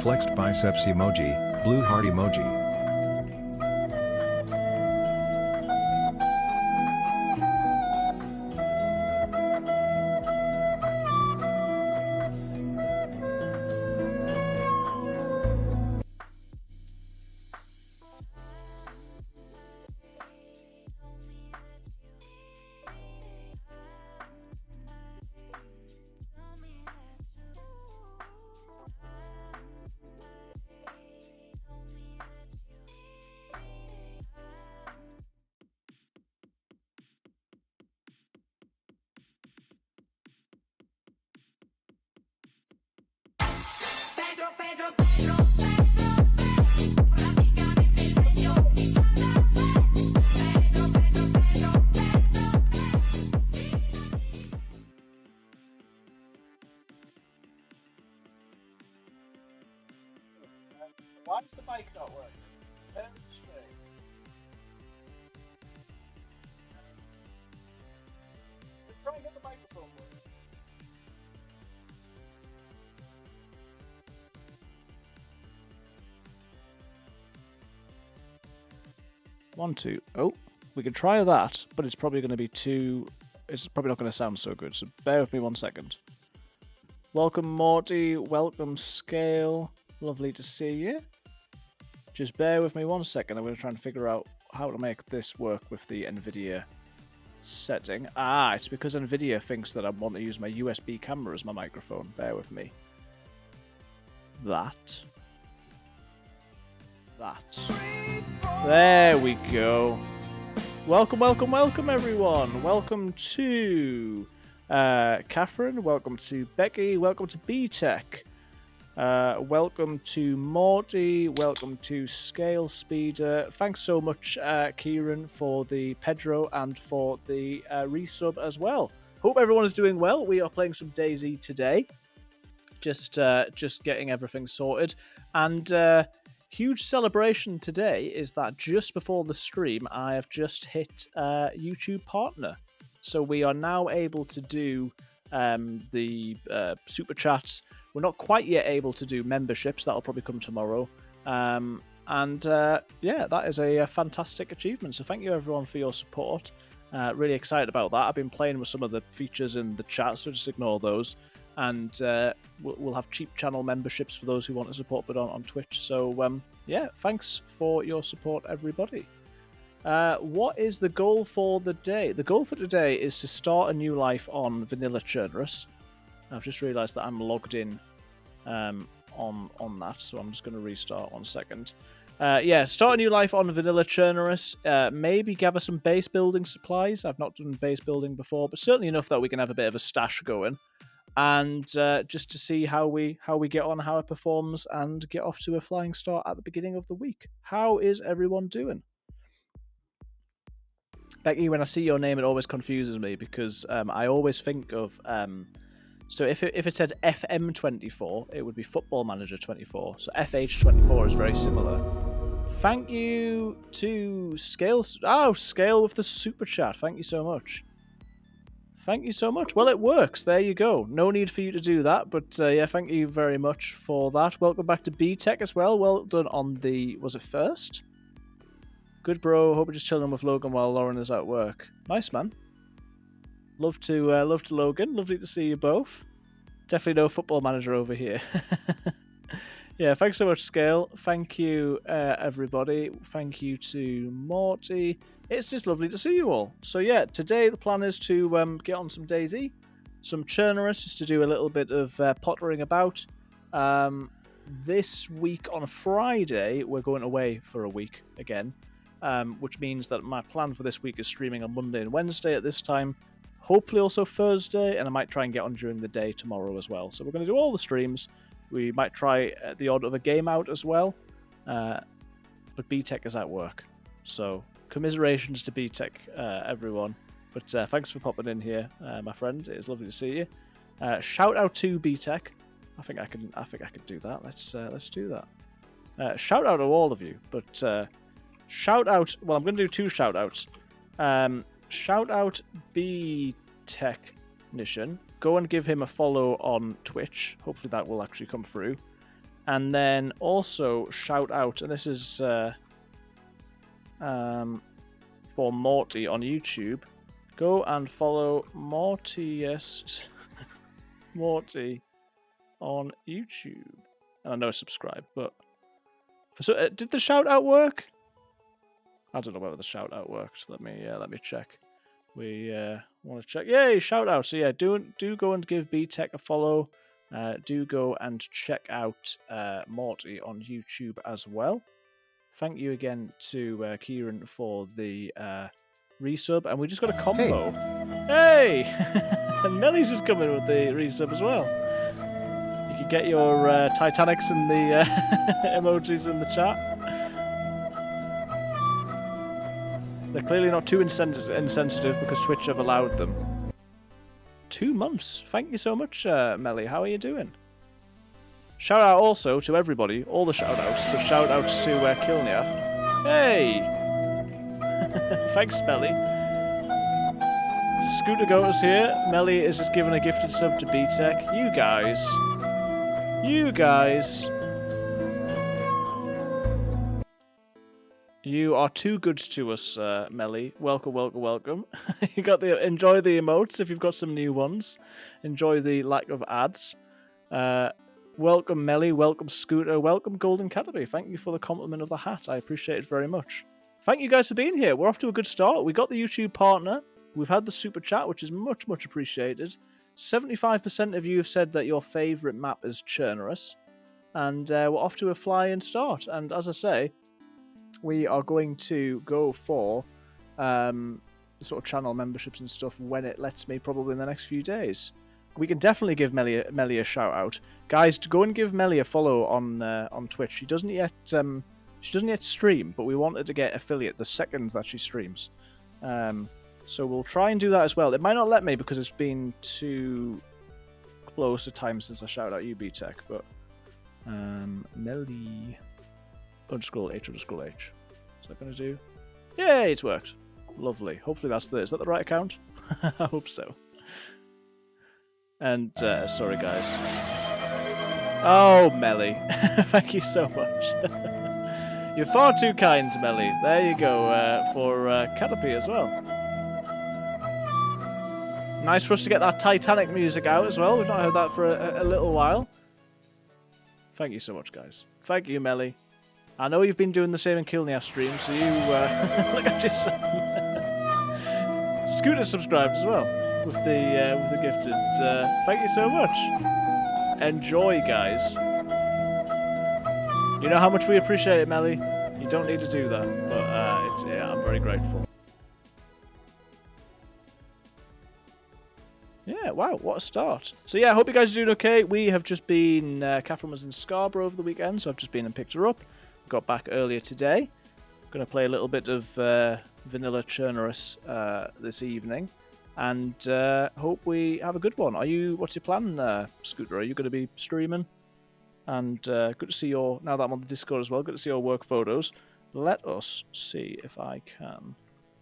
Flexed biceps emoji, blue heart emoji. trying to get the microphone working. 1, 2. Oh, we could try that, but it's probably going to be too... It's probably not going to sound so good, so bear with me 1 second. Welcome, Morty. Welcome, Scale. Lovely to see you. Just bear with me 1 second. I'm going to try and figure out how to make this work with the NVIDIA setting. Ah, it's because NVIDIA thinks that I want to use my USB camera as my microphone. Bear with me. That. There we go. Welcome, welcome, welcome, everyone. Welcome to Catherine. Welcome to Becky. Welcome to B-Tech. Welcome to Morty. Welcome to Scale Speeder. Thanks so much, Kieran, for the Pedro and for the resub as well. Hope everyone is doing well. We are playing some DayZ today. Just getting everything sorted. And huge celebration today is that just before the stream, I have just hit YouTube Partner. So we are now able to do the super chats. We're not quite yet able to do memberships. That'll probably come tomorrow. Yeah, that is a fantastic achievement. So thank you everyone for your support. Really excited about that. I've been playing with some of the features in the chat, so just ignore those. And we'll have cheap channel memberships for those who want to support but on Twitch. So yeah, thanks for your support, everybody. What is the goal for the day? The goal for today is to start a new life on Vanilla Chernarus. I've just realised that I'm logged in on that, so I'm just going to restart 1 second. Yeah, start a new life on Vanilla Chernarus. Maybe gather some base building supplies. I've not done base building before, but certainly enough that we can have a bit of a stash going. And just to see how we get on, how it performs, and get off to a flying start at the beginning of the week. How is everyone doing? Becky, when I see your name, it always confuses me because I always think of... so if it said FM24, it would be Football Manager 24. So FH24 is very similar. Thank you to Scale. Oh, Scale with the super chat. Thank you so much. Thank you so much. Well, it works. There you go. No need for you to do that, but yeah, thank you very much for that. Welcome back to B-Tech as well. Well done on the... Was it first? Good, bro. Hope you're just chilling with Logan while Lauren is at work. Nice, man. Love to Logan. Lovely to see you both. Definitely no Football Manager over here. Yeah, thanks so much, Scale. Thank you, everybody. Thank you to Morty. It's just lovely to see you all. So yeah, today the plan is to get on some DayZ, some Chernarus, just to do a little bit of pottering about. This week on Friday, we're going away for a week again, which means that my plan for this week is streaming on Monday and Wednesday at this time. Hopefully also Thursday, and I might try and get on during the day tomorrow as well. So we're going to do all the streams. We might try the odd of a game out as well. But B-Tech is at work. So commiserations to B-Tech, everyone. But thanks for popping in here, my friend. It is lovely to see you. Shout out to B-Tech. I think I can do that. Let's do that. Shout out to all of you. But shout out... Well, I'm going to do 2 shout outs. Shout out B-Technician. Go and give him a follow on Twitch. Hopefully that will actually come through. And then also shout out, and this is for Morty on YouTube. Go and follow Morty on YouTube. And I know subscribe, but did the shout out work? I don't know whether the shout out worked. Let me check. We want to check. Yay, shout out. So yeah, do go and give B-Tech a follow. Do go and check out Morty on YouTube as well. Thank you again to Kieran for the resub. And we just got a combo. Hey! And Melly's just coming with the resub as well. You can get your Titanics and the emojis in the chat. They're clearly not too insensitive because Twitch have allowed them. 2 months. Thank you so much, Melly. How are you doing? Shout out also to everybody, all the shout outs. So shout outs to Kilniath. Hey! Thanks, Melly. Scooter Goat's here. Melly is just giving a gifted sub to B-Tech. You guys. You guys. You are too good to us, Melly. Welcome, welcome, welcome. You got the enjoy the emotes if you've got some new ones. Enjoy the lack of ads. Welcome, Melly. Welcome, Scooter. Welcome, Golden Canopy. Thank you for the compliment of the hat. I appreciate it very much. Thank you guys for being here. We're off to a good start. We got the YouTube partner. We've had the super chat, which is much, much appreciated. 75% of you have said that your favourite map is Chernarus. And we're off to a flying start. And as I say, we are going to go for sort of channel memberships and stuff when it lets me, probably in the next few days. We can definitely give Melly a shout out, guys. To go and give Melly a follow on Twitch. She doesn't yet stream, but we wanted to get affiliate the second that she streams. So we'll try and do that as well. It might not let me because it's been too close a time since I shouted out you, B-Tech, but Melly _H_H. Is that going to do? Yay, it's worked. Lovely. Hopefully that's is that the right account? I hope so. And sorry guys. Oh, Melly. Thank you so much. You're far too kind, Melly. There you go, for Canopy as well. Nice for us to get that Titanic music out as well. We've not heard that for a little while. Thank you so much, guys. Thank you, Melly. I know you've been doing the same in Kilniaf streams, so you look at your son. Scooter subscribed as well with the gifted. Thank you so much. Enjoy, guys. You know how much we appreciate it, Melly. You don't need to do that, but yeah, I'm very grateful. Yeah, wow, what a start. So yeah, I hope you guys are doing okay. We have just been, Catherine was in Scarborough over the weekend, so I've just been and picked her up. Got back earlier today. Going to play a little bit of Vanilla Chernarus this evening, and hope we have a good one. What's your plan, Scooter? Are you going to be streaming? And good to see your, now that I'm on the Discord as well, good to see your work photos. Let us see if I can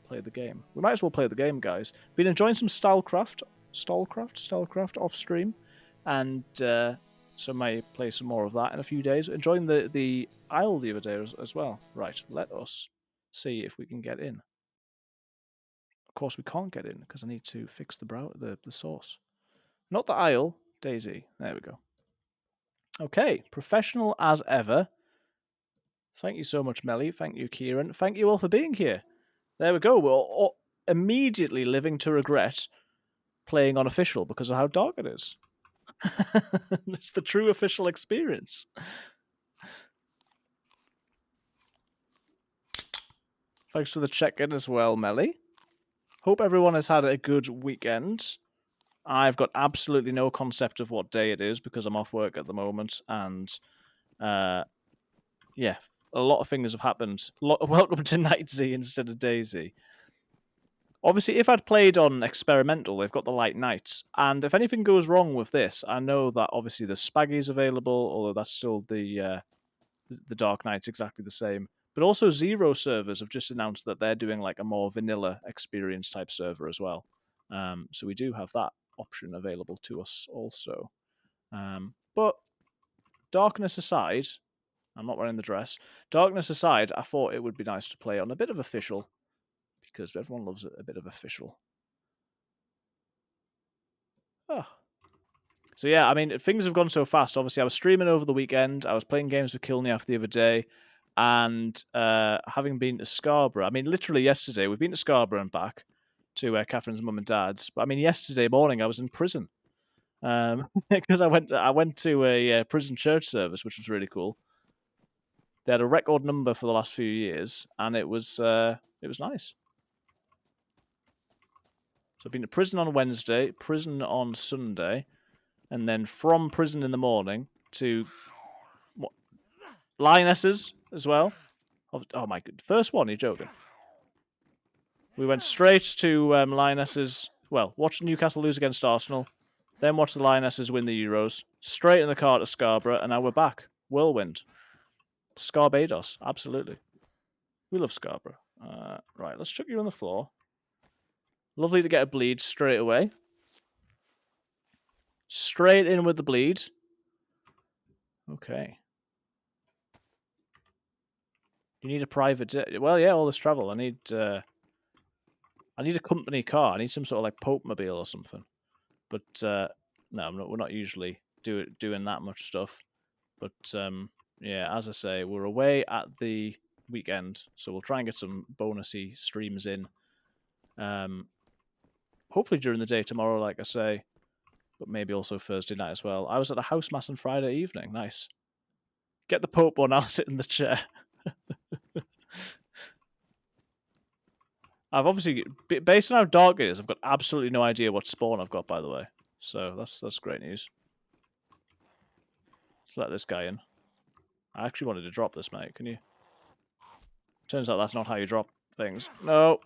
play the game. We might as well play the game, guys. Been enjoying some Stallcraft off stream, and so may play some more of that in a few days. Enjoying the Isle the other day as well. Right, let us see if we can get in. Of course, we can't get in because I need to fix the source. Not the Isle, DayZ. There we go. Okay, professional as ever. Thank you so much, Melly. Thank you, Kieran. Thank you all for being here. There we go. We're all immediately living to regret playing on official because of how dark it is. It's the true official experience. Thanks for the check-in as well, Melly. Hope everyone has had a good weekend. I've got absolutely no concept of what day it is because I'm off work at the moment, and yeah, a lot of things have happened. Welcome to NightZ instead of DayZ. Obviously, if I'd played on experimental, they've got the light nights, and if anything goes wrong with this, I know that obviously the Spaggy's available, although that's still the Dark Knight's exactly the same. But also Zero servers have just announced that they're doing like a more vanilla experience type server as well. So we do have that option available to us also. But darkness aside, I'm not wearing the dress. Darkness aside, I thought it would be nice to play on a bit of official, because everyone loves a bit of official. Oh. So yeah, I mean, things have gone so fast. Obviously, I was streaming over the weekend. I was playing games with Kilniaf the other day. And having been to Scarborough, I mean, literally yesterday, we've been to Scarborough and back to Catherine's mum and dad's. But I mean, yesterday morning, I was in prison because I went to a prison church service, which was really cool. They had a record number for the last few years, and it was nice. So I've been to prison on Wednesday, prison on Sunday, and then from prison in the morning to what, Lionesses as well. Oh my god, first one, you're joking. We went straight to Lionesses, well, watched Newcastle lose against Arsenal, then watched the Lionesses win the Euros, straight in the car to Scarborough, and now we're back. Whirlwind. Scarbados, absolutely. We love Scarborough. Right, let's chuck you on the floor. Lovely to get a bleed straight away. Straight in with the bleed. Okay. You need a private jet. Well, yeah, all this travel. I need a company car. I need some sort of like Pope mobile or something. But no, we're not usually doing that much stuff. But yeah, as I say, we're away at the weekend, so we'll try and get some bonusy streams in. Hopefully during the day tomorrow, like I say, but maybe also Thursday night as well. I was at a house mass on Friday evening. Nice. Get the Pope one. I'll sit in the chair. I've obviously, based on how dark it is, I've got absolutely no idea what spawn I've got, by the way. So that's great news. Let's let this guy in. I actually wanted to drop this, mate. Can you? Turns out that's not how you drop things. No.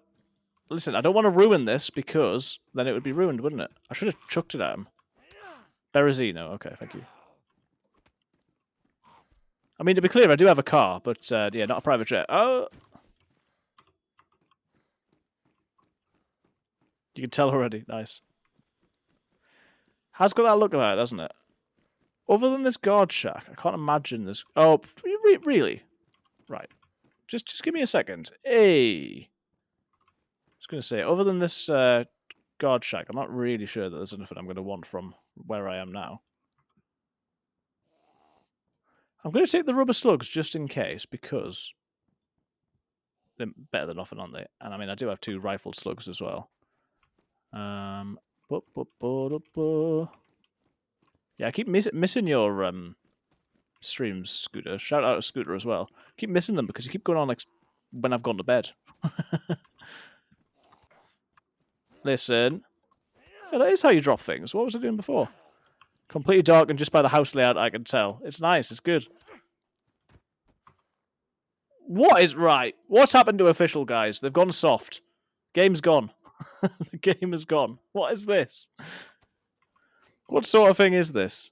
Listen, I don't want to ruin this because then it would be ruined, wouldn't it? I should have chucked it at him. Berezino. Okay, thank you. I mean, to be clear, I do have a car, but yeah, not a private jet. Oh! You can tell already. Nice. Has got that look about it, hasn't it? Other than this guard shack, I can't imagine this. Oh, really? Right. Just give me a second. Hey! I was going to say, other than this guard shack, I'm not really sure that there's anything I'm going to want from where I am now. I'm going to take the rubber slugs just in case, because they're better than nothing, aren't they? And I mean, I do have 2 rifled slugs as well. Yeah, I keep missing your streams, Scooter. Shout out to Scooter as well. I keep missing them because you keep going on like when I've gone to bed. Listen. Yeah, that is how you drop things. What was I doing before? Completely dark and just by the house layout I can tell. It's nice, it's good. What is right? What's happened to official, guys? They've gone soft. Game's gone. The game is gone. What is this? What sort of thing is this?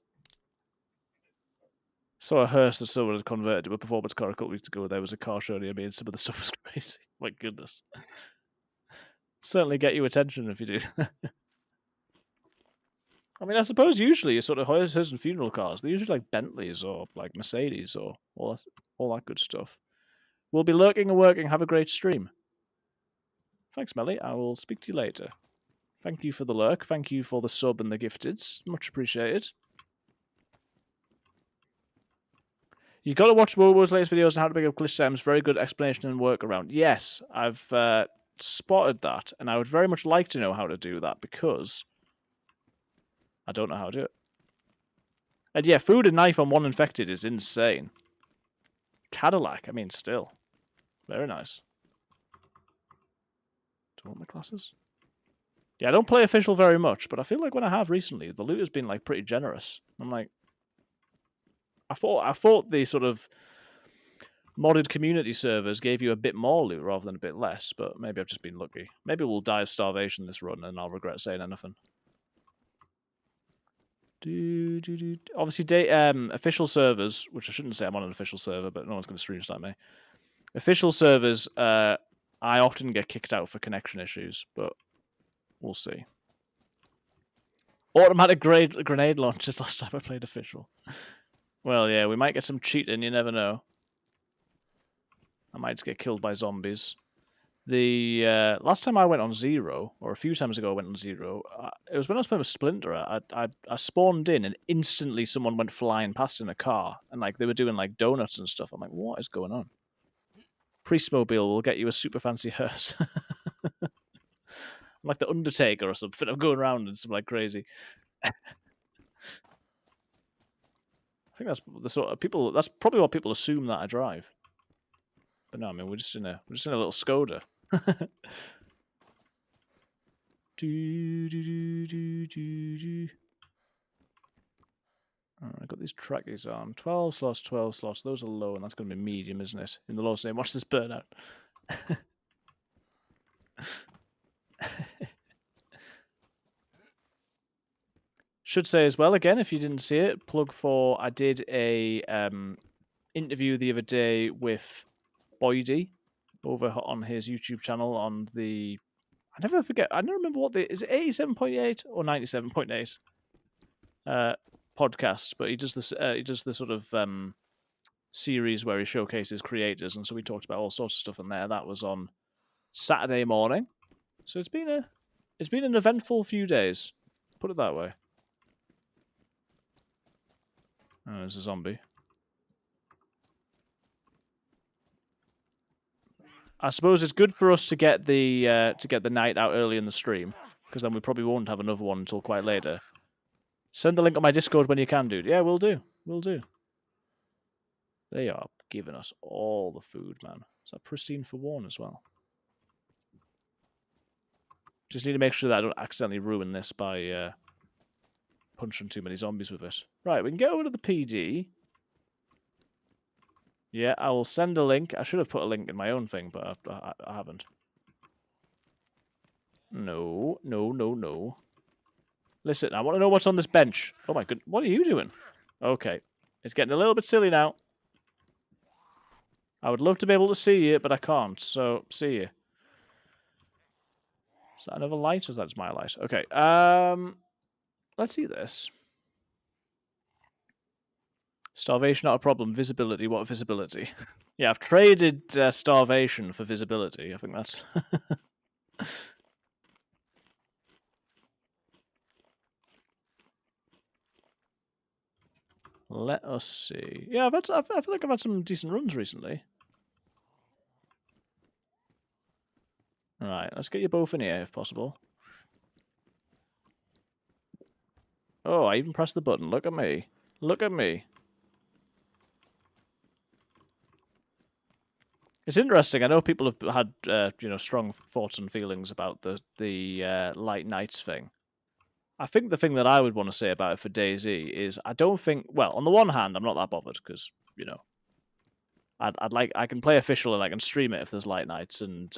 Saw a hearse that someone had converted to a performance car a couple weeks ago. There was a car show near me and some of the stuff was crazy. My goodness. Certainly get you attention if you do. I mean, I suppose usually sort of hearses and funeral cars, they're usually like Bentleys or like Mercedes or all that good stuff. We'll be lurking and working. Have a great stream. Thanks, Melly. I will speak to you later. Thank you for the lurk. Thank you for the sub and the gifteds. Much appreciated. You've got to watch Wobo's latest videos on how to pick up glitch items. Very good explanation and workaround. Yes, I've spotted that, and I would very much like to know how to do that because I don't know how to do it. And yeah, food and knife on 1 infected is insane. Cadillac, I mean, still. Very nice. Do I want my classes? Yeah, I don't play official very much, but I feel like when I have recently, the loot has been like pretty generous. I'm like, I thought the sort of modded community servers gave you a bit more loot rather than a bit less, but maybe I've just been lucky. Maybe we'll die of starvation this run, and I'll regret saying anything. Obviously, official servers, which I shouldn't say I'm on an official server, but no one's going to stream snipe me. Official servers, I often get kicked out for connection issues, but we'll see. Automatic grenade launchers last time I played official. Well, yeah, we might get some cheating, you never know. I might just get killed by zombies. The last time I went on Zero, or a few times ago I went on Zero, it was when I was playing with Splinter. I spawned in and instantly someone went flying past in a car, and like they were doing like donuts and stuff. I'm like, what is going on? Priest Mobile will get you a super fancy hearse. I'm like the Undertaker or something. I'm going around and something like crazy. I think that's the sort of people. That's probably what people assume that I drive. But no, I mean we're just in a little Skoda. Alright, I got these trackies on. 12 slots, 12 slots. Those are low, and that's going to be medium, isn't it? In the Lord's name, watch this burnout. Should say as well, again, if you didn't see it, plug for, I did a interview the other day with Boydie over on his YouTube channel on the, I never forget. I don't remember what is it 87.8 or 97.8 podcast, but he does this. He does this sort of series where he showcases creators, and so we talked about all sorts of stuff in there. That was on Saturday morning, so it's been an eventful few days. Put it that way. Oh, there's a zombie. I suppose it's good for us to get the night out early in the stream, because then we probably won't have another one until quite later. Send the link on my Discord when you can, dude. Yeah, we'll do. We'll do. They are giving us all the food, man. Is that pristine for one as well? Just need to make sure that I don't accidentally ruin this by punching too many zombies with it. Right, we can get over to the PD. Yeah, I will send a link. I should have put a link in my own thing, but I haven't. No, no, no, no. Listen, I want to know what's on this bench. Oh my god, what are you doing? Okay, it's getting a little bit silly now. I would love to be able to see you, but I can't, so see you. Is that another light, or is that just my light? Okay, let's see this. Starvation, not a problem. Visibility, what visibility? Yeah, I've traded starvation for visibility. I think that's... Let us see. Yeah, I feel like I've had some decent runs recently. Right, let's get you both in here if possible. Oh, I even pressed the button. Look at me. Look at me. It's interesting. I know people have had strong thoughts and feelings about the light nights thing. I think the thing that I would want to say about it for DayZ is I don't think. Well, on the one hand, I'm not that bothered because I can play official and I can stream it if there's light nights, and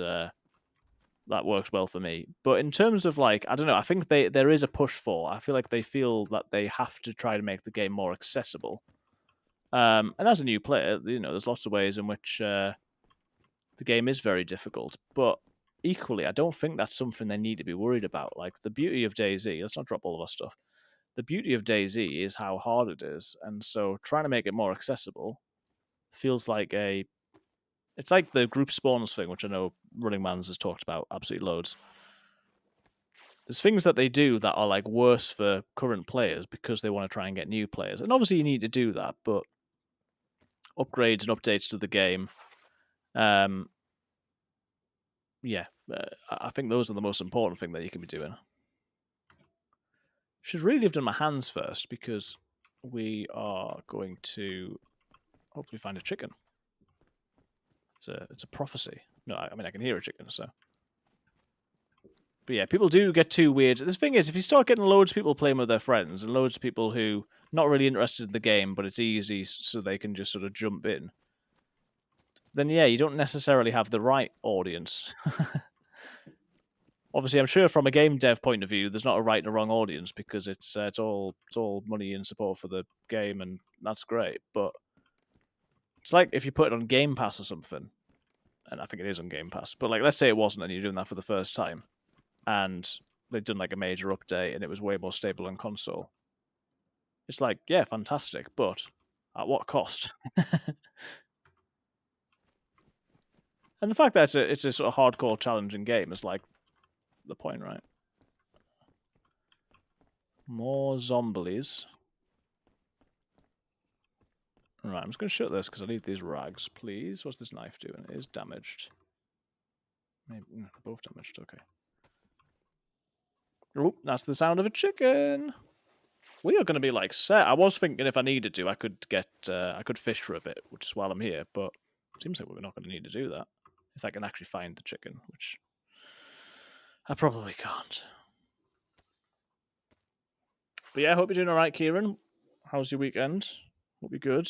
that works well for me. But in terms of I don't know. I think there is a push for. I feel like they feel that they have to try to make the game more accessible. And as a new player, there's lots of ways in which the game is very difficult, but equally, I don't think that's something they need to be worried about. Like, the beauty of DayZ, let's not drop all of our stuff. The beauty of DayZ is how hard it is, and so trying to make it more accessible feels like it's like the group spawns thing, which I know Running Mans has talked about absolutely loads. There's things that they do that are worse for current players because they want to try and get new players, and obviously you need to do that, but upgrades and updates to the game, yeah, I think those are the most important thing that you can be doing. Should really have done my hands first because we are going to hopefully find a chicken. It's a prophecy. No, I mean I can hear a chicken, so. But yeah, people do get too weird. The thing is, if you start getting loads of people playing with their friends and loads of people who not really interested in the game, but it's easy so they can just sort of jump in, then yeah, you don't necessarily have the right audience. Obviously, I'm sure from a game dev point of view, there's not a right and a wrong audience because it's all money and support for the game, and that's great. But it's like if you put it on Game Pass or something, and I think it is on Game Pass. But let's say it wasn't, and you're doing that for the first time, and they'd done a major update, and it was way more stable on console. It's yeah, fantastic, but at what cost? And the fact that it's a sort of hardcore challenging game is the point, right? More zombies. Right, I'm just going to shut this because I need these rags, please. What's this knife doing? It is damaged. Maybe they're both damaged, okay. Oh, that's the sound of a chicken. We are going to be set. I was thinking if I needed to, I could fish for a bit, which is while I'm here, but it seems like we're not going to need to do that. If I can actually find the chicken, which I probably can't. But yeah, I hope you're doing alright, Kieran. How's your weekend? Hope you're good.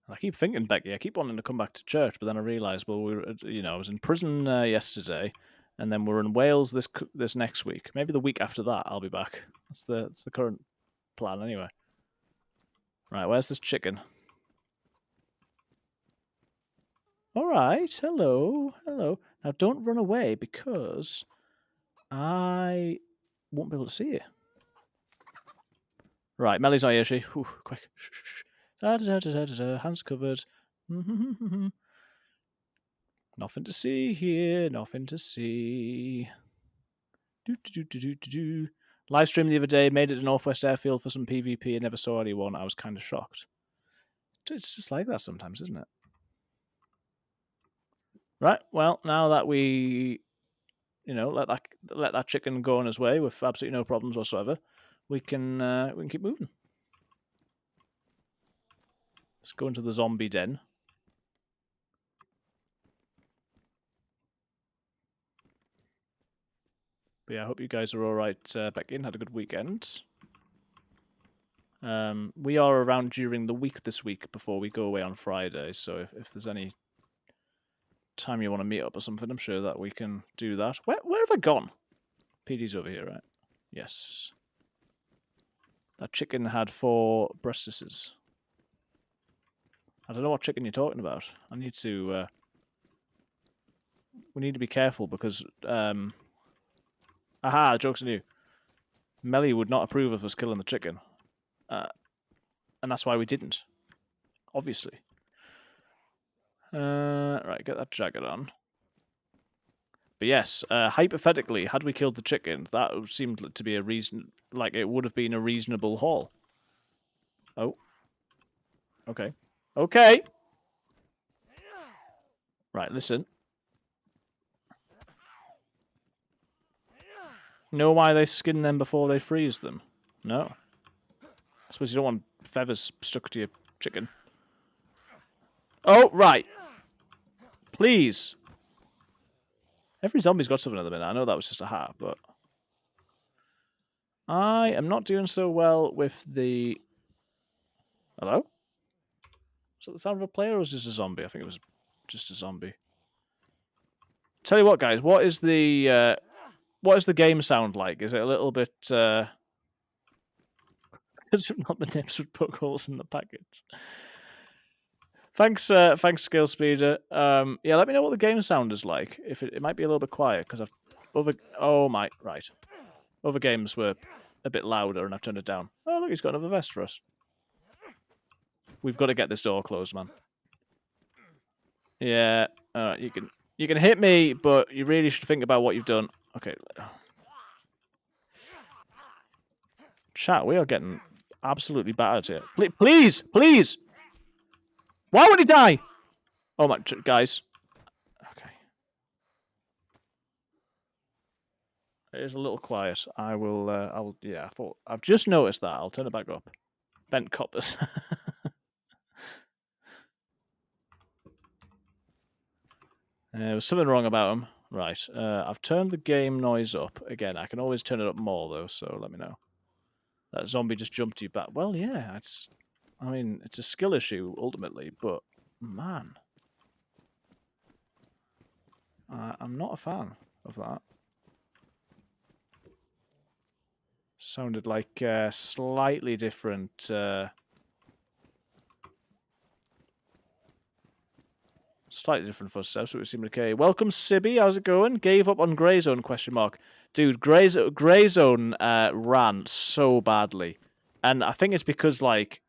I keep thinking, Becky, I keep wanting to come back to church, but then I realised, well, I was in prison yesterday, and then we're in Wales this next week. Maybe the week after that, I'll be back. That's the current plan, anyway. Right, where's this chicken? All right. Hello. Hello. Now don't run away because I won't be able to see you. Right. Melly's not here, is she? Whew, quick. Shh, shh, shh. Da, da, da, da, da, da. Hands covered. Nothing to see here. Nothing to see. Do, do, do, do, do, do. Live stream the other day, made it to Northwest Airfield for some PvP and never saw anyone. I was kind of shocked. It's just like that sometimes, isn't it? Right. Well, now that we, let that chicken go on his way with absolutely no problems whatsoever, we can keep moving. Let's go into the zombie den. But yeah, I hope you guys are all right back in. Had a good weekend. We are around during the week this week before we go away on Friday. So if there's any time you want to meet up or something, I'm sure that we can do that. Where have I gone? PD's over here, right? Yes. That chicken had 4 breastises. I don't know what chicken you're talking about. I need to... we need to be careful because... aha, the joke's on you. Melly would not approve of us killing the chicken. And that's why we didn't. Obviously. Right, get that jacket on. But yes, hypothetically, had we killed the chicken, that seemed to be a reason... Like, it would have been a reasonable haul. Oh. Okay. Okay! Right, listen. Know why they skin them before they freeze them? No. I suppose you don't want feathers stuck to your chicken. Oh, right. Please. Every zombie's got something at the minute. I know that was just a hat, but... I am not doing so well with the... Hello? Was that the sound of a player or was this a zombie? I think it was just a zombie. Tell you what, guys. What is the game sound like? Is it a little bit... Is it not the nips would poke holes in the package? Thanks, Scale Speeder. Yeah, let me know what the game sound is like. If it might be a little bit quiet because oh my, right. Other games were a bit louder and I've turned it down. Oh look, he's got another vest for us. We've got to get this door closed, man. Yeah, you can hit me, but you really should think about what you've done. Okay. Chat, we are getting absolutely battered here. Please, please. Why would he die? Oh my, guys. Okay. It is a little quiet. Yeah, I've just noticed that. I'll turn it back up. Bent coppers. There was something wrong about him. Right. I've turned the game noise up. Again, I can always turn it up more, though, so let me know. That zombie just jumped you back. Well, yeah, it's a skill issue, ultimately, but, man. I'm not a fan of that. Sounded like slightly different... Slightly different footsteps, but it seemed okay. Welcome, Sibby. How's it going? Gave up on Grey Zone, question mark. Dude, Grey Zone ran so badly. And I think it's because, like,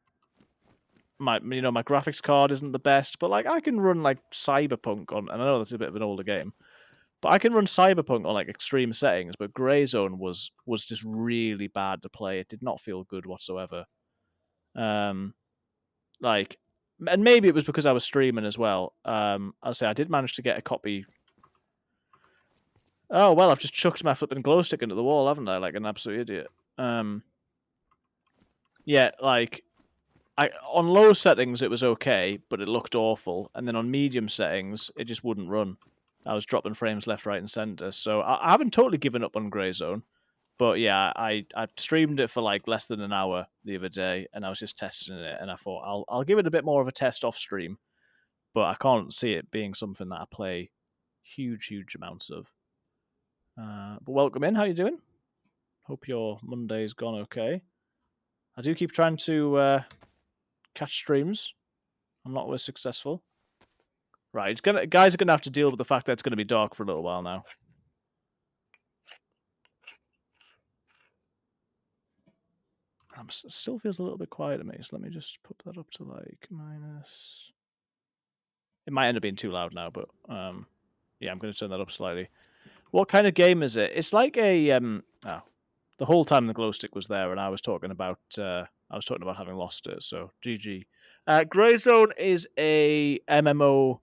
my graphics card isn't the best, but, like, I can run, like, Cyberpunk on... And I know that's a bit of an older game. But I can run Cyberpunk on, like, extreme settings, but Grey Zone was just really bad to play. It did not feel good whatsoever. Like... And maybe it was because I was streaming as well. I'll say I did manage to get a copy. Oh, well, I've just chucked my flipping glow stick into the wall, haven't I? Like an absolute idiot. Yeah, like, on low settings it was okay, but it looked awful. And then on medium settings, it just wouldn't run. I was dropping frames left, right, and center. So I haven't totally given up on Grey Zone. But yeah, I streamed it for like less than an hour the other day, and I was just testing it, and I thought I'll give it a bit more of a test off stream, but I can't see it being something that I play huge amounts of. But welcome in. How you doing? Hope your Monday's gone okay. I do keep trying to catch streams. I'm not always successful. Right, guys are gonna have to deal with the fact that it's gonna be dark for a little while now. It still feels a little bit quiet to me, so let me just put that up to like minus. It might end up being too loud now, but yeah, I'm going to turn that up slightly. What kind of game is it? It's like a the whole time the glow stick was there, and I was talking about having lost it. So GG. Greyzone is a MMO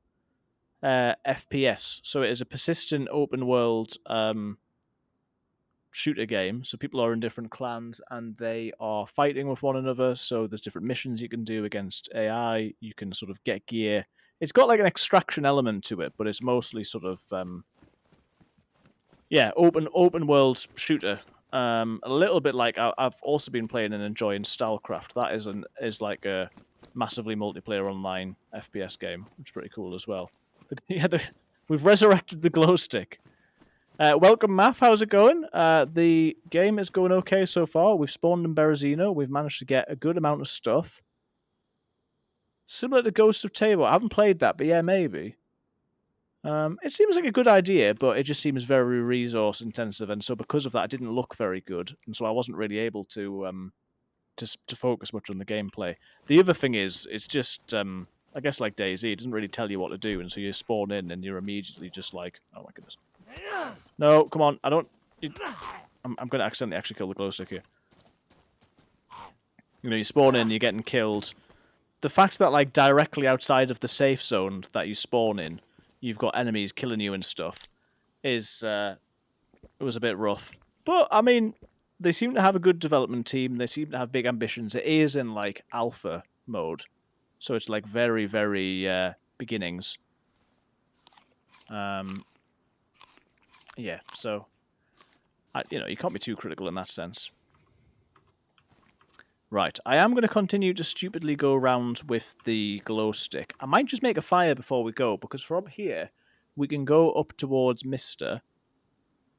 FPS, so it is a persistent open world shooter game. So people are in different clans and they are fighting with one another. So there's different missions you can do against AI. You can sort of get gear. It's got like an extraction element to it, but it's mostly sort of open world shooter. A little bit like I've also been playing and enjoying StarCraft. That is like a massively multiplayer online FPS game, which is pretty cool as well. We've resurrected the glow stick. Welcome, Math. How's it going? The game is going okay so far. We've spawned in Berezino. We've managed to get a good amount of stuff. Similar to Ghosts of Tabor. I haven't played that, but yeah, maybe. It seems like a good idea, but it just seems very resource intensive, and so because of that, it didn't look very good, and so I wasn't really able to focus much on the gameplay. The other thing is, it's just I guess like DayZ, it doesn't really tell you what to do, and so you spawn in and you're immediately just like, oh my goodness. No, come on, I don't... I'm going to accidentally actually kill the glow stick here. You know, you spawn in, you're getting killed. The fact that, like, directly outside of the safe zone that you spawn in, you've got enemies killing you and stuff, is... it was a bit rough. But, I mean, they seem to have a good development team. They seem to have big ambitions. It is in, like, alpha mode. So it's, like, very, very beginnings. Yeah, so, you know, you can't be too critical in that sense. Right, I am going to continue to stupidly go around with the glow stick. I might just make a fire before we go, because from here, we can go up towards Mister,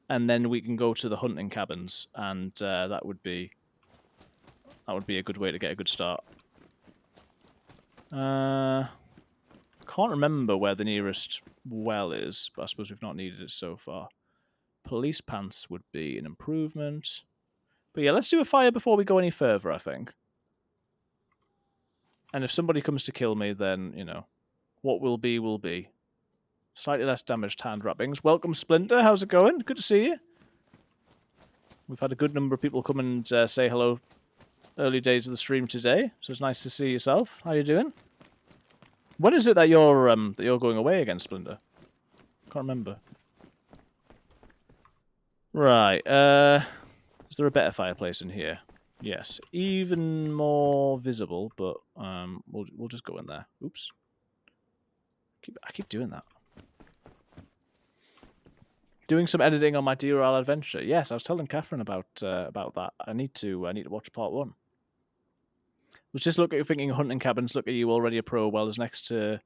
and then we can go to the hunting cabins, and that would be a good way to get a good start. Can't remember where the nearest well is, but I suppose we've not needed it so far. Police pants would be an improvement. But yeah, let's do a fire before we go any further, I think. And if somebody comes to kill me, then, you know, what will be, will be. Slightly less damaged hand wrappings. Welcome, Splinter. How's it going? Good to see you. We've had a good number of people come and say hello early days of the stream today, so it's nice to see yourself. How you doing? When is it that you're going away again, Splinter? Can't remember. Right, is there a better fireplace in here? Yes, even more visible, but we'll just go in there. Oops. I keep doing that. Doing some editing on my DRL adventure. Yes, I was telling Catherine about that. I need to watch part 1. Was just thinking hunting cabins. Look at you, already a pro. Well, is next to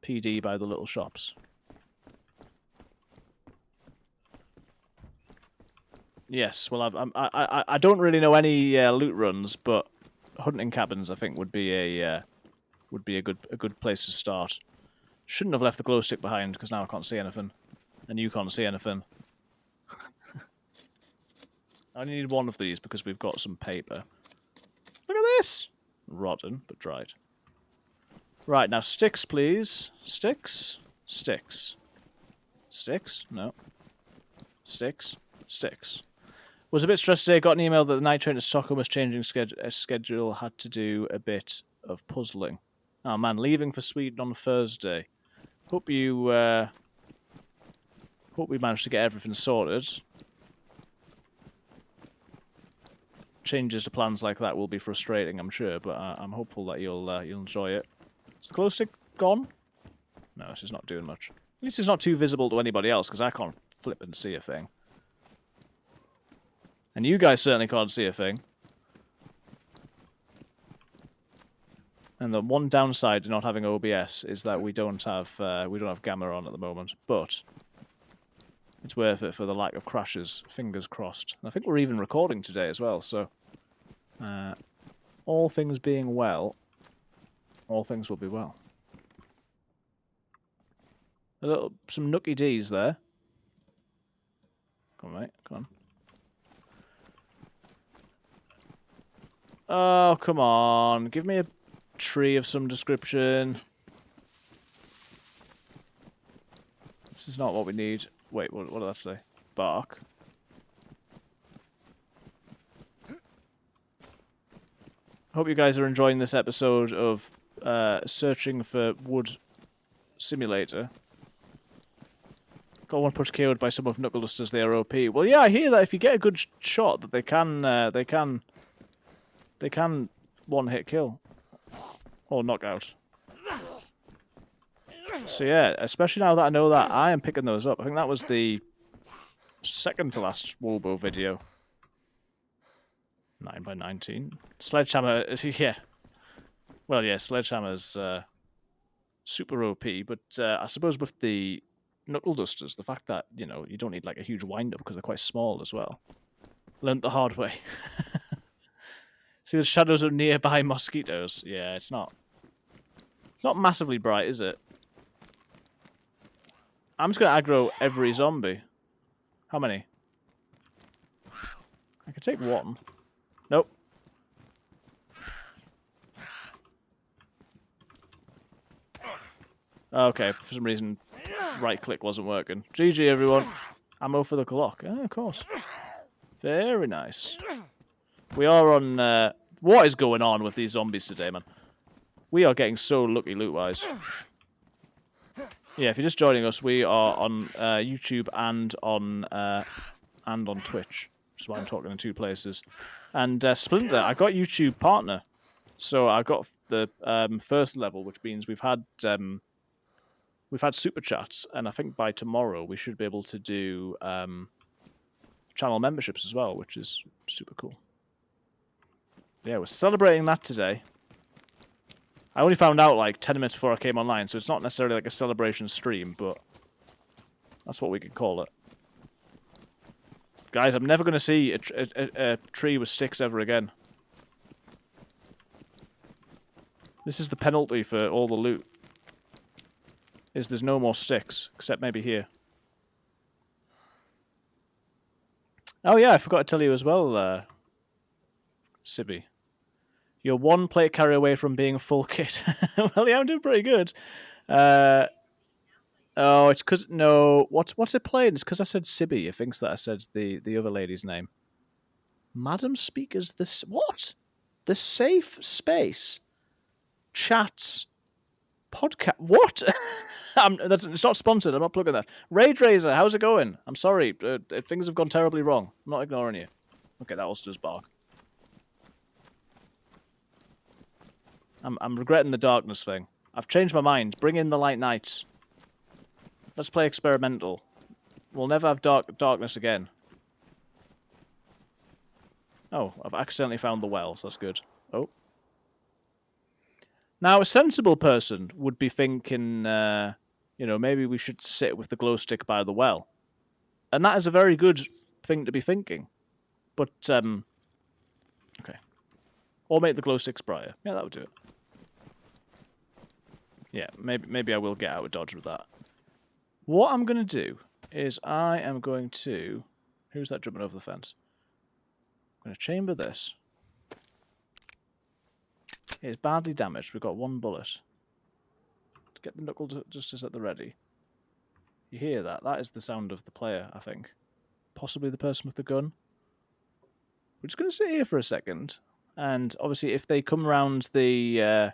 PD by the little shops. Yes, well, I don't really know any loot runs, but hunting cabins I think would be a good place to start. Shouldn't have left the glow stick behind because now I can't see anything, and you can't see anything. I only need one of these because we've got some paper. Look at this, rotten but dried. Right now, sticks, please. Sticks, sticks, sticks. No, sticks, sticks. Was a bit stressed today. Got an email that the night train to Stockholm was changing schedule. Had to do a bit of puzzling. Oh man, leaving for Sweden on Thursday. Hope we managed to get everything sorted. Changes to plans like that will be frustrating, I'm sure, but I'm hopeful that you'll enjoy it. Is the glow stick gone? No, it's just not doing much. At least it's not too visible to anybody else, because I can't flip and see a thing. And you guys certainly can't see a thing. And the one downside to not having OBS is that we don't have gamma on at the moment, but it's worth it for the lack of crashes. Fingers crossed. And I think we're even recording today as well, so all things being well, all things will be well. Some nookie D's there. Come on, mate. Come on. Oh, come on. Give me a tree of some description. This is not what we need. Wait, what did that say? Bark. Hope you guys are enjoying this episode of searching for wood simulator. Got one push KO'd by some of Knuckle Dusters. They are OP. Well, yeah, I hear that if you get a good shot, that they can one-hit kill or knockout. So yeah, especially now that I know that, I am picking those up. I think that was the second to last Wobo video. 9x19. Sledgehammer, yeah. Well, yeah, Sledgehammer's super OP, but I suppose with the Knuckle Dusters, the fact that, you know, you don't need like a huge wind-up because they're quite small as well. Learned the hard way. See the shadows of nearby mosquitoes? Yeah, it's not massively bright, is it? I'm just going to aggro every zombie. How many? I can take one. Nope. Okay, for some reason, right click wasn't working. GG, everyone. Ammo for the clock. Oh, of course. Very nice. We are on... what is going on with these zombies today, man? We are getting so lucky loot-wise. Yeah, if you're just joining us, we are on YouTube and on Twitch. Which is why I'm talking in two places. And Splinter, I got YouTube Partner. So I got the first level, which means we've had super chats, and I think by tomorrow we should be able to do channel memberships as well, which is super cool. Yeah, we're celebrating that today. I only found out like 10 minutes before I came online, so it's not necessarily like a celebration stream, but that's what we can call it. Guys, I'm never going to see a tree with sticks ever again. This is the penalty for all the loot. There's no more sticks, except maybe here. Oh yeah, I forgot to tell you as well, Sibby. You're one plate carry away from being a full kit. Well, yeah, I'm doing pretty good. Oh, it's because... No, what's it playing? It's because I said Sibby. It thinks that I said the other lady's name. Madam Speaker's this... What? The Safe Space Chats Podcast... What? It's not sponsored. I'm not plugging that. Raid Razor, how's it going? I'm sorry. Things have gone terribly wrong. I'm not ignoring you. Okay, that also does bark. I'm regretting the darkness thing. I've changed my mind. Bring in the light nights. Let's play experimental. We'll never have darkness again. Oh, I've accidentally found the well, so that's good. Oh. Now, a sensible person would be thinking, you know, maybe we should sit with the glow stick by the well. And that is a very good thing to be thinking. But, okay. Or make the glow sticks brighter. Yeah, that would do it. Yeah, maybe I will get out of dodge with that. What I'm going to do is I am going to... Who's that jumping over the fence? I'm going to chamber this. It's badly damaged. We've got one bullet. To get the knuckle justice at the ready. You hear that? That is the sound of the player, I think. Possibly the person with the gun. We're just going to sit here for a second. And obviously, if they come round the...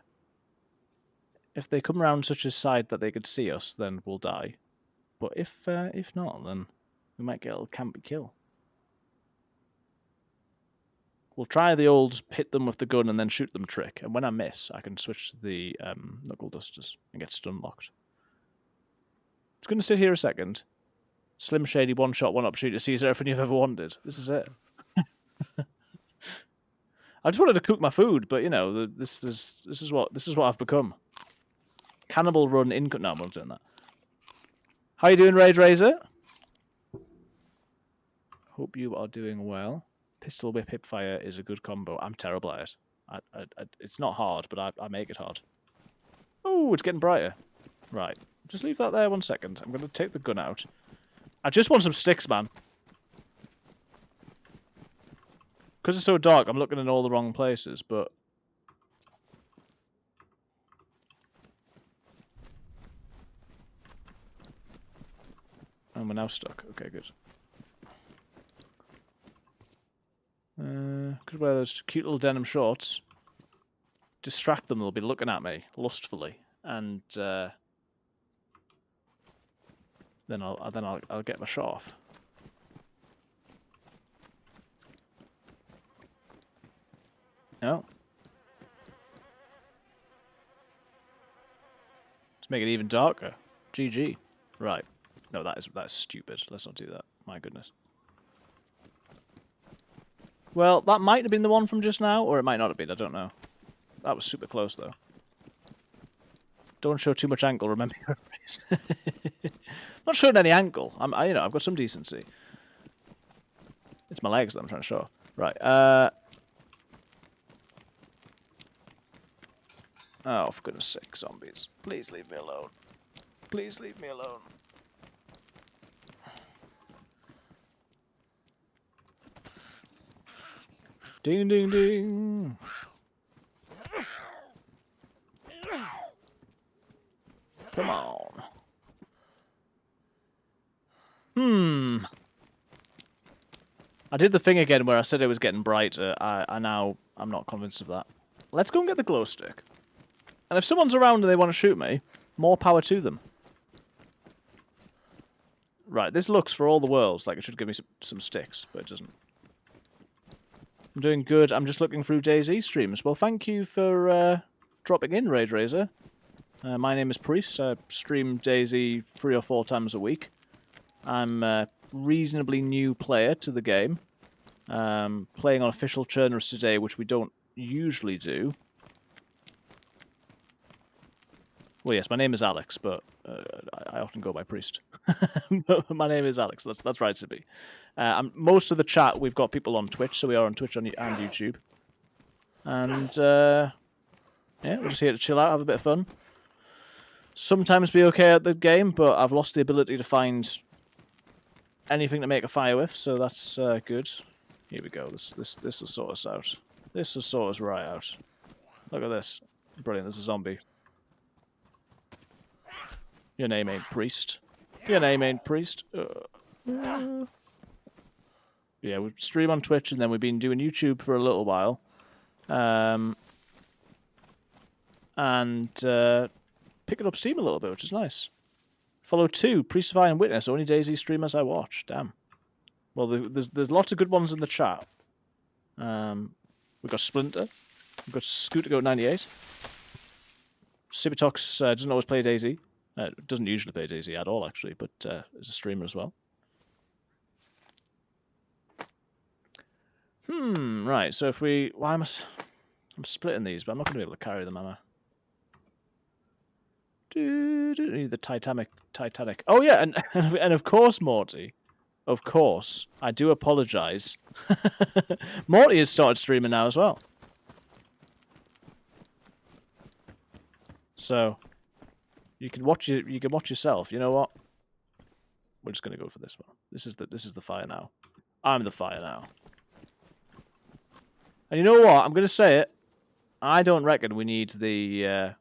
if they come round such a side that they could see us, then we'll die. But if not, then we might get a little campy kill. We'll try the old hit them with the gun and then shoot them trick. And when I miss, I can switch to the knuckle dusters and get stun locked. Just going to sit here a second. Slim Shady, one shot, one opportunity to seize everything you've ever wanted. This is it. I just wanted to cook my food, but you know, this is what I've become. Cannibal run in. No, I'm not doing that. How you doing, Raid Razor? Hope you are doing well. Pistol whip hip fire is a good combo. I'm terrible at it. It's not hard, but I make it hard. Oh, it's getting brighter. Right. Just leave that there 1 second. I'm going to take the gun out. I just want some sticks, man. Because it's so dark, I'm looking in all the wrong places, but... And we're now stuck. Okay, good. Could wear those cute little denim shorts. Distract them, they'll be looking at me lustfully. And then I'll get my shot off. No. Let's make it even darker. GG. Right. No, that's stupid. Let's not do that. My goodness. Well, that might have been the one from just now, or it might not have been. I don't know. That was super close, though. Don't show too much ankle. Remember your face. Not showing any ankle. I've got some decency. It's my legs that I'm trying to show. Right. Oh, for goodness sake, zombies! Please leave me alone. Please leave me alone. Ding, ding, ding. Come on. I did the thing again where I said it was getting brighter. I'm not convinced of that. Let's go and get the glow stick. And if someone's around and they want to shoot me, more power to them. Right, this looks for all the worlds like it should give me some sticks, but it doesn't. I'm doing good. I'm just looking through DayZ streams. Well, thank you for dropping in, Raid Razor. My name is Priest. I stream DayZ 3 or 4 times a week. I'm a reasonably new player to the game. Playing on official Chernarus today, which we don't usually do. Well, yes, my name is Alex, but I often go by Priest. My name is Alex. That's right to be. Most of the chat, we've got people on Twitch, so we are on Twitch and YouTube. And, yeah, we're just here to chill out, have a bit of fun. Sometimes be okay at the game, but I've lost the ability to find anything to make a fire with, so that's good. Here we go. This will sort us out. This will sort us right out. Look at this. Brilliant, there's a zombie. Your name ain't Priest. Your name ain't Priest. Yeah, we stream on Twitch, and then we've been doing YouTube for a little while. Picking up steam a little bit, which is nice. Follow 2, Priestify and Witness, only DayZ streamers I watch. Damn. Well, there's lots of good ones in the chat. We've got Splinter. We've got ScooterGoat98. Sibitox doesn't always play DayZ. Doesn't usually play DayZ at all, actually, but is a streamer as well. Right, so if we... I'm splitting these, but I'm not going to be able to carry them, am I? The Titanic. Oh, yeah, and of course, Morty. Of course. I do apologise. Morty has started streaming now as well. So... You can watch yourself. You know what? We're just gonna go for this one. This is the fire now. I'm the fire now. And you know what? I'm gonna say it. I don't reckon we need the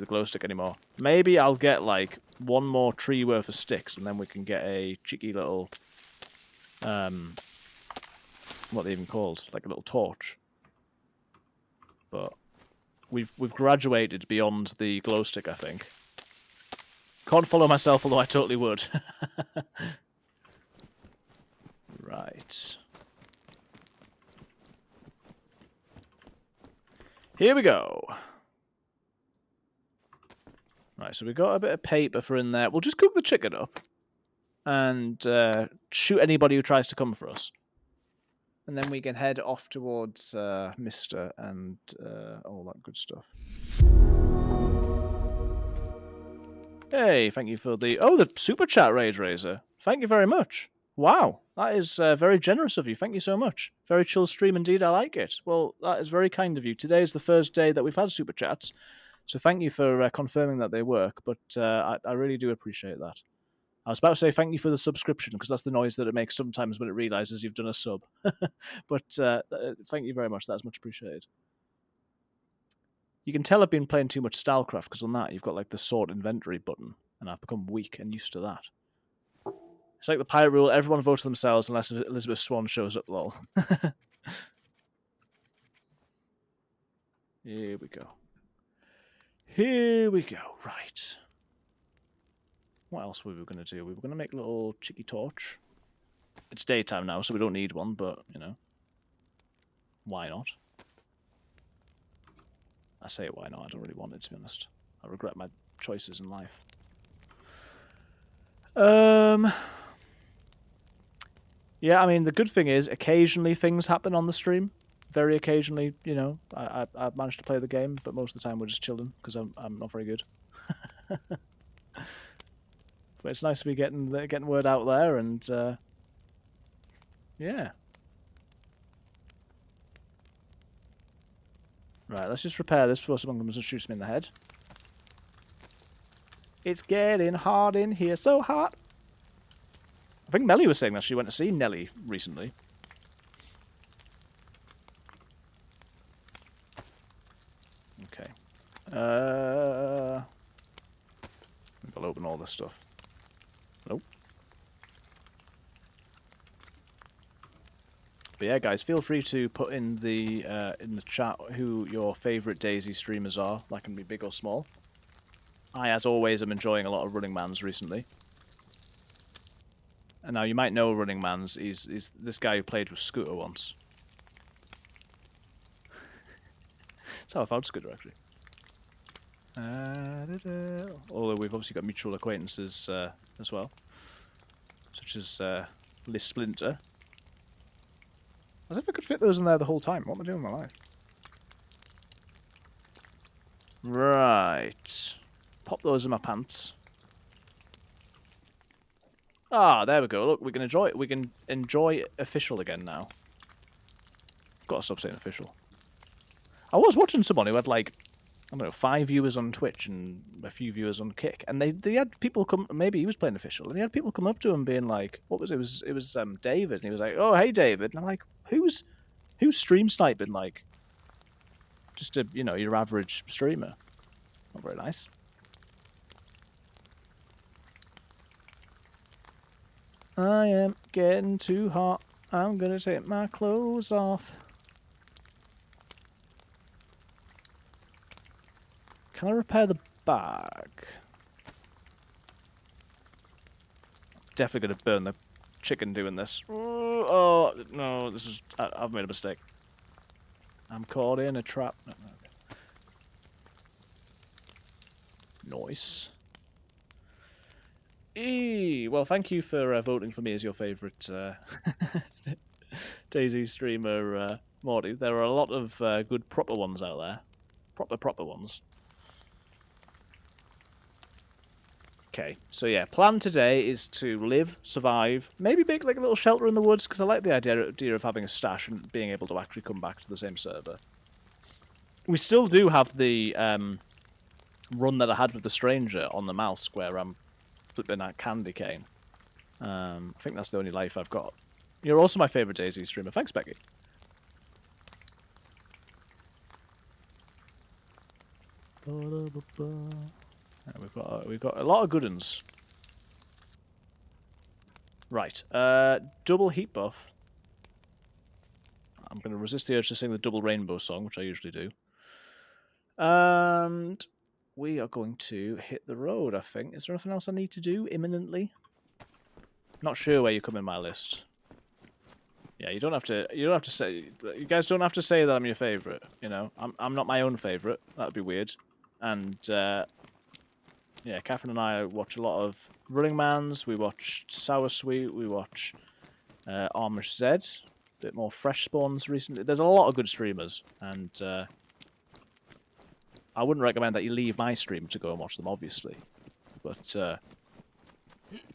glow stick anymore. Maybe I'll get like one more tree worth of sticks, and then we can get a cheeky little what are they even called? Like a little torch. But We've graduated beyond the glow stick, I think. Can't follow myself, although I totally would. Right. Here we go. Right, so we've got a bit of paper for in there. We'll just cook the chicken up and shoot anybody who tries to come for us. And then we can head off towards Mister and all that good stuff. Hey, thank you for the super chat, Raid Razor. Thank you very much. Wow, that is very generous of you. Thank you so much. Very chill stream indeed. I like it. Well, that is very kind of you. Today is the first day that we've had super chats, So thank you for confirming that they work, but I really do appreciate that. I was about to say thank you for the subscription, because that's the noise that it makes sometimes when it realizes you've done a sub. But thank you very much. That's much appreciated. You can tell I've been playing too much Stylecraft, because on that you've got like the sort inventory button, and I've become weak and used to that. It's like the pirate rule: everyone votes for themselves unless Elizabeth Swan shows up. Lol. Here we go. Here we go. Right. What else were we going to do? We were going to make a little cheeky torch. It's daytime now, so we don't need one, but, you know, why not? I say why not. I don't really want it, to be honest. I regret my choices in life. Yeah, I mean, the good thing is, occasionally things happen on the stream. Very occasionally, you know, I managed to play the game, but most of the time we're just chilling, because I'm not very good. But it's nice to be getting word out there, and yeah. Right, let's just repair this before someone comes and shoots me in the head. It's getting hot in here, so hot. I think Melly was saying that she went to see Nelly recently. Okay. I'll open all this stuff. Nope. But yeah, guys, feel free to put in the chat who your favourite DayZ streamers are. That can be big or small. I, as always, am enjoying a lot of Running Man's recently. And now you might know Running Man's. He's this guy who played with Scooter once. That's how I found Scooter, actually. Although we've obviously got mutual acquaintances as well, such as Liz Splinter. As if I could fit those in there the whole time. What am I doing with my life? Right. Pop those in my pants. Ah, there we go. Look, we can enjoy it. We can enjoy official again now. Gotta stop saying official. I was watching someone who had like, I don't know, 5 viewers on Twitch and a few viewers on Kick, and they had people come. Maybe he was playing official, and he had people come up to him being like, "What was it? It was David," and he was like, "Oh, hey, David," and I'm like, "Who's stream sniping like? Just a your average streamer? Not very nice." I am getting too hot. I'm gonna take my clothes off. Can I repair the bag? Definitely gonna burn the chicken doing this. Oh no, this is. I've made a mistake. I'm caught in a trap. No. Nice. Well, thank you for voting for me as your favourite DayZ streamer, Morty. There are a lot of good proper ones out there. Proper ones. Okay, so yeah, plan today is to live, survive, maybe make like a little shelter in the woods, because I like the idea of having a stash and being able to actually come back to the same server. We still do have the run that I had with the stranger on the mouse, where I'm flipping that candy cane. I think that's the only life I've got. You're also my favourite DayZ streamer. Thanks, Becky. We've got a lot of good uns. Right. Double heat buff. I'm going to resist the urge to sing the double rainbow song, which I usually do. And we are going to hit the road, I think. Is there anything else I need to do imminently? Not sure where you come in my list. Yeah, you don't have to say. You guys don't have to say that I'm your favorite. You know, I'm not my own favorite. That'd be weird. And yeah, Catherine and I watch a lot of Running Man's. We watch Sour Sweet. We watch Amish Z. A bit more Fresh Spawns recently. There's a lot of good streamers, and I wouldn't recommend that you leave my stream to go and watch them, obviously. But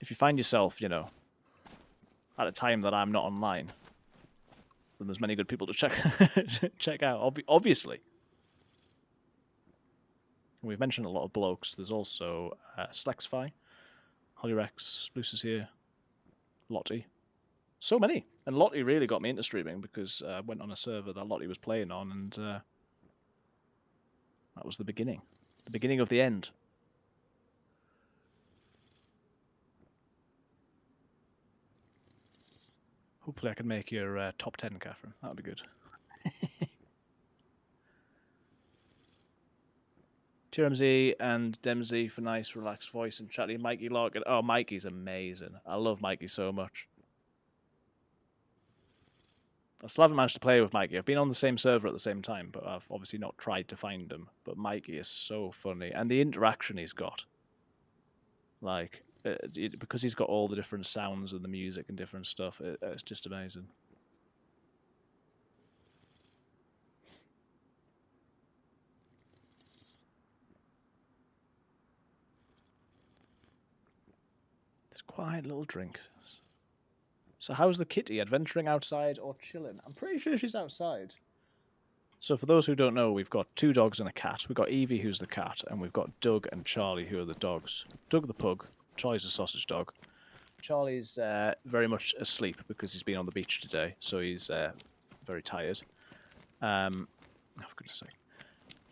if you find yourself, you know, at a time that I'm not online, then there's many good people to check check out. Obviously. And we've mentioned a lot of blokes. There's also Slexfi, Holyrex, Lucis here, Lottie. So many. And Lottie really got me into streaming because I went on a server that Lottie was playing on, and that was the beginning. The beginning of the end. Hopefully I can make your top 10, Catherine. That would be good. TRMZ and Demzy for nice, relaxed voice and chatty. Mikey Larkin. Oh, Mikey's amazing. I love Mikey so much. I still haven't managed to play with Mikey. I've been on the same server at the same time, but I've obviously not tried to find him. But Mikey is so funny. And the interaction he's got. Like, because he's got all the different sounds and the music and different stuff, it's just amazing. It's a quiet little drink. So how's the kitty? Adventuring outside or chilling? I'm pretty sure she's outside. So for those who don't know, we've got 2 dogs and a cat. We've got Evie, who's the cat, and we've got Doug and Charlie, who are the dogs. Doug the pug, Charlie's a sausage dog. Charlie's very much asleep because he's been on the beach today, so he's very tired. Oh, for goodness sake.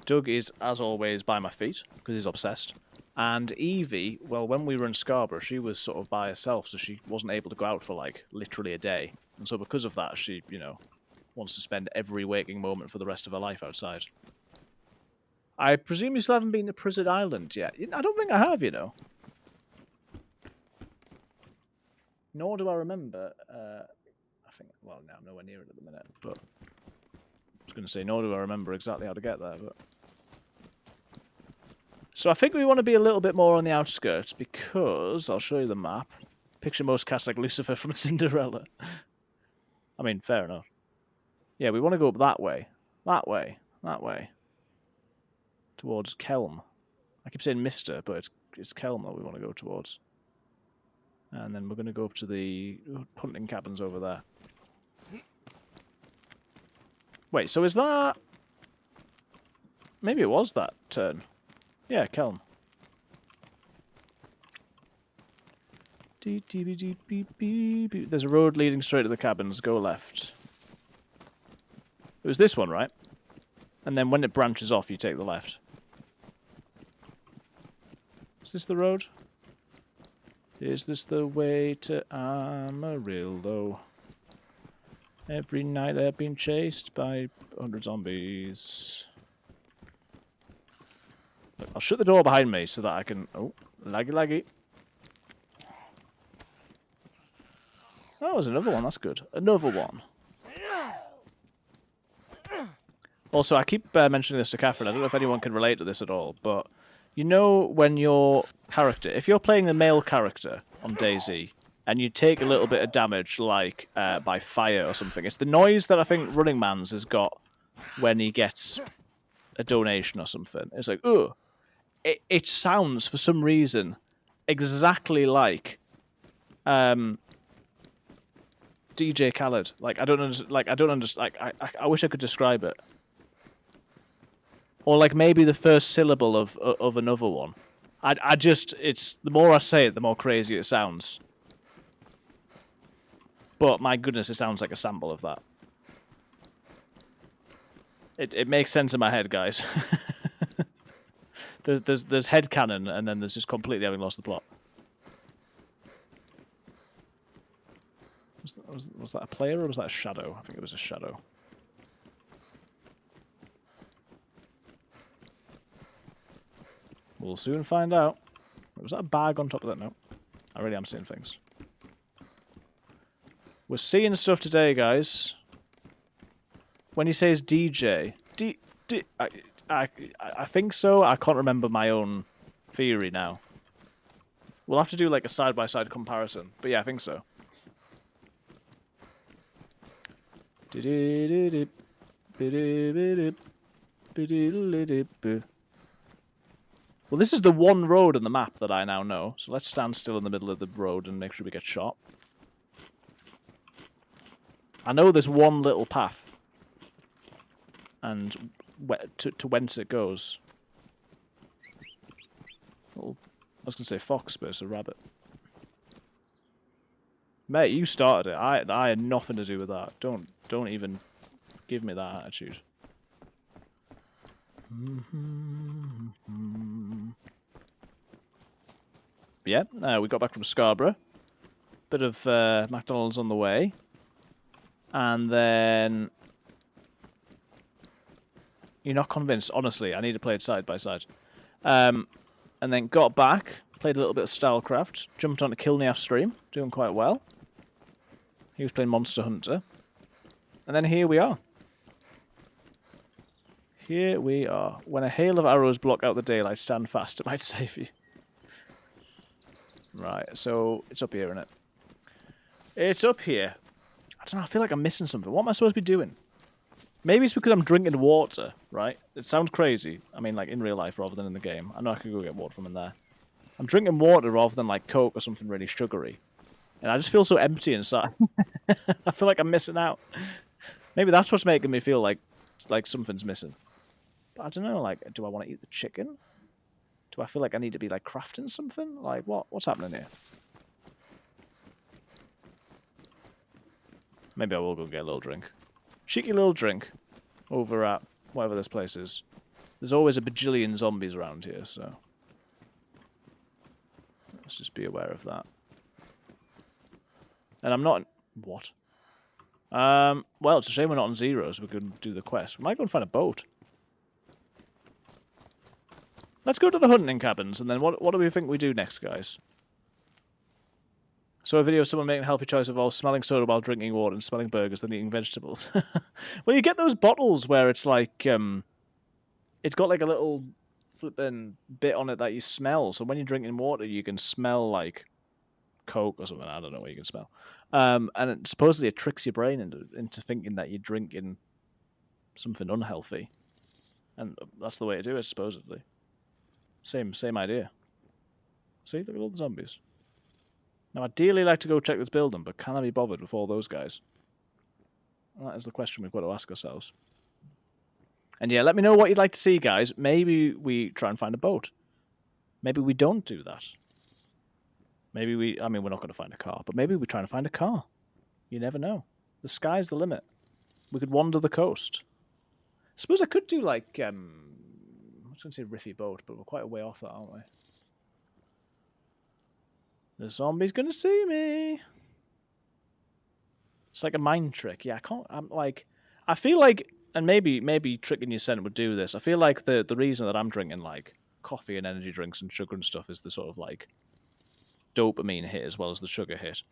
Doug is, as always, by my feet because he's obsessed. And Evie, well, when we were in Scarborough, she was sort of by herself, so she wasn't able to go out for, like, literally a day. And so because of that, she, you know, wants to spend every waking moment for the rest of her life outside. I presume you still haven't been to Prison Island yet. I don't think I have, you know. Nor do I remember, I think, well, no, I'm nowhere near it at the minute, but I was going to say, nor do I remember exactly how to get there, but... So I think we want to be a little bit more on the outskirts because, I'll show you the map, picture most cast like Lucifer from Cinderella. I mean, fair enough. Yeah, we want to go up that way, that way, that way, towards Kelm. I keep saying Mister, but it's Kelm that we want to go towards. And then we're going to go up to the hunting cabins over there. Wait, so is that... Maybe it was that turn. Yeah, Kelm. There's a road leading straight to the cabins. Go left. It was this one, right? And then when it branches off, you take the left. Is this the road? Is this the way to Amarillo? Every night I've been chased by 100 zombies. Look, I'll shut the door behind me so that I can... Oh, laggy, laggy. Oh, there's another one. That's good. Another one. Also, I keep mentioning this to Catherine. I don't know if anyone can relate to this at all, but you know when your character... If you're playing the male character on DayZ, and you take a little bit of damage, like by fire or something, it's the noise that I think Running Man's has got when he gets a donation or something. It's like, ugh. It sounds, for some reason, exactly like DJ Khaled. Like, I don't understand. I wish I could describe it. Or like maybe the first syllable of another one. I just, it's, the more I say it, the more crazy it sounds. But my goodness, it sounds like a sample of that. It makes sense in my head, guys. There's headcanon, and then there's just completely having lost the plot. Was that a player or was that a shadow? I think it was a shadow. We'll soon find out. Was that a bag on top of that? No. I really am seeing things. We're seeing stuff today, guys. When he says DJ, I think so. I can't remember my own theory now. We'll have to do like a side-by-side comparison. But yeah, I think so. Well, this is the one road on the map that I now know. So let's stand still in the middle of the road and make sure we get shot. I know there's one little path. And to whence it goes. Little, I was going to say fox, but it's a rabbit. Mate, you started it. I had nothing to do with that. Don't even give me that attitude. Yeah, we got back from Scarborough. Bit of McDonald's on the way. And then... You're not convinced, honestly. I need to play it side by side. And then got back, played a little bit of Stylecraft, jumped onto Kilneaf's stream, doing quite well. He was playing Monster Hunter. And then here we are. Here we are. When a hail of arrows block out the daylight, stand fast. It might save you. Right, so it's up here, isn't it? It's up here. I don't know, I feel like I'm missing something. What am I supposed to be doing? Maybe it's because I'm drinking water, right? It sounds crazy. I mean, like, in real life rather than in the game. I know I could go get water from in there. I'm drinking water rather than, like, Coke or something really sugary. And I just feel so empty inside. I feel like I'm missing out. Maybe that's what's making me feel like something's missing. But I don't know, like, do I want to eat the chicken? Do I feel like I need to be, like, crafting something? Like, what's happening here? Maybe I will go get a little drink. Cheeky little drink over at whatever this place is. There's always a bajillion zombies around here, so... Let's just be aware of that. And I'm not... What? Well, it's a shame we're not on zero, so we can do the quest. We might go and find a boat. Let's go to the hunting cabins, and then what do we think we do next, guys? So a video of someone making a healthy choice involves smelling soda while drinking water and smelling burgers, then eating vegetables. Well, you get those bottles where it's like... it's got like a little flipping bit on it that you smell. So when you're drinking water, you can smell like Coke or something. I don't know what you can smell. And supposedly it tricks your brain into thinking that you're drinking something unhealthy. And that's the way to do it, supposedly. Same idea. See, look at all the zombies. Now, I'd ideally like to go check this building, but can I be bothered with all those guys? Well, that is the question we've got to ask ourselves. And yeah, let me know what you'd like to see, guys. Maybe we try and find a boat. Maybe we don't do that. Maybe I mean, we're not going to find a car, but maybe we try and find a car. You never know. The sky's the limit. We could wander the coast. I suppose I could do like, I was going to say riffy boat, but we're quite a way off that, aren't we? The zombie's going to see me. It's like a mind trick. Yeah, I feel like, and maybe Trick in Your Scent would do this. I feel like the reason that I'm drinking like coffee and energy drinks and sugar and stuff is the sort of like dopamine hit as well as the sugar hit.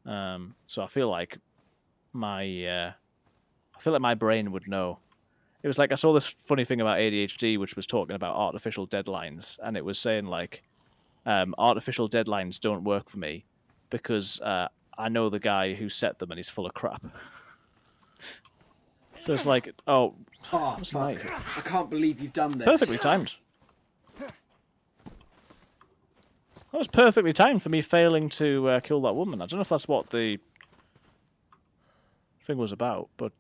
So I feel like my brain would know. It was like I saw this funny thing about ADHD, which was talking about artificial deadlines, and it was saying like artificial deadlines don't work for me because I know the guy who set them and he's full of crap. So it's like, oh fuck. I can't believe you've done this. Perfectly timed. That was perfectly timed for me failing to kill that woman. I don't know if that's what the thing was about, but...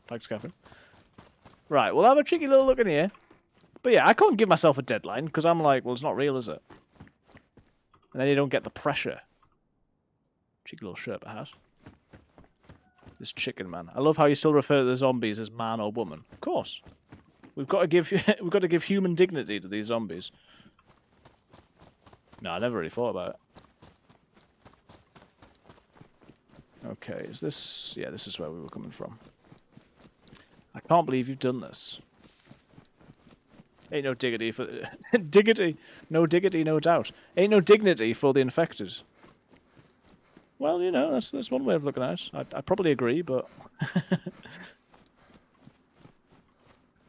Thanks, Catherine. Right, we'll have a cheeky little look in here. But yeah, I can't give myself a deadline, because I'm like, well, it's not real, is it? And then you don't get the pressure. Cheeky little Sherpa hat. This chicken man. I love how you still refer to the zombies as man or woman. Of course. We've got to give human dignity to these zombies. No, I never really thought about it. Okay, is this... Yeah, this is where we were coming from. I can't believe you've done this. Ain't no diggity for... diggity! No diggity, no doubt. Ain't no dignity for the infected. Well, you know, that's one way of looking at it. I probably agree, but...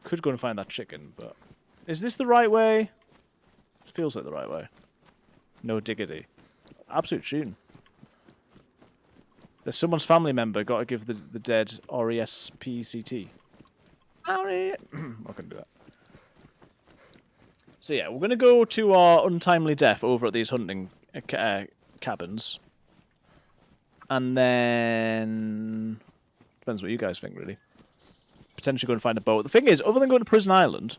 Could go and find that chicken, but... Is this the right way? It feels like the right way. No diggity. Absolute tune. There's someone's family member got to give the dead R-E-S-P-C-T. I can do that. So yeah, we're going to go to our untimely death over at these hunting cabins. And then... Depends what you guys think, really. potentially go and find a boat. The thing is, other than going to Prison Island,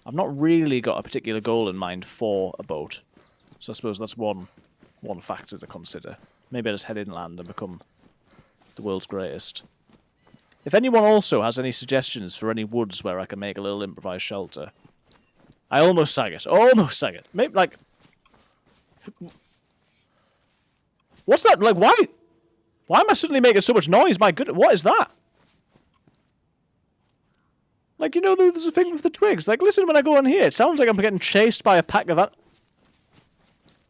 I've not really got a particular goal in mind for a boat. So I suppose that's one factor to consider. Maybe I just head inland and become the world's greatest. If anyone also has any suggestions for any woods where I can make a little improvised shelter, I almost sang it. Almost sang it. Maybe, like... What's that? Like, why? Why am I suddenly making so much noise? My goodness, what is that? Like, you know, there's a thing with the twigs. Like, listen when I go on here. It sounds like I'm getting chased by a pack of...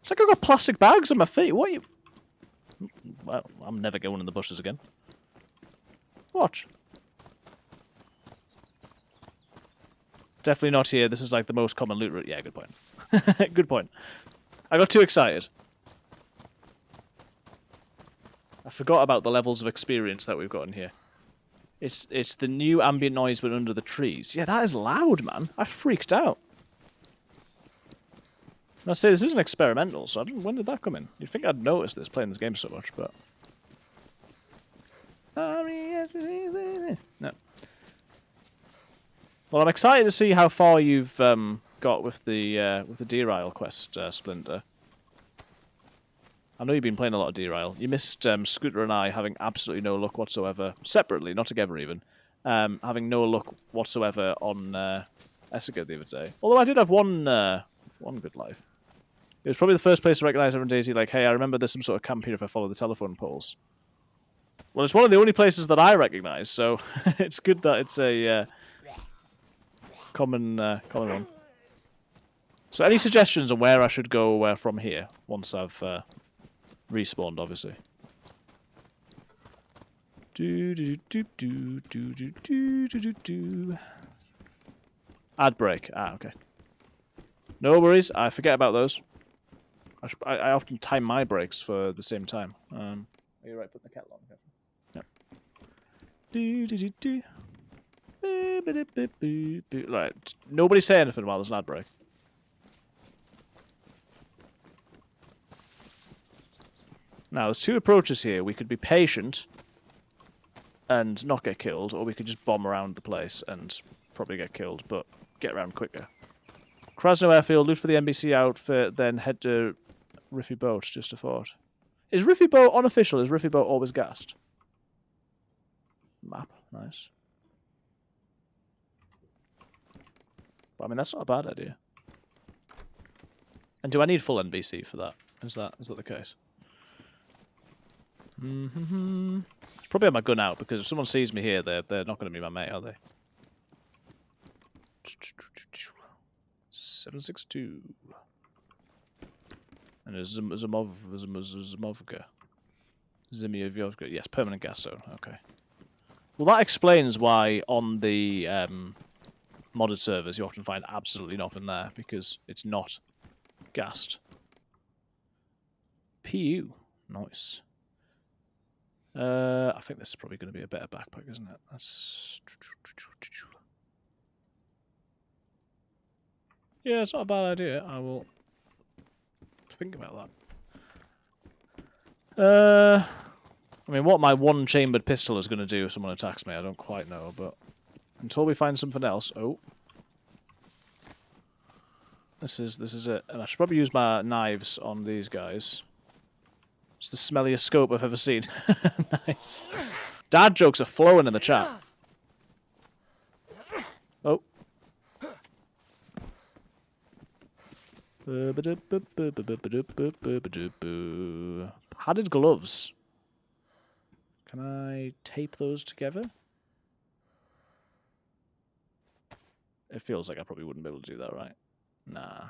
It's like I've got plastic bags on my feet. What are you... Well, I'm never going in the bushes again. Watch. Definitely not here. This is like the most common loot route. Yeah, good point. Good point. I got too excited. I forgot about the levels of experience that we've got in here. It's the new ambient noise but under the trees. Yeah, that is loud, man. I freaked out. I say this isn't experimental, so I don't, when did that come in? You'd think I'd notice this playing this game so much, but no. Well, I'm excited to see how far you've got with the Deer Isle quest, Splinter. I know you've been playing a lot of Deer Isle. You missed Scooter and I having absolutely no luck whatsoever, separately, not together even, having no luck whatsoever on Essica the other day. Although I did have one good life. It was probably the first place to recognise everyone DayZ, like, hey, I remember there's some sort of camp here if I follow the telephone poles. Well, it's one of the only places that I recognise, so it's good that it's a common one. So any suggestions on where I should go from here, once I've respawned, obviously? Ad break. Ah, okay. No worries, I forget about those. I often time my breaks for the same time. Are you right putting the kettle on? Yep. Right, nobody say anything while there's an ad break. Now, there's two approaches here. We could be patient and not get killed, or we could just bomb around the place and probably get killed, but get around quicker. Krasno Airfield, loot for the NBC outfit, then head to Riffy Boat, just a thought. Is Riffy Boat unofficial? Is Riffy Boat always gassed? Map, nice. But, I mean, that's not a bad idea. And do I need full NBC for that? Is that the case? Probably have my gun out, because if someone sees me here, they're not going to be my mate, are they? 762. And a Zimovka. Zimiovka. Yes, permanent gas zone. Okay. Well, that explains why on the modded servers you often find absolutely nothing there, because it's not gassed. PU. Nice. I think this is probably going to be a better backpack, isn't it? That's... Yeah, it's not a bad idea. I will think about that. I mean, what my one-chambered pistol is going to do if someone attacks me, I don't quite know, but until we find something else... Oh. This is it. And I should probably use my knives on these guys. It's the smelliest scope I've ever seen. Nice. Dad jokes are flowing in the chat. Oh. Padded gloves. Can I tape those together? It feels like I probably wouldn't be able to do that, right? Nah.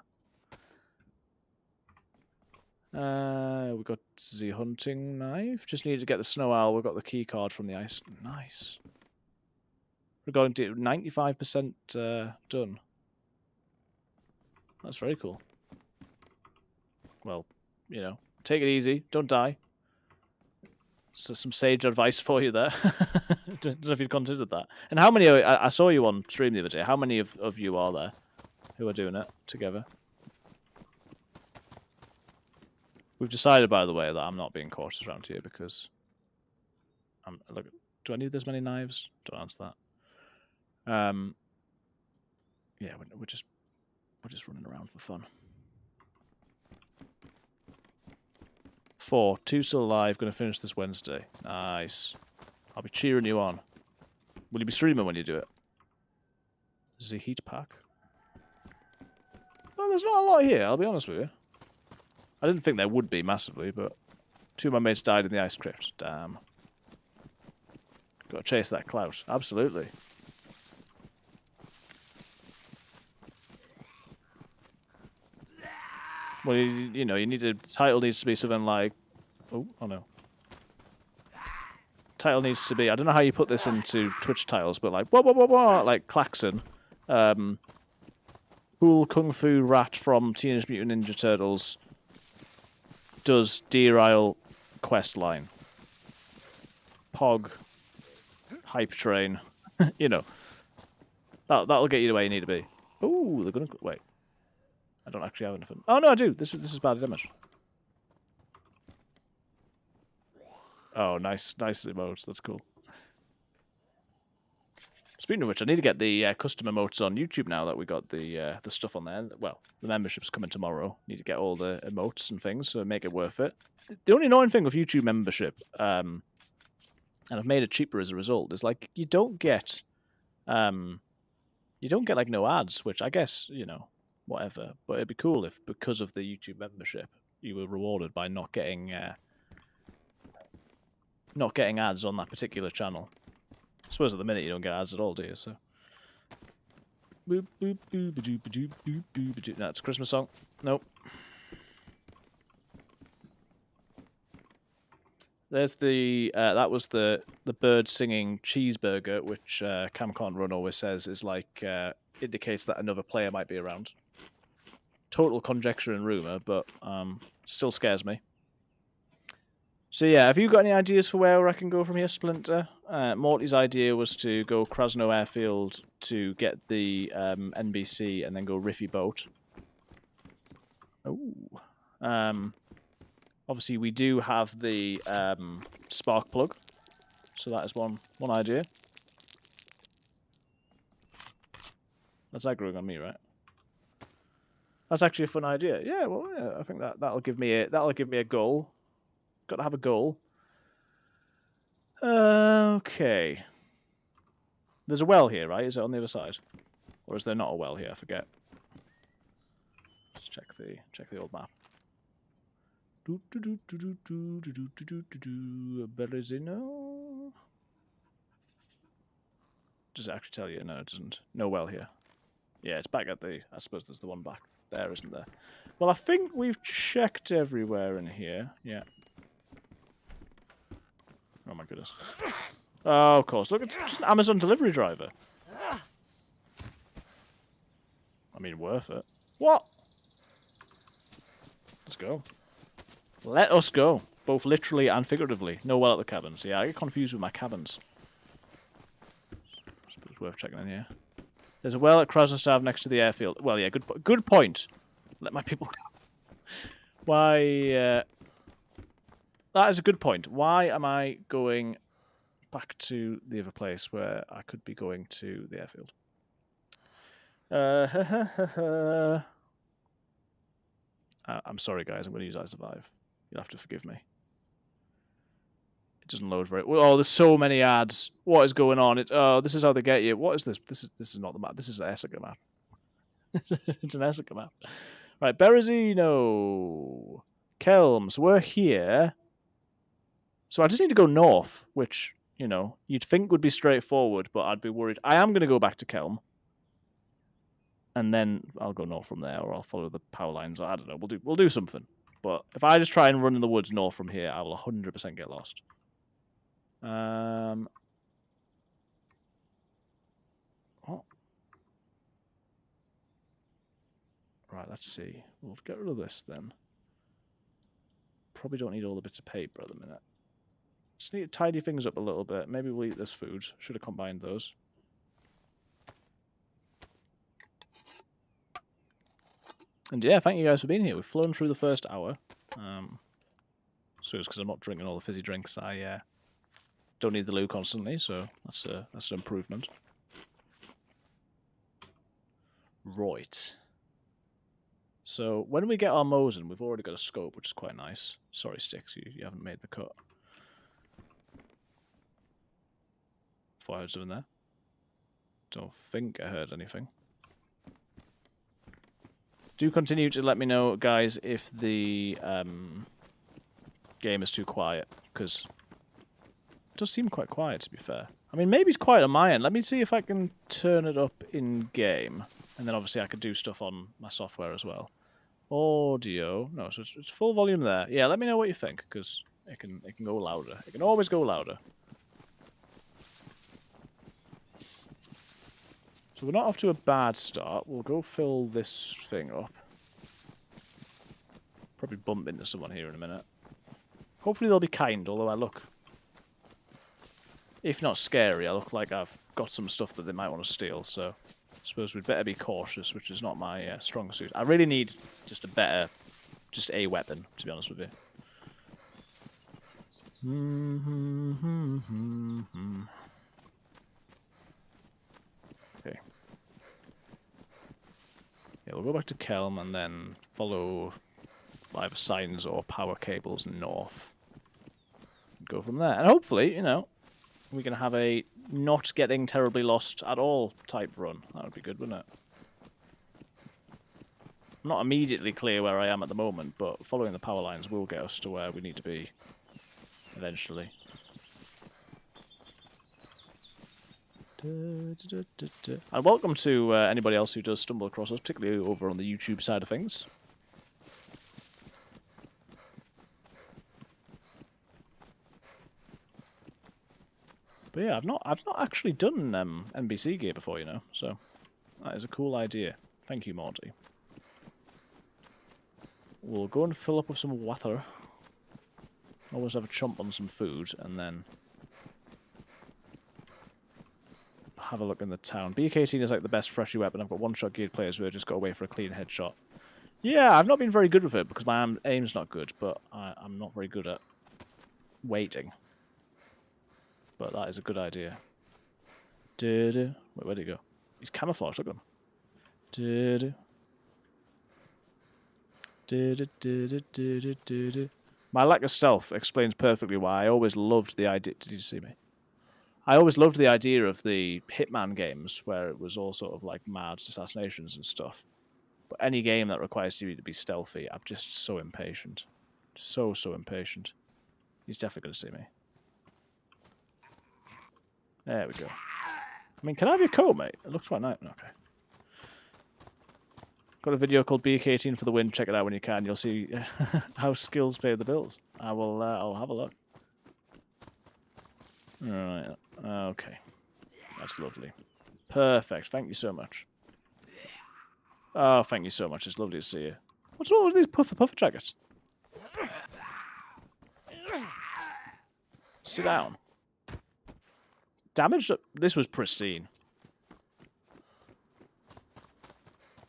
We got the hunting knife. Just needed to get the snow owl. We got the key card from the ice. Nice. We're going to 95% done. That's very cool. Well, you know, take it easy. Don't die. So some sage advice for you there. Don't know if you'd considered that. And how many? I saw you on stream the other day. How many of you are there who are doing it together? We've decided, by the way, that I'm not being cautious around here because... look, do I need this many knives? Don't answer that. Yeah, we're just running around for fun. 4, 2 still alive. Going to finish this Wednesday. Nice. I'll be cheering you on. Will you be streaming when you do it? The heat pack. Well, there's not a lot here. I'll be honest with you. I didn't think there would be massively, but 2 of my mates died in the ice crypt. Damn. Got to chase that clout. Absolutely. Well, you know, you need a title needs to be something like, oh no. Title needs to be, I don't know how you put this into Twitch titles, but like like Klaxon, cool kung fu rat from Teenage Mutant Ninja Turtles does Deer Isle quest line. Pog, hype train, you know, that'll get you the way you need to be. Ooh, they're gonna wait. I don't actually have anything. Oh no, I do. This is bad damage. Oh, nice emotes. That's cool. Speaking of which, I need to get the custom emotes on YouTube now that we got the stuff on there. Well, the membership's coming tomorrow. Need to get all the emotes and things, so make it worth it. The only annoying thing with YouTube membership, and I've made it cheaper as a result, is like you don't get like no ads, which I guess, you know, whatever. But it'd be cool if, because of the YouTube membership, you were rewarded by not getting ads on that particular channel. I suppose at the minute you don't get ads at all, do you? So, boop boop boop boop boop boop boop boop. No, it's a Christmas song. Nope. There's the that was the bird singing cheeseburger, which Cam Can't Run always says is like indicates that another player might be around. Total conjecture and rumor, but still scares me. So yeah, have you got any ideas for where I can go from here, Splinter? Morty's idea was to go Krasno Airfield to get the NBC and then go Riffy Boat. Oh. Obviously, we do have the spark plug, so that is one idea. That's aggroing on me, right? That's actually a fun idea. Yeah, well, yeah, I think that'll give me a goal. Got to have a goal. Okay. There's a well here, right? Is it on the other side, or is there not a well here? I forget. Let's check the old map. Berezino. Does it actually tell you? No, it doesn't. No well here. Yeah, it's back at the... I suppose there's the one back there, isn't there? Well, I think we've checked everywhere in here. Yeah. Oh my goodness. Oh, of course. Look, it's just an Amazon delivery driver. I mean, worth it. What? Let's go. Let us go. Both literally and figuratively. No well at the cabins. Yeah, I get confused with my cabins. I suppose it's worth checking in here. There's a well at Krasnostav next to the airfield. Well, yeah, good point. Let my people go. Why... that is a good point. Why am I going back to the other place where I could be going to the airfield? I'm sorry, guys. I'm going to use I Survive. You'll have to forgive me. It doesn't load very... Oh, there's so many ads. What is going on? Oh, this is how they get you. What is this? This is not the map. This is an Essica map. It's an Essica map. Right, Berezino. Kelms. We're here. So I just need to go north, which, you know, you'd think would be straightforward, but I'd be worried. I am going to go back to Kelm. And then I'll go north from there, or I'll follow the power lines. I don't know. We'll do something. But if I just try and run in the woods north from here, I will 100% get lost. Oh. Right, let's see. We'll get rid of this then. Probably don't need all the bits of paper at the minute. Just need to tidy things up a little bit. Maybe we'll eat this food. Should have combined those. And yeah, thank you guys for being here. We've flown through the first hour. So it's because I'm not drinking all the fizzy drinks. I don't need the loo constantly, so that's an improvement. Right. So when we get our Mosin, we've already got a scope, which is quite nice. Sorry, Sticks, you haven't made the cut. Thought I heard something there. Don't think I heard anything. Do continue to let me know, guys, if the game is too quiet, because it does seem quite quiet, to be fair. I mean, maybe it's quiet on my end. Let me see if I can turn it up in-game, and then obviously I could do stuff on my software as well. Audio. No, so it's full volume there. Yeah, let me know what you think, because it can go louder. It can always go louder. So we're not off to a bad start. We'll go fill this thing up. Probably bump into someone here in a minute. Hopefully they'll be kind, although I look... If not scary, I look like I've got some stuff that they might want to steal, so... I suppose we'd better be cautious, which is not my strong suit. I really need just a weapon, to be honest with you. Okay. Yeah, we'll go back to Kelm and then follow either signs or power cables north. Go from there. And hopefully, you know, we can have a not getting terribly lost at all type run. That would be good, wouldn't it? I'm not immediately clear where I am at the moment, but following the power lines will get us to where we need to be eventually. And welcome to anybody else who does stumble across us, particularly over on the YouTube side of things. But yeah, I've not actually done NBC gear before, you know, so that is a cool idea. Thank you, Morty. We'll go and fill up with some water. Always have a chomp on some food, and then have a look in the town. BK-18 is like the best freshy weapon. I've got one-shot geared players who just got away for a clean headshot. Yeah, I've not been very good with it because my aim's not good, but I'm not very good at waiting. But that is a good idea. Wait, where'd he go? He's camouflaged, look at him. My lack of stealth explains perfectly why I always loved the idea... Did you see me? I always loved the idea of the Hitman games, where it was all sort of like mad assassinations and stuff. But any game that requires you to be stealthy, I'm just so impatient. So impatient. He's definitely going to see me. There we go. I mean, can I have your coat, mate? It looks quite nice. Okay. Got a video called BK-18 for the win. Check it out when you can. You'll see how skills pay the bills. I'll have a look. Alright. Okay. That's lovely. Perfect. Thank you so much. Oh, thank you so much. It's lovely to see you. What's all with these puffer jackets? Sit down. Damage? This was pristine.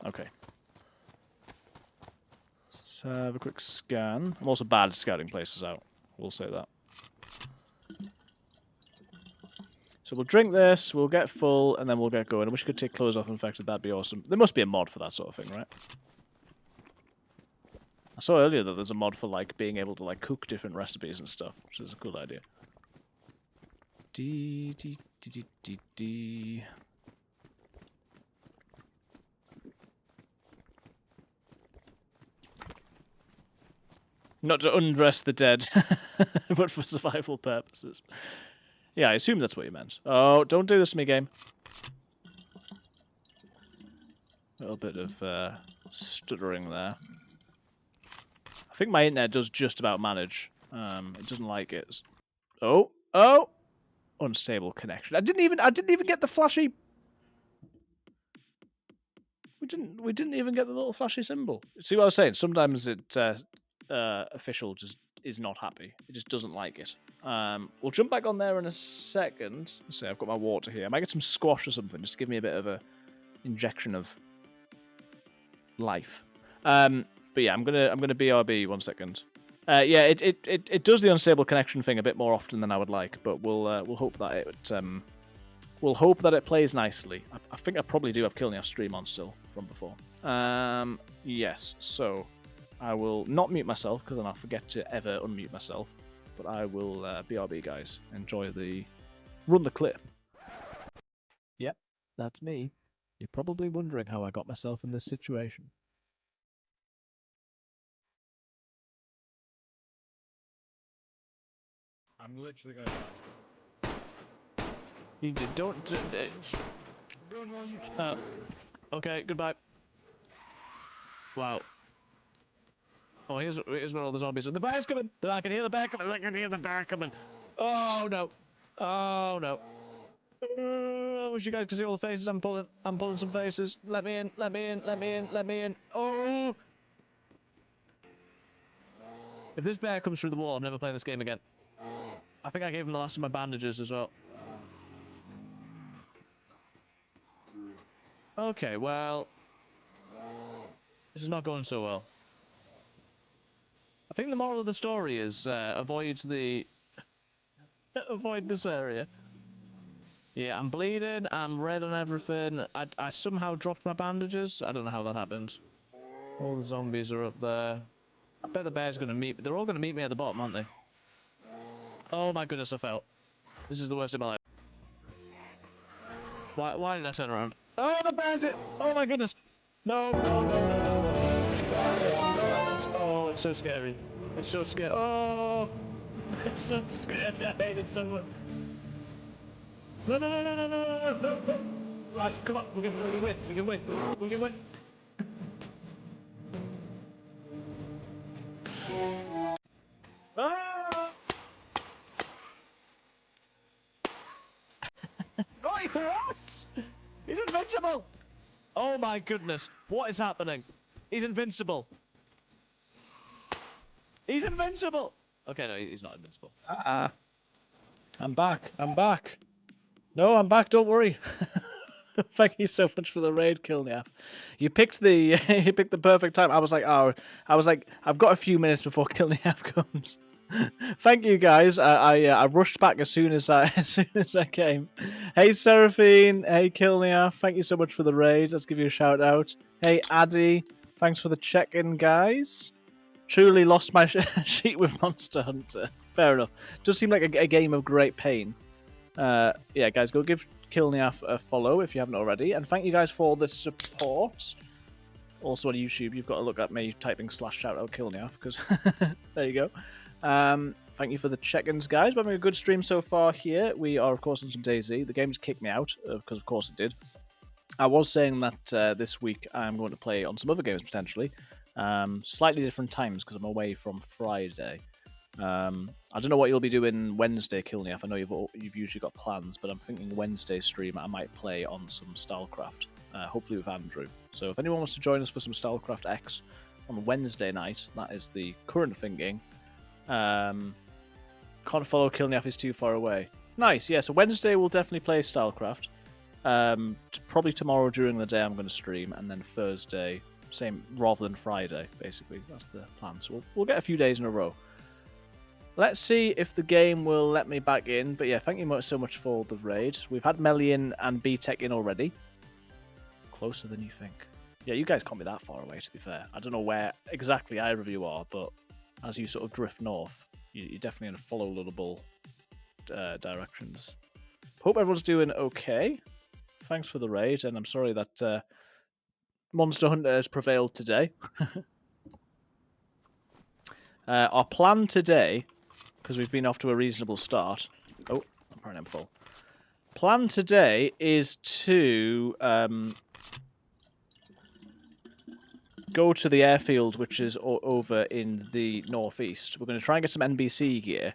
Okay. Let's have a quick scan. I'm also bad at scouting places out. We'll say that. So we'll drink this, we'll get full, and then we'll get going. I wish I could take clothes off infected. That'd be awesome. There must be a mod for that sort of thing, right? I saw earlier that there's a mod for like being able to like cook different recipes and stuff, which is a cool idea. Not to undress the dead, but for survival purposes. Yeah, I assume that's what you meant. Oh, don't do this to me, game. A little bit of stuttering there. I think my internet does just about manage. It doesn't like it. Oh! Unstable connection. I didn't even get the flashy. We didn't even get the little flashy symbol. See what I was saying? Sometimes it official just is not happy. It just doesn't like it. We'll jump back on there in a second. Let's see, I've got my water here. I might get some squash or something just to give me a bit of a injection of life. But yeah, I'm gonna BRB 1 second. Yeah, it does the unstable connection thing a bit more often than I would like, but we'll hope that it plays nicely. I think I probably do have Killing Off stream on still from before. Yes, so I will not mute myself because then I'll forget to ever unmute myself. But I will BRB, guys. Enjoy the run the clip. Yep, that's me. You're probably wondering how I got myself in this situation. I'm literally going to die. You don't. Okay, goodbye. Wow. Oh, here's where all the zombies are. The bear's coming! I can hear the bear coming! I can hear the bear coming! Oh no! Oh no! I wish you guys could see all the faces I'm pulling. I'm pulling some faces. Let me in, let me in, let me in, let me in. Oh! If this bear comes through the wall, I'm never playing this game again. I think I gave him the last of my bandages as well. Okay, well... This is not going so well. I think the moral of the story is avoid the... avoid this area. Yeah, I'm bleeding, I'm red on everything. I somehow dropped my bandages. I don't know how that happened. All the zombies are up there. I bet the bear's gonna meet me. They're all gonna meet me at the bottom, aren't they? Oh my goodness, I fell. This is the worst of my life. Why did I turn around? Oh, the bear's it! Oh my goodness! No, no, no, no, no, no. Oh, it's so scary. It's so scary. Oh! It's so scary. I hate it so much. No, no, no, no, no, no, no, no. Right, come on. We can win. We can win. We can win. Ah! Right, what? He's invincible! Oh my goodness, what is happening? He's invincible. He's invincible! Okay, no, he's not invincible. I'm back. I'm back. No, I'm back, don't worry. Thank you so much for the raid, Kilniaf. You picked the you picked the perfect time. I was like, I've got a few minutes before Kilniaf comes. Thank you guys. I rushed back as soon as I came. Hey Seraphine, hey Kilniaf, thank you so much for the raid. Let's give you a shout out. Hey Addy, thanks for the check-in, guys. Truly lost my sheet with Monster Hunter. Fair enough. Does seem like a game of great pain. Yeah, guys, go give Kilniaf a follow if you haven't already, and thank you guys for the support. Also on YouTube, you've got to look at me typing /shoutout Kilniaf because there you go. Thank you for the check-ins, guys. We're having a good stream so far here. We are, of course, on some DayZ. The game's kicked me out because, of course, it did. I was saying that this week I'm going to play on some other games potentially, slightly different times because I'm away from Friday. I don't know what you'll be doing Wednesday, Kilniaf. I know you've usually got plans, but I'm thinking Wednesday stream I might play on some StyleCraft, hopefully with Andrew. So if anyone wants to join us for some StyleCraft X on Wednesday night, that is the current thinking. Can't follow Kilniaf, is too far away. Nice, yeah, so Wednesday we'll definitely play StyleCraft. Probably tomorrow during the day I'm going to stream, and then Thursday, same rather than Friday, basically. That's the plan. So we'll get a few days in a row. Let's see if the game will let me back in. But yeah, thank you so much for the raid. We've had Melian and B-Tech in already. Closer than you think. Yeah, you guys can't be that far away, to be fair. I don't know where exactly either of you are, but as you sort of drift north, you're definitely in followable directions. Hope everyone's doing okay. Thanks for the raid, and I'm sorry that Monster Hunter has prevailed today. Our plan today, because we've been off to a reasonable start. Oh, apparently I'm full. Plan today is to go to the airfield, which is over in the northeast. We're going to try and get some NBC gear,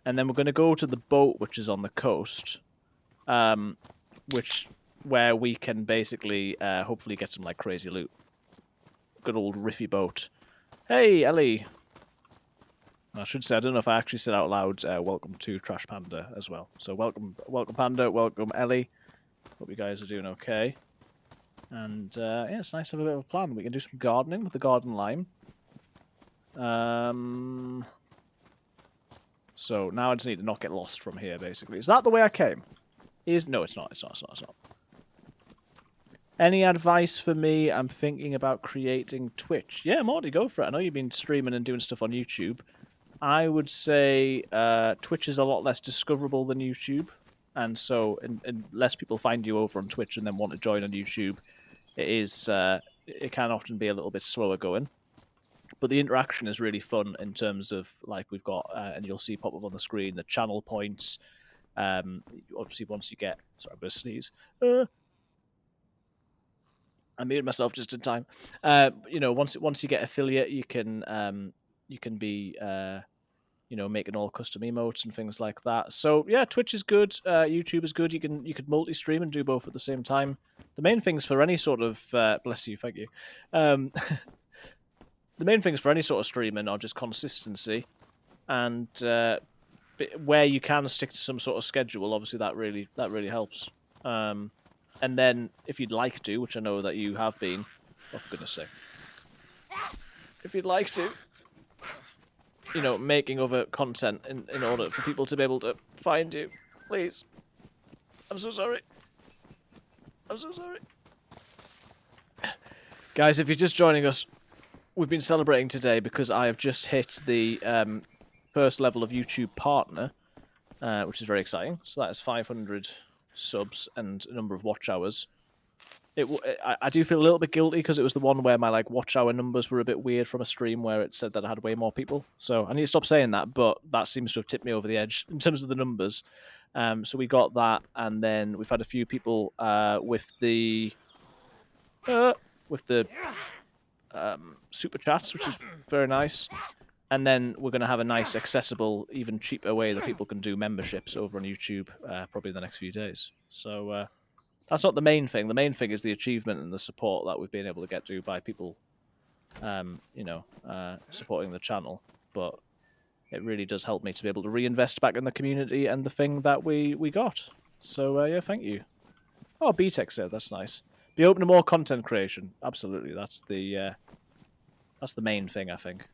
and then we're going to go to the boat, which is on the coast, where we can basically hopefully get some like crazy loot. Good old riffy boat. Hey, Ellie. I should say, I don't know if I actually said out loud, welcome to Trash Panda as well. So welcome Panda, welcome Ellie. Hope you guys are doing okay. And yeah, it's nice to have a bit of a plan. We can do some gardening with the garden lime. So now I just need to not get lost from here, basically. Is that the way I came? No, it's not. It's not. Any advice for me? I'm thinking about creating Twitch. Yeah, Morty, go for it. I know you've been streaming and doing stuff on YouTube. I would say Twitch is a lot less discoverable than YouTube, and so unless people find you over on Twitch and then want to join on YouTube, it can often be a little bit slower going. But the interaction is really fun in terms of, like, we've got, and you'll see pop up on the screen, the channel points. Obviously, once you get... Sorry, I'm going to sneeze. I muted myself just in time. You know, once you get affiliate, you can be you know, making all custom emotes and things like that. So yeah, Twitch is good. YouTube is good. You could multi-stream and do both at the same time. The main things for any sort of bless you, thank you. The main things for any sort of streaming are just consistency, and where you can stick to some sort of schedule. Obviously, that really helps. And then, if you'd like to, which I know that you have been, oh, for goodness sake, if you'd like to, you know, making other content in order for people to be able to find you, please. I'm so sorry. I'm so sorry. Guys, if you're just joining us, we've been celebrating today because I have just hit the first level of YouTube partner, which is very exciting. So that is 500 subs and a number of watch hours. I do feel a little bit guilty because it was the one where my watch hour numbers were a bit weird from a stream where it said that I had way more people. So I need to stop saying that, but that seems to have tipped me over the edge in terms of the numbers. So we got that, and then we've had a few people with the super chats, which is very nice. And then we're going to have a nice, accessible, even cheaper way that people can do memberships over on YouTube probably in the next few days. So that's not the main thing. The main thing is the achievement and the support that we've been able to get to by people, you know, supporting the channel. But it really does help me to be able to reinvest back in the community and the thing that we got. So, yeah, thank you. Oh, BTEC said, that's nice. Be open to more content creation. Absolutely, that's the main thing, I think.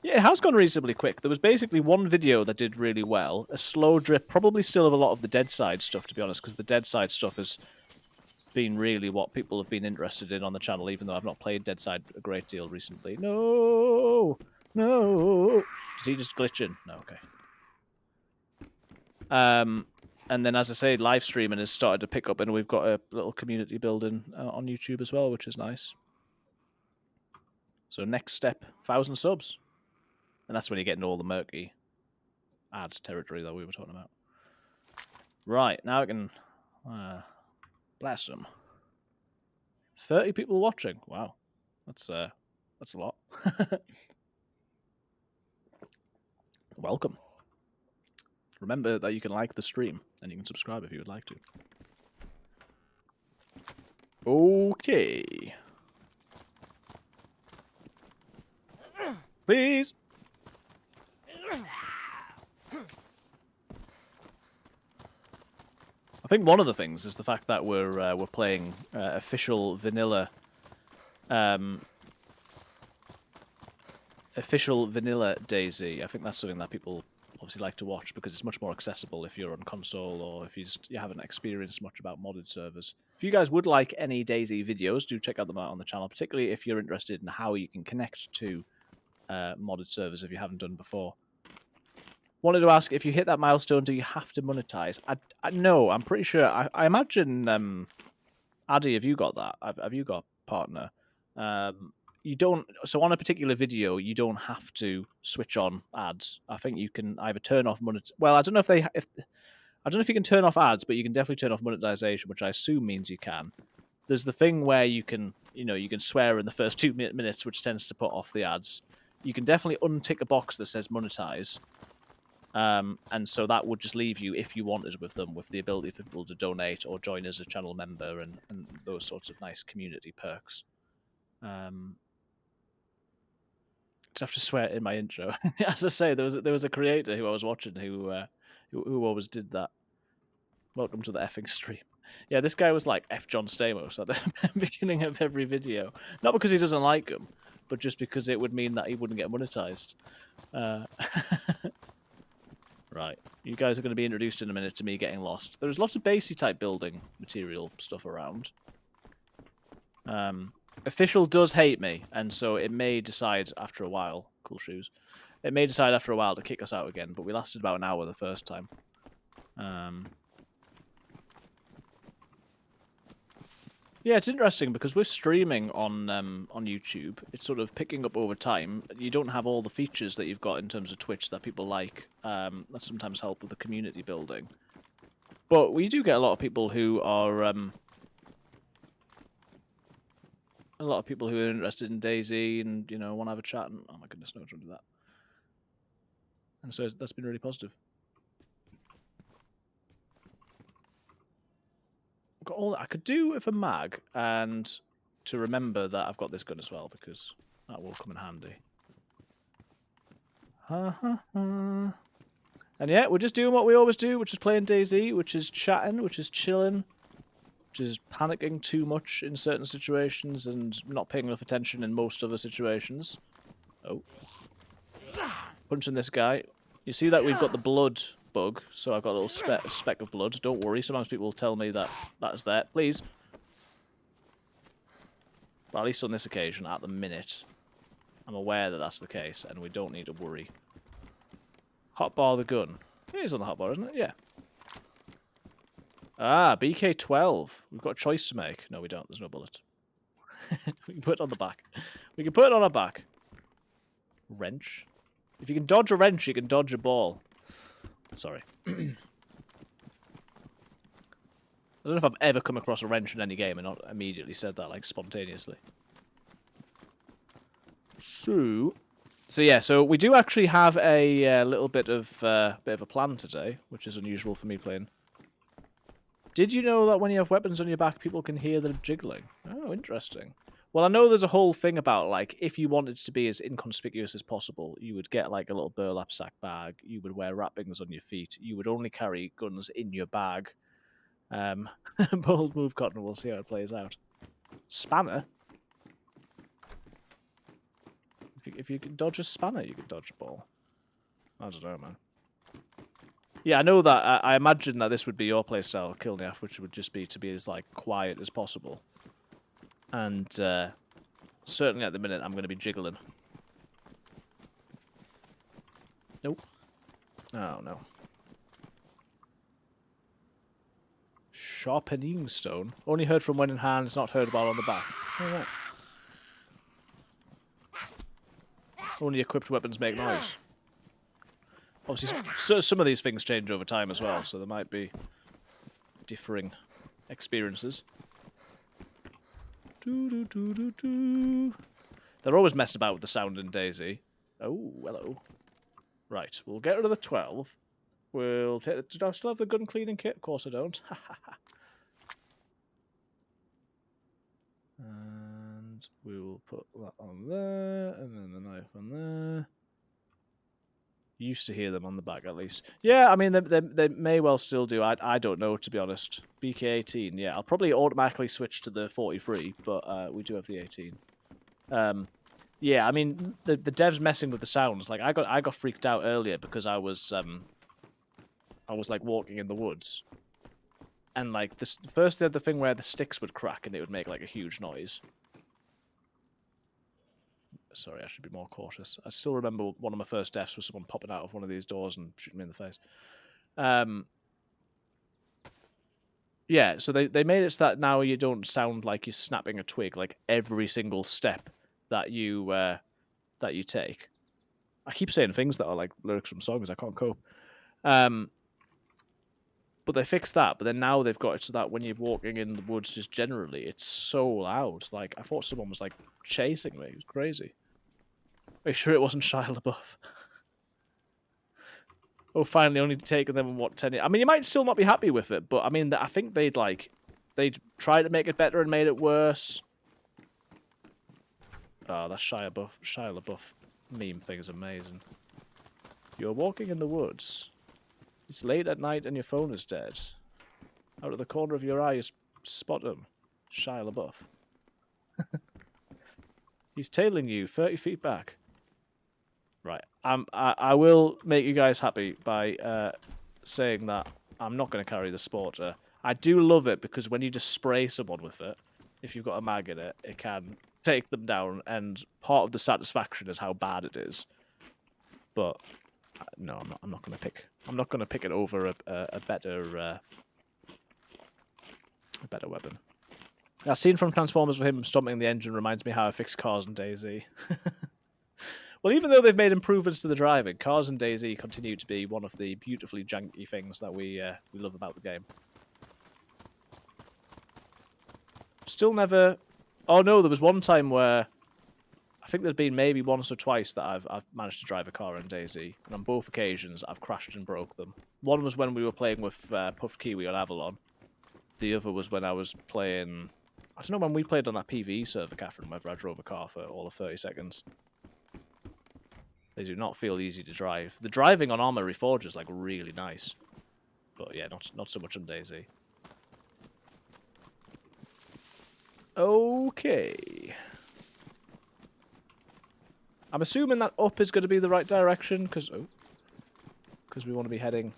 Yeah, it has gone reasonably quick. There was basically one video that did really well, a slow drip, probably still of a lot of the Dead Side stuff, to be honest, because the Dead Side stuff has been really what people have been interested in on the channel, even though I've not played Dead Side a great deal recently. No! No! Did he just glitch in? No, okay. And then, as I say, live streaming has started to pick up, and we've got a little community building on YouTube as well, which is nice. So next step, 1,000 subs. And that's when you get into all the murky ad territory that we were talking about. Right, now I can blast them. 30 people watching. Wow, that's a lot. Welcome. Remember that you can like the stream and you can subscribe if you would like to. Okay. Please. I think one of the things is the fact that we're playing official vanilla DayZ. I think that's something that people obviously like to watch because it's much more accessible if you're on console or if you haven't experienced much about modded servers. If you guys would like any DayZ videos, do check out them out on the channel, particularly if you're interested in how you can connect to modded servers if you haven't done before. Wanted to ask, if you hit that milestone, do you have to monetize? No, I'm pretty sure. I imagine, Addy, have you got that? Have you got partner? You don't. So on a particular video, you don't have to switch on ads. I think you can either turn off Well, I don't know I don't know if you can turn off ads, but you can definitely turn off monetization, which I assume means you can. There's the thing where you can swear in the first 2 minutes, which tends to put off the ads. You can definitely untick a box that says monetize. And so that would just leave you, if you wanted with them, with the ability for people to donate or join as a channel member and those sorts of nice community perks. Just have to swear in my intro. As I say, there was a creator who I was watching who always did that. Welcome to the effing stream. Yeah, this guy was like F. John Stamos at the beginning of every video. Not because he doesn't like him, but just because it would mean that he wouldn't get monetized. Right. You guys are going to be introduced in a minute to me getting lost. There's lots of basey type building material stuff around. Official does hate me, and so it may decide after a while. Cool shoes. It may decide after a while to kick us out again, but we lasted about an hour the first time. Yeah, it's interesting because we're streaming on YouTube. It's sort of picking up over time. You don't have all the features that you've got in terms of Twitch that people like. That sometimes help with the community building. But we do get a lot of people who are interested in DayZ and want to have a chat. And oh my goodness, no, don't do that. And so that's been really positive. Got all I could do with a mag, and to remember that I've got this gun as well, because that will come in handy. And yeah, we're just doing what we always do, which is playing DayZ, which is chatting, which is chilling, which is panicking too much in certain situations and not paying enough attention in most other situations. Oh. Punching this guy. You see that we've got the blood bug, so I've got a little speck of blood. Don't worry, sometimes people will tell me that that's there. Please. But at least on this occasion, at the minute, I'm aware that that's the case, and we don't need to worry. Hotbar the gun. It is on the hotbar, isn't it? Yeah. Ah, BK-12. We've got a choice to make. No, we don't. There's no bullet. We can put it on the back. We can put it on our back. Wrench. If you can dodge a wrench, you can dodge a ball. Sorry. I don't know if I've ever come across a wrench in any game and not immediately said that, like, spontaneously. So yeah, so we do actually have a little bit of a plan today, which is unusual for me playing. Did you know that when you have weapons on your back, people can hear them jiggling? Oh, interesting. Well, I know there's a whole thing about, like, if you wanted to be as inconspicuous as possible, you would get, like, a little burlap sack bag, you would wear wrappings on your feet, you would only carry guns in your bag. Bold move, Cotton, we'll see how it plays out. Spanner? If you can dodge a spanner, you can dodge a ball. I don't know, man. Yeah, I know that. I imagine that this would be your playstyle, Kilniaf, which would just be to be as, like, quiet as possible. And certainly at the minute, I'm going to be jiggling. Nope. Oh, no. Sharpening stone. Only heard from when in hand, it's not heard about on the back. Oh, right. Only equipped weapons make noise. Obviously, some of these things change over time as well, so there might be differing experiences. They're always messing about with the sound in DayZ. Oh, hello. Right, we'll get rid of the 12. We'll take the... Do I still have the gun cleaning kit? Of course I don't. And we will put that on there, and then the knife on there. You used to hear them on the back, at least. Yeah, I mean, they may well still do. I don't know, to be honest. BK-18, yeah. I'll probably automatically switch to the 43, but we do have the 18. Yeah, I mean, the devs messing with the sounds. Like, I got freaked out earlier because I was like walking in the woods, and like first they had the thing where the sticks would crack and it would make like a huge noise. Sorry, I should be more cautious. I still remember one of my first deaths was someone popping out of one of these doors and shooting me in the face. Yeah, so they made it so that now you don't sound like you're snapping a twig like every single step that you take. I keep saying things that are like lyrics from songs. I can't cope. But they fixed that. But then now they've got it so that when you're walking in the woods, just generally, it's so loud. Like I thought someone was like chasing me. It was crazy. Are you sure it wasn't Shia LaBeouf? Oh, finally, only taken them in what 10 years. I mean, you might still not be happy with it, but I mean, I think they'd try to make it better and made it worse. Oh, that Shia LaBeouf meme thing is amazing. You're walking in the woods. It's late at night and your phone is dead. Out of the corner of your eye, you spot him. Shia LaBeouf. He's tailing you 30 feet back. Right. I will make you guys happy by saying that I'm not going to carry the Sporter. I do love it because when you just spray someone with it, if you've got a mag in it, it can take them down, and part of the satisfaction is how bad it is. But no, I'm not going to pick. I'm not going to pick it over a better weapon. That scene from Transformers with him stomping the engine reminds me how I fix cars in DayZ. Well, even though they've made improvements to the driving, cars in DayZ continue to be one of the beautifully janky things that we love about the game. Still never... Oh no, there was one time where... I think there's been maybe once or twice that I've managed to drive a car in DayZ, and on both occasions I've crashed and broke them. One was when we were playing with Puffed Kiwi on Avalon. The other was when I was playing... I don't know, when we played on that PvE server, Catherine, whether I drove a car for all of 30 seconds. They do not feel easy to drive. The driving on Armory Forge is like really nice. But yeah, not so much on DayZ. Okay. I'm assuming that up is going to be the right direction, because we want to be heading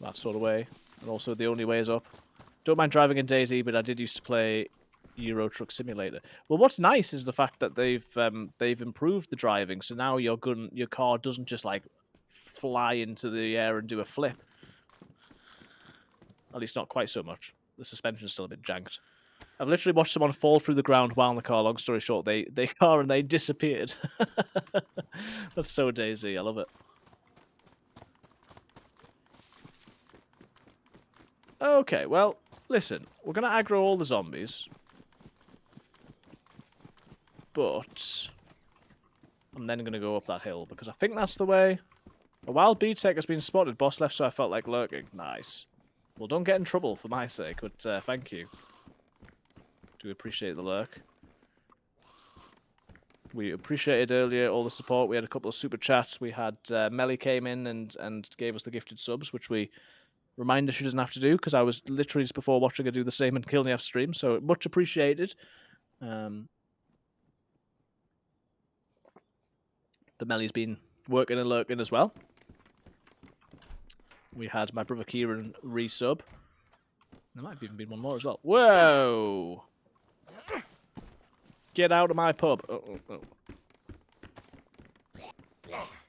that sort of way. And also the only way is up. Don't mind driving in DayZ, but I did used to play Euro Truck Simulator. Well, what's nice is the fact that they've improved the driving, so now your car doesn't just like fly into the air and do a flip. At least not quite so much. The suspension's still a bit janked. I've literally watched someone fall through the ground while in the car. Long story short, they disappeared. That's so DayZ. I love it. Okay, well, listen. We're gonna aggro all the zombies. But I'm then going to go up that hill, because I think that's the way. A wild B-Tech has been spotted. Boss left, so I felt like lurking. Nice. Well, don't get in trouble for my sake, but thank you. Do appreciate the lurk. We appreciated earlier all the support. We had a couple of super chats. We had Melly came in and gave us the gifted subs, which we remind her she doesn't have to do, because I was literally just before watching her do the same in Kilniaf's stream, so much appreciated. The Melly's been working and lurking as well. We had my brother Kieran resub. There might have even been one more as well. Whoa! Get out of my pub. Oh.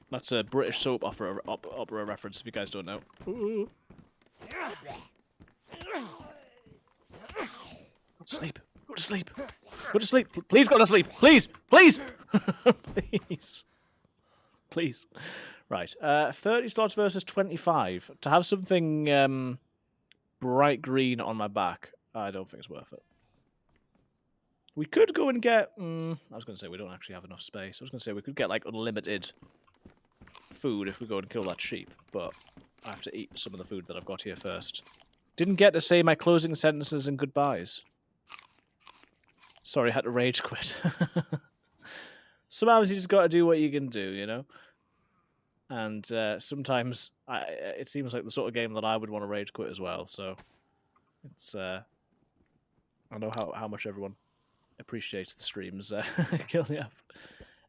That's a British soap opera reference, if you guys don't know. Ooh. Go to sleep. Go to sleep. Go to sleep. Please go to sleep. Please. Please. Please. Please. Right. 30 slots versus 25. To have something bright green on my back, I don't think it's worth it. We could go and get... I was going to say we don't actually have enough space. I was going to say we could get like unlimited food if we go and kill that sheep, but I have to eat some of the food that I've got here first. Didn't get to say my closing sentences and goodbyes. Sorry, I had to rage quit. Sometimes you just got to do what you can do, you know? And sometimes it seems like the sort of game that I would want to rage quit as well, so it's... I know how much everyone appreciates the streams. Killing up.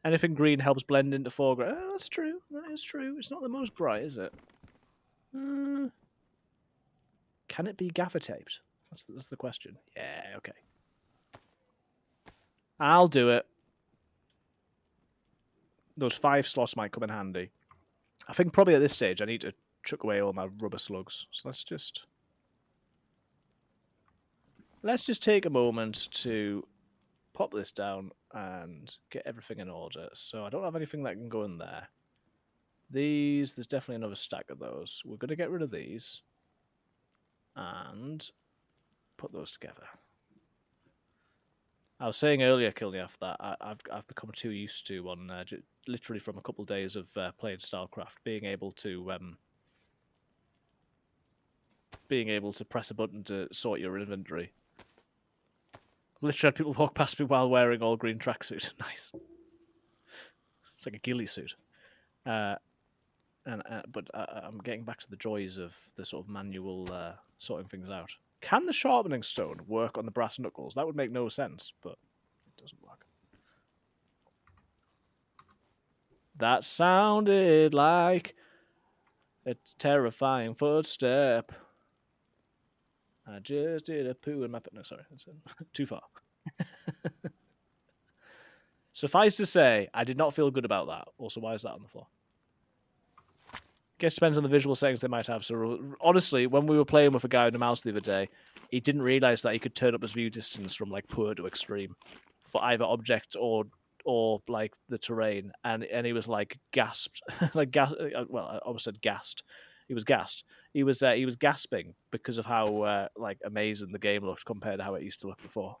Anything green helps blend into foreground. Oh, that's true. That is true. It's not the most bright, is it? Can it be gaffer taped? That's the question. Yeah, okay. I'll do it. Those 5 slots might come in handy. I think probably at this stage I need to chuck away all my rubber slugs. So let's just take a moment to pop this down and get everything in order. So I don't have anything that can go in there. There's definitely another stack of those. We're going to get rid of these and put those together. I was saying earlier, Kilniaf, that I've become too used to, on literally from a couple of days of playing StarCraft, being able to press a button to sort your inventory. Literally had people walk past me while wearing all green tracksuit. Nice. It's like a ghillie suit. But I'm getting back to the joys of the sort of manual sorting things out. Can the sharpening stone work on the brass knuckles? That would make no sense, but it doesn't work. That sounded like a terrifying footstep. I just did a poo in my... No, sorry. That's too far. Suffice to say, I did not feel good about that. Also, why is that on the floor? Guess depends on the visual settings they might have. So, honestly, when we were playing with a guy with a mouse the other day, he didn't realize that he could turn up his view distance from like poor to extreme for either objects or like the terrain, and he was like gasped, like well, I almost said gassed. He was gassed. He was gasping because of how like amazing the game looked compared to how it used to look before.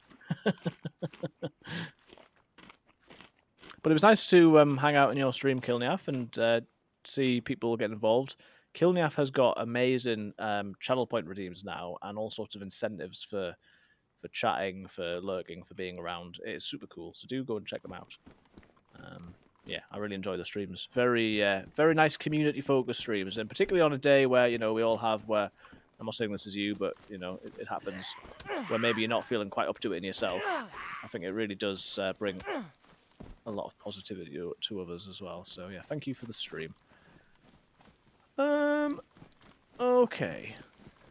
But it was nice to hang out in your stream, Kilniaf, and see people get involved. Kilniaf has got amazing channel point redeems now, and all sorts of incentives for chatting, for lurking, for being around. It's super cool, so do go and check them out. Yeah, I really enjoy the streams. Very nice community-focused streams, and particularly on a day where, you know, we all have, where, I'm not saying this is you, but, you know, it happens, where maybe you're not feeling quite up to it in yourself. I think it really does bring a lot of positivity to others as well. So, yeah, thank you for the stream. Okay.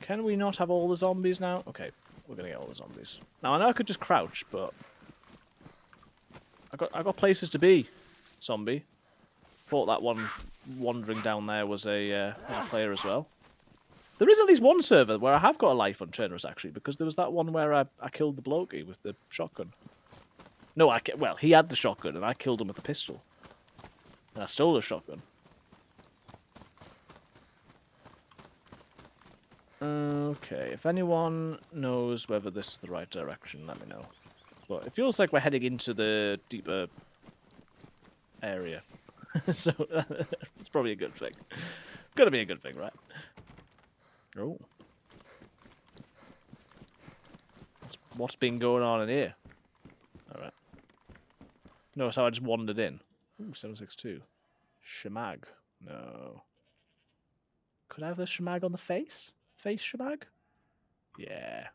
Can we not have all the zombies now? Okay. We're gonna get all the zombies. Now I know I could just crouch, but I got places to be. Zombie. Thought that one wandering down there was a player as well. There is at least one server where I have got a life on Chernarus actually, because there was that one where I killed the blokey with the shotgun. No, well, he had the shotgun and I killed him with the pistol. And I stole the shotgun. Okay, if anyone knows whether this is the right direction, let me know. But it feels like we're heading into the deeper area. So, it's probably a good thing. Gotta be a good thing, right? Oh. What's been going on in here? Alright. Notice how I just wandered in. Ooh, 762. Shemag. No. Could I have the shemag on the face? Face shemag? Yeah.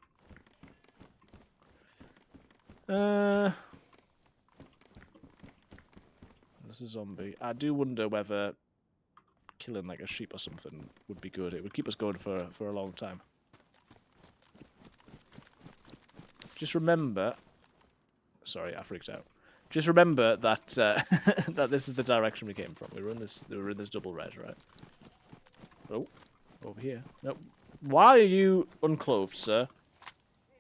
This is a zombie. I do wonder whether killing like a sheep or something would be good. It would keep us going for a long time. Just remember... Sorry, I freaked out. Just remember that that this is the direction we came from. We were in this double red, right? Oh, over here. Nope. Why are you unclothed, sir?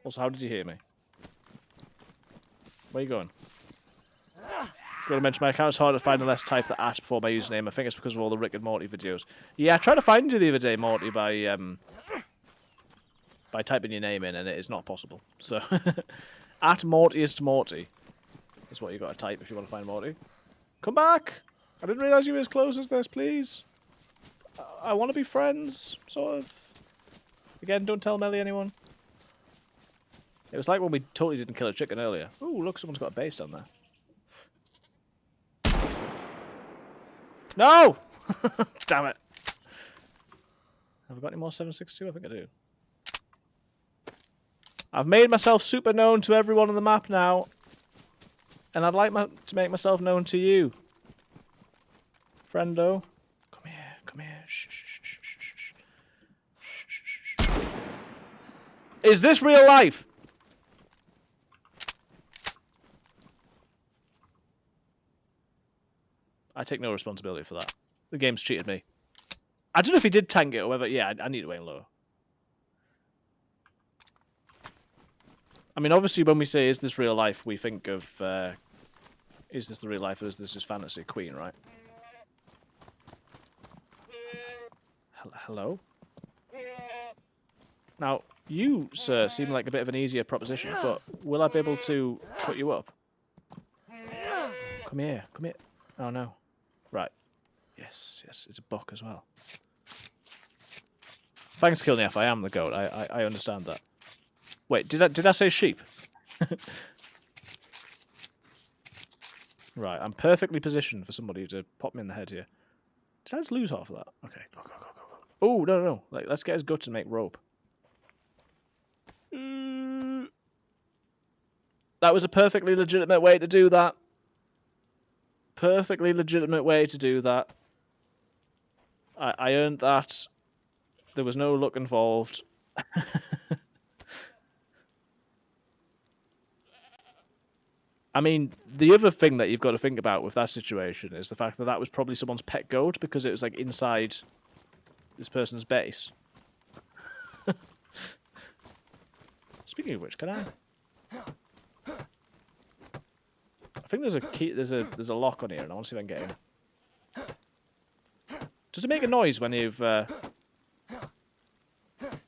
Also, how did you hear me? Where are you going? Just got to mention, my account's hard to find unless type the @ before my username. I think it's because of all the Rick and Morty videos. Yeah, I tried to find you the other day, Morty, by typing your name in, and it is not possible. So, @Mortiest Morty is what you got to type if you want to find Morty. Come back! I didn't realise you were as close as this, please. I want to be friends, sort of. Again, don't tell Melly anyone. It was like when we totally didn't kill a chicken earlier. Ooh, look, someone's got a base down there. No! Damn it. Have I got any more 762? I think I do. I've made myself super known to everyone on the map now. And I'd like to make myself known to you. Friendo. Come here, come here. Shh, shh, shh, shh, shh, shh. Shh, shh, shh. Is this real life? I take no responsibility for that. The game's cheated me. I don't know if he did tank it or whether... Yeah, I need to wait lower. I mean, obviously, when we say, is this real life, we think of, is this the real life or is this his fantasy queen, right? Hello? Now, you, sir, seem like a bit of an easier proposition, but will I be able to put you up? Come here, come here. Oh, no. Right. Yes, yes, it's a buck as well. Thanks, Kilniaf, I am the goat. I understand that. Wait, did I say sheep? Right, I'm perfectly positioned for somebody to pop me in the head here. Did I just lose half of that? Okay, go, go, go, go, go. Oh, no, no, no. Like, let's get his guts and make rope. That was a perfectly legitimate way to do that. perfectly legitimate way to do that. I earned that. There was no luck involved. I mean, the other thing that you've got to think about with that situation is the fact that that was probably someone's pet goat because it was like inside this person's base. Speaking of which, can I? I think there's a key. There's a lock on here, and I want to see if I can get in. Does it make a noise when you've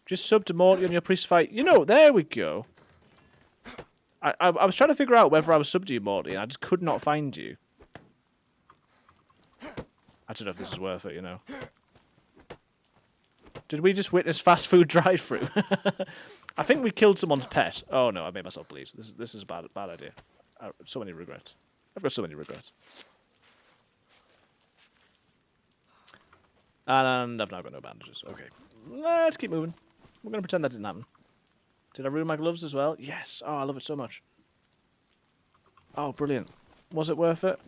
just subbed to Morty on your priest fight? You know, there we go. I was trying to figure out whether I was subbed to you, Morty, and I just could not find you. I don't know if this is worth it, you know. Did we just witness fast food drive-through? I think we killed someone's pet. Oh no, I made myself bleed. This is a bad idea. So many regrets. I've got so many regrets. And I've now got no bandages. Okay, let's keep moving. We're gonna pretend that didn't happen. Did I ruin my gloves as well? Yes. Oh, I love it so much. Oh, brilliant. Was it worth it?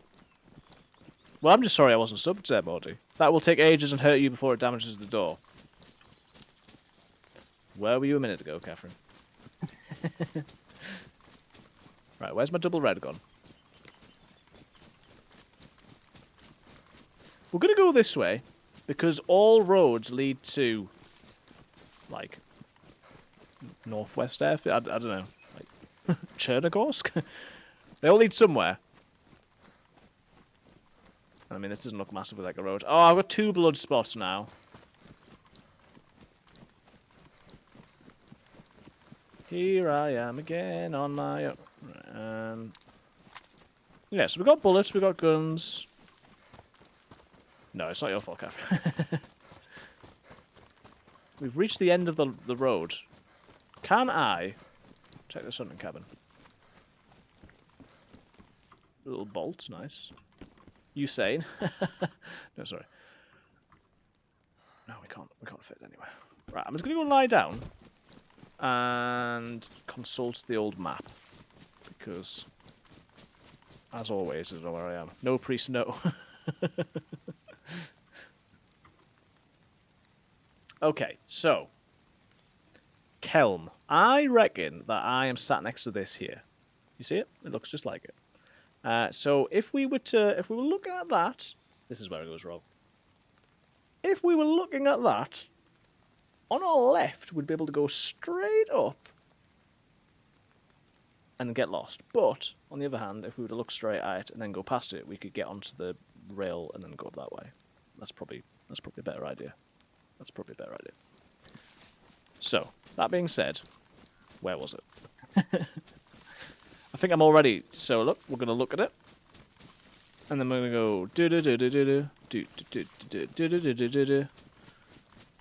Well, I'm just sorry I wasn't subbed there, Morty. That will take ages and hurt you before it damages the door. Where were you a minute ago, Catherine? Right, where's my double red gone? We're going to go this way, because all roads lead to, like, Northwest Airfield? I don't know. Like, Chernarus? They all lead somewhere. I mean, this doesn't look massively like a road. Oh, I've got 2 blood spots now. Here I am again on my own. Yeah, so we got bullets, we got guns. No, it's not your fault, Catherine. We've reached the end of the road. Can I check this hunting cabin? A little bolt, nice. Usain. No, sorry. No, we can't fit anywhere. Right, I'm just gonna go lie down and consult the old map. Because as always is where I am. No priest, no. Okay, so Kelm. I reckon that I am sat next to this here. You see it? It looks just like it. So if we were looking at that, this is where it goes wrong. If we were looking at that, on our left, we'd be able to go straight up and get lost. But on the other hand, if we were to look straight at it and then go past it, we could get onto the rail and then go up that way. That's probably a better idea. That's probably a better idea. So that being said, where was it? I think I'm all ready. So look, we're gonna look at it, and then we're gonna go do do do do do do do do do do do do do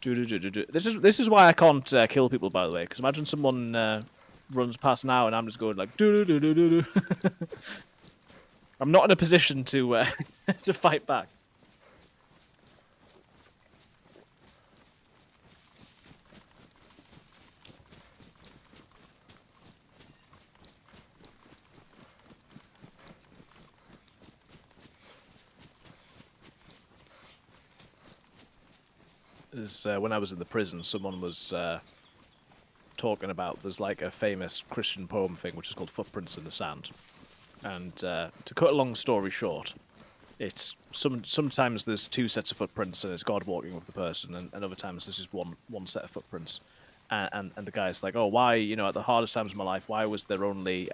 do do do do. This is why I can't kill people, by the way. Because imagine someone runs past now, and I'm just going like do do do do do do. I'm not in a position to to fight back. When I was in the prison, someone was talking about there's like a famous Christian poem thing which is called Footprints in the Sand. And to cut a long story short, it's sometimes there's 2 sets of footprints and it's God walking with the person, and other times there's just one set of footprints. And the guy's like, oh, why, you know, at the hardest times of my life, why was there only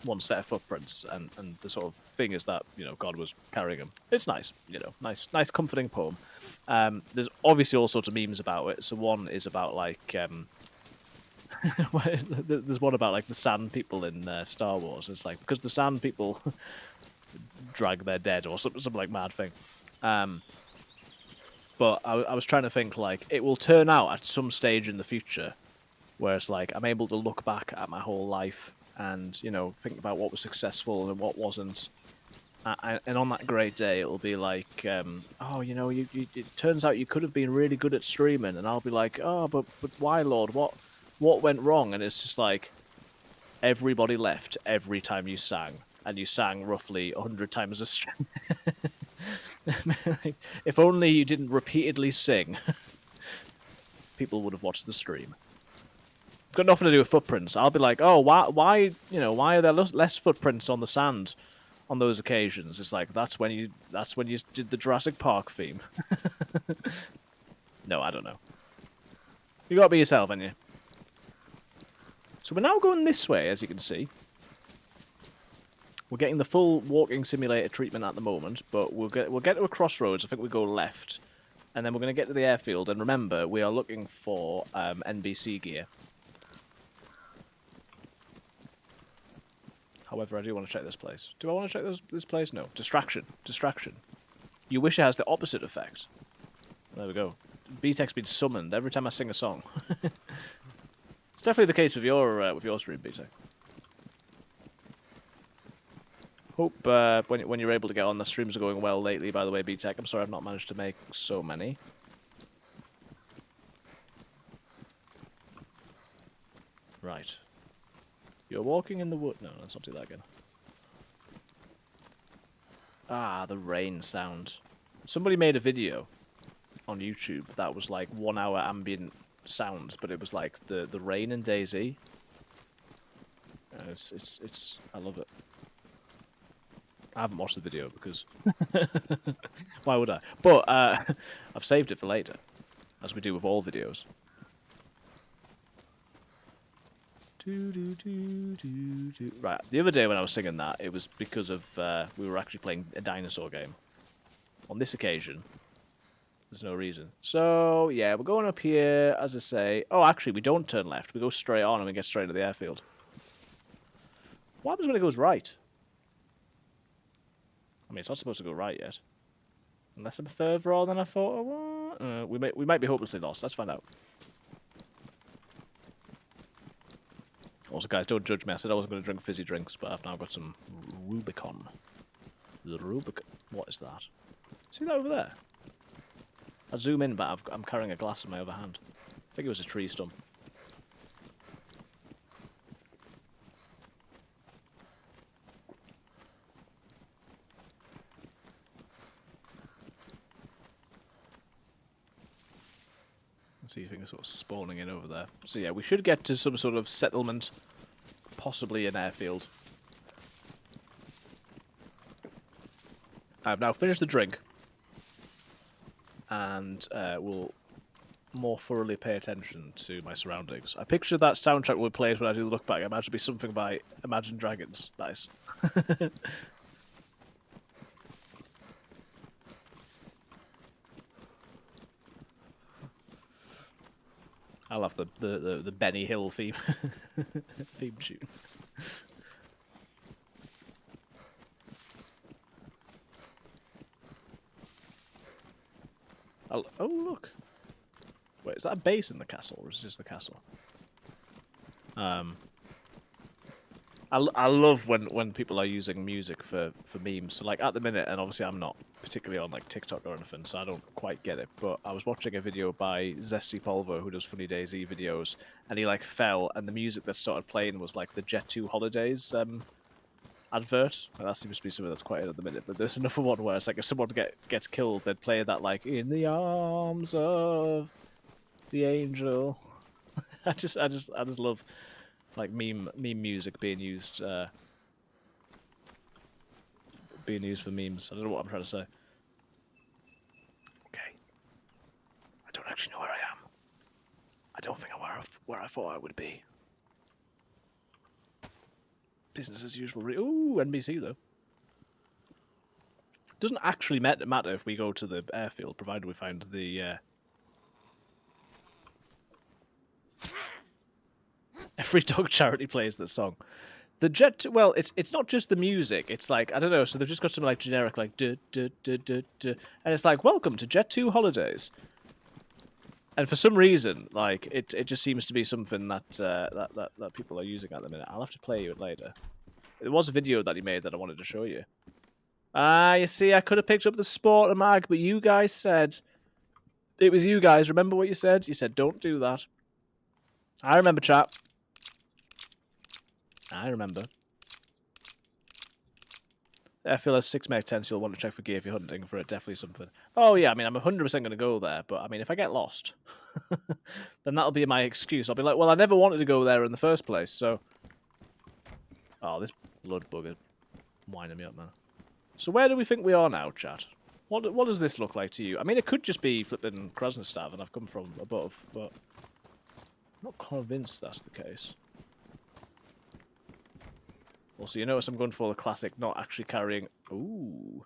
1 set of footprints? And the sort of thing is that, you know, God was carrying him. It's nice, you know, nice comforting poem. There's obviously all sorts of memes about it. So one is about like there's one about like the sand people in Star Wars. It's like because the sand people drag their dead or something like mad thing. But I was trying to think like it will turn out at some stage in the future where it's like I'm able to look back at my whole life and, you know, think about what was successful and what wasn't. And on that great day, it'll be like, oh, you know, it turns out you could have been really good at streaming. And I'll be like, oh, but why, Lord? What went wrong? And it's just like, everybody left every time you sang. and you sang roughly 100 times a string. Like, if only you didn't repeatedly sing, people would have watched the stream. Got nothing to do with footprints. I'll be like, oh, why are there less footprints on the sand on those occasions? It's like that's when you did the Jurassic Park theme. No, I don't know. You gotta be yourself, ain't you? So we're now going this way, as you can see. We're getting the full walking simulator treatment at the moment, but we'll get to a crossroads. I think we go left, and then we're going to get to the airfield. And remember, we are looking for NBC gear. However, I do want to check this place. Do I want to check this place? No. Distraction. Distraction. You wish it has the opposite effect. There we go. BTEC's been summoned every time I sing a song. It's definitely the case with your stream, BTEC. Hope when you're able to get on, the streams are going well lately, by the way, BTEC. I'm sorry I've not managed to make so many. Right. You're walking in the wood. No, let's not do that again. Ah, the rain sound. Somebody made a video on YouTube that was like 1 hour ambient sound, but it was like the rain in DayZ. It's I love it. I haven't watched the video because why would I? But I've saved it for later, as we do with all videos. Right, the other day when I was singing that, it was because of we were actually playing a dinosaur game. On this occasion, there's no reason. So yeah, we're going up here, as I say. Oh, actually, we don't turn left. We go straight on and we get straight to the airfield. What happens when it goes right? I mean, it's not supposed to go right yet. Unless I'm further on than I thought I was. We might be hopelessly lost. Let's find out. Also, guys, don't judge me. I said I was going to drink fizzy drinks, but I've now got some Rubicon. The Rubicon. What is that? See that over there? I zoom in, but I'm carrying a glass in my other hand. I think it was a tree stump. See things sort of spawning in over there. So yeah, we should get to some sort of settlement, possibly an airfield. I've now finished the drink, and will more thoroughly pay attention to my surroundings. I picture that soundtrack we played when I do the look back. I imagine it to be something by Imagine Dragons. Nice. I'll have the Benny Hill theme theme tune. Oh look! Wait, is that a base in the castle, or is it just the castle? I love when people are using music for memes. So like at the minute, and obviously I'm not particularly on like TikTok or anything, so I don't quite get it. But I was watching a video by Zesty Polvo, who does funny DayZ videos, and he like fell, and the music that started playing was like the Jet 2 Holidays advert. And that seems to be something that's quite in at the minute. But there's another one where it's like if someone gets killed, they'd play that like in the arms of the angel. I just love like meme music being used for memes. I don't know what I'm trying to say. Okay. I don't actually know where I am. I don't think I'm where I thought I would be. Business as usual. Ooh, NBC though. Doesn't actually matter if we go to the airfield, provided we find the. Every dog charity plays this song. The Jet, well, it's not just the music. It's like, I don't know, so they've just got some like generic like duh, duh, duh, duh, duh, and it's like, welcome to Jet 2 Holidays. And for some reason, like it just seems to be something that that people are using at the minute. I'll have to play you it later. There was a video that he made that I wanted to show you. You see, I could have picked up the Sport mag, but you guys said it was you guys. Remember what you said? You said don't do that. I remember, chat. I remember. I feel as 6 makes sense. You'll want to check for gear if you're hunting for it. Definitely something. Oh yeah, I mean, I'm 100% going to go there, but I mean, if I get lost, then that'll be my excuse. I'll be like, well, I never wanted to go there in the first place, so. Oh, this blood bug is winding me up, man. So where do we think we are now, chat? What does this look like to you? I mean, it could just be flipping Krasnostav, and I've come from above, but I'm not convinced that's the case. Also, you notice I'm going for the classic, not actually carrying. Ooh,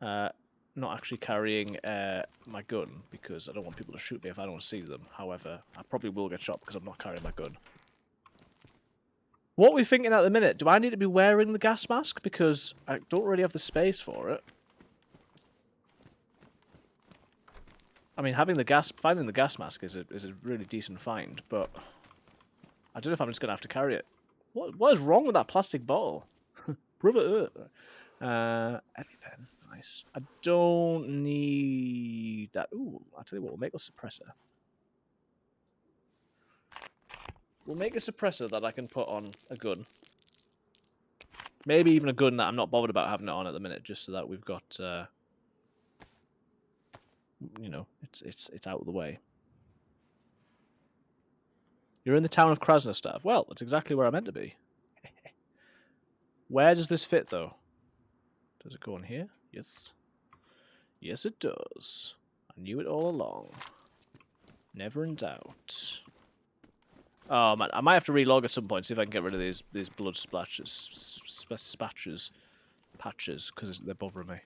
not actually carrying my gun because I don't want people to shoot me if I don't see them. However, I probably will get shot because I'm not carrying my gun. What are we thinking at the minute? Do I need to be wearing the gas mask because I don't really have the space for it? I mean, finding the gas mask is a really decent find, but I don't know if I'm just gonna have to carry it. What is wrong with that plastic bottle? Brother. EpiPen, nice. I don't need that. Ooh, I'll tell you what, we'll make a suppressor. We'll make a suppressor that I can put on a gun. Maybe even a gun that I'm not bothered about having it on at the minute, just so that we've got, you know, it's out of the way. You're in the town of Krasnostav. Well, that's exactly where I meant to be. Where does this fit, though? Does it go in here? Yes. Yes, it does. I knew it all along. Never in doubt. Oh, man, I might have to relog at some point, see if I can get rid of these blood patches, because they're bothering me.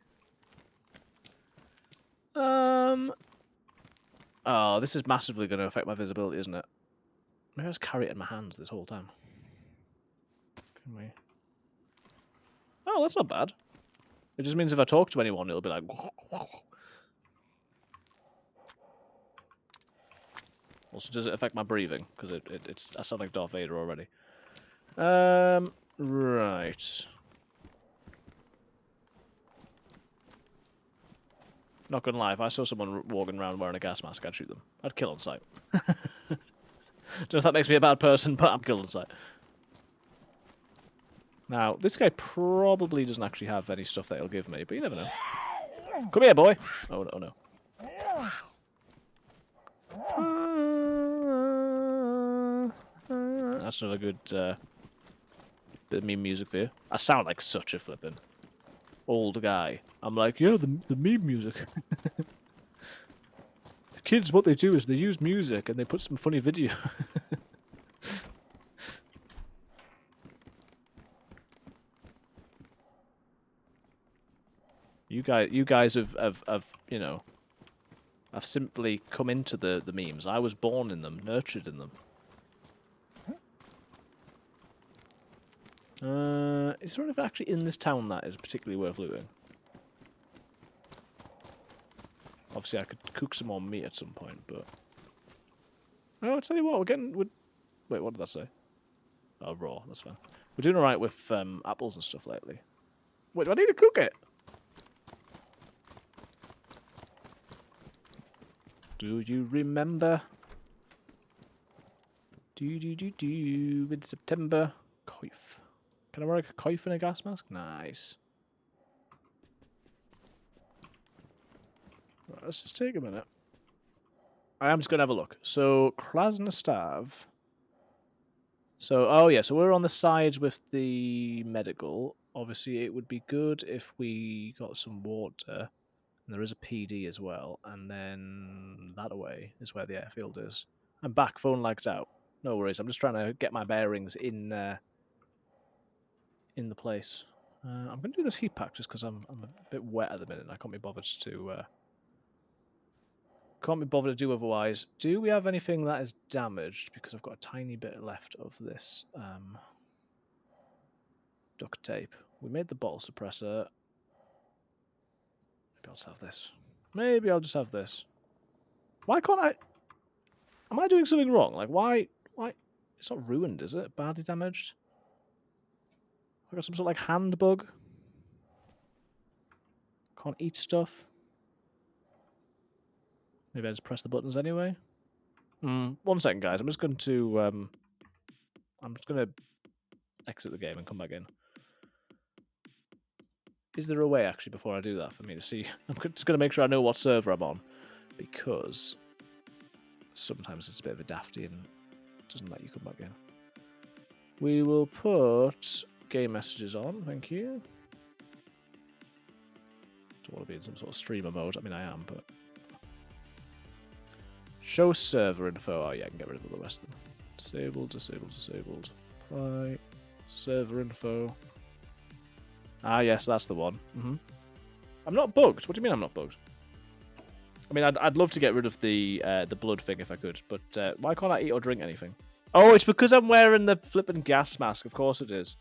Oh, this is massively going to affect my visibility, isn't it? Maybe I just carry it in my hands this whole time. Can we? Oh, that's not bad. It just means if I talk to anyone, it'll be like... Also, does it affect my breathing? Because I sound like Darth Vader already. Right. Not gonna lie, if I saw someone walking around wearing a gas mask, I'd shoot them. I'd kill on sight. Don't know if that makes me a bad person, but I'm killing on sight. Now, this guy probably doesn't actually have any stuff that he'll give me, but you never know. Come here, boy! Oh, no. That's another good bit of meme music for you. I sound like such a flippin' old guy. I'm like, yeah, the meme music. The kids, what they do is they use music and they put some funny video. You guys have you know, I've simply come into the memes. I was born in them, nurtured in them. Is there anything actually in this town that is particularly worth looting? Obviously, I could cook some more meat at some point, but... Oh, I'll tell you what, wait, what did that say? Oh, raw, that's fine. We're doing alright with apples and stuff lately. Wait, do I need to cook it? Do you remember? In September. Coif. Can I wear a coif and a gas mask? Nice. Right, let's just take a minute. I am just going to have a look. So, Krasnostav. So, oh yeah, so we're on the sides with the medical. Obviously, it would be good if we got some water. And there is a PD as well. And then that away is where the airfield is. I'm back, phone lagged out. No worries, I'm just trying to get my bearings in the place. I'm going to do this heat pack just because I'm a bit wet at the minute and I can't be bothered to do otherwise. Do we have anything that is damaged? Because I've got a tiny bit left of this duct tape. We made the bottle suppressor. Maybe I'll just have this. Maybe I'll just have this. Why can't I... Am I doing something wrong? Like, why... It's not ruined, is it? Badly damaged? I got some sort of, like, hand bug? Can't eat stuff? Maybe I just press the buttons anyway? 1 second, guys. I'm just going to... exit the game and come back in. Is there a way, actually, before I do that, for me to see? I'm just going to make sure I know what server I'm on, because sometimes it's a bit of a dafty and doesn't let you come back in. We will put game messages on, thank you. Don't want to be in some sort of streamer mode. I mean, I am, but... Show server info. Oh, yeah, I can get rid of all the rest of them. Disabled, disabled, disabled. Apply. Server info. Ah, yes, that's the one. I'm not bugged. What do you mean I'm not bugged? I mean, I'd love to get rid of the blood thing if I could, but why can't I eat or drink anything? Oh, it's because I'm wearing the flippin' gas mask. Of course it is.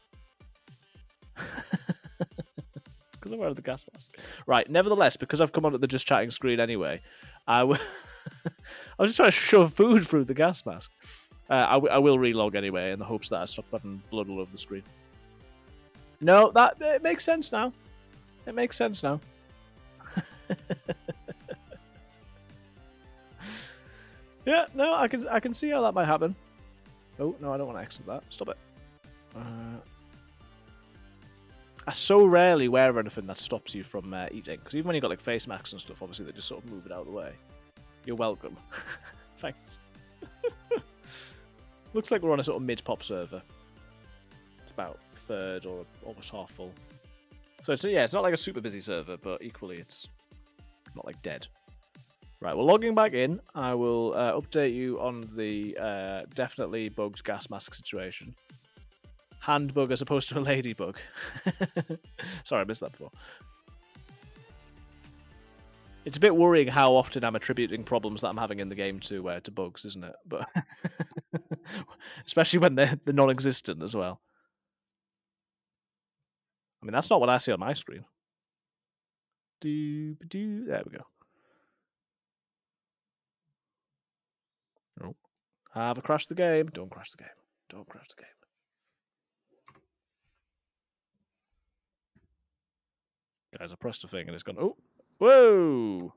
Because I'm wearing the gas mask. Right, nevertheless, because I've come onto the just chatting screen anyway, I was just trying to shove food through the gas mask. I will relog anyway in the hopes that I stop having blood all over the screen. No, it makes sense now. It makes sense now. Yeah, no, I can see how that might happen. Oh no, I don't want to exit that. Stop it. I so rarely wear anything that stops you from eating, because even when you got like face masks and stuff, obviously they just sort of move it out of the way. You're welcome. Thanks. Looks like we're on a sort of mid-pop server. It's about third or almost half full. So it's not like a super busy server, but equally it's not like dead. Right, well, logging back in, I will update you on the definitely bugged gas mask situation. Hand bug as opposed to a ladybug. Sorry, I missed that before. It's a bit worrying how often I'm attributing problems that I'm having in the game to bugs, isn't it? But especially when they're non-existent as well. I mean, that's not what I see on my screen. There we go. Oh. Have a crash the game. Don't crash the game. Don't crash the game. Guys, I pressed a thing and it's gone. Oh, whoa!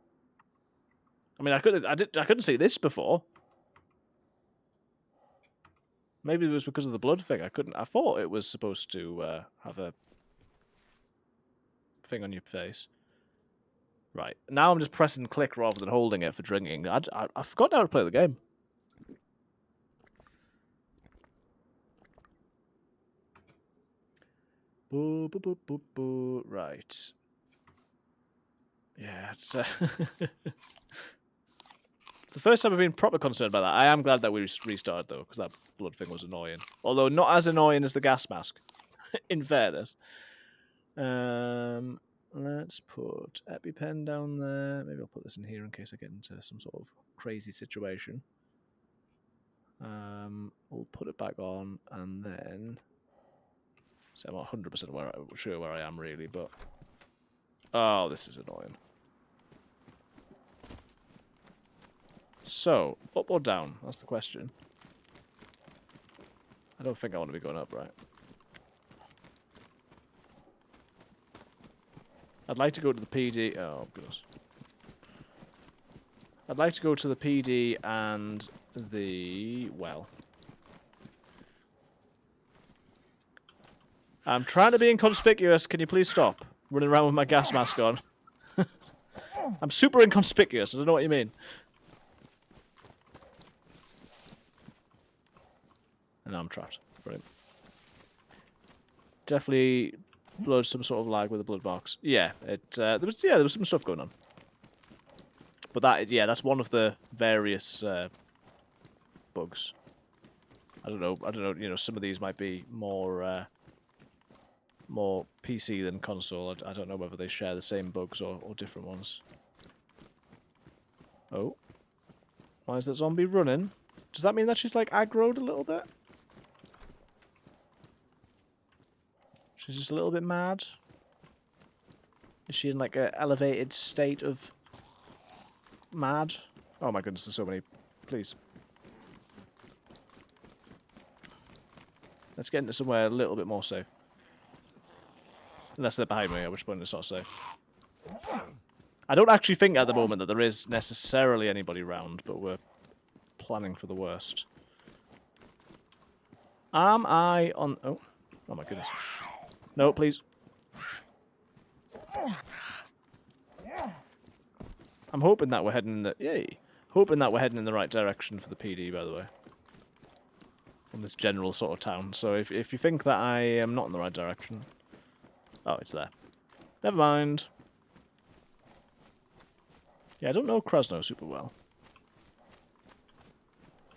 I mean, I couldn't see this before. Maybe it was because of the blood thing. I thought it was supposed to have a thing on your face. Right now, I'm just pressing click rather than holding it for drinking. I forgot how to play the game. Boo, boo, boo, boo, boo. Right. Yeah, it's it's the first time I've been proper concerned about that. I am glad that we restarted, though, because that blood thing was annoying. Although not as annoying as the gas mask, in fairness. Let's put EpiPen down there. Maybe I'll put this in here in case I get into some sort of crazy situation. We'll put it back on, and then... So I'm not 100% sure where I am, really, but... Oh, this is annoying. So, up or down? That's the question. I don't think I want to be going up, right? I'd like to go to the PD... Oh, goodness. I'd like to go to the PD and the... well. I'm trying to be inconspicuous. Can you please stop running around with my gas mask on? I'm super inconspicuous. I don't know what you mean. And now I'm trapped. Brilliant. Definitely blood, some sort of lag with the blood box. Yeah, there was some stuff going on. But that's one of the various bugs. I don't know, you know, some of these might be more PC than console. I don't know whether they share the same bugs or different ones. Oh. Why is that zombie running? Does that mean that she's like aggroed a little bit? She's just a little bit mad? Is she in like an elevated state of mad? Oh my goodness, there's so many. Please. Let's get into somewhere a little bit more safe. Unless they're behind me, at which point it's not safe. I don't actually think at the moment that there is necessarily anybody round, but we're planning for the worst. Am I on... Oh. Oh my goodness. No, please. I'm hoping that we're heading in the... Yay! Hoping that we're heading in the right direction for the PD, by the way. In this general sort of town. So if you think that I am not in the right direction... Oh, it's there. Never mind. Yeah, I don't know Krasno super well.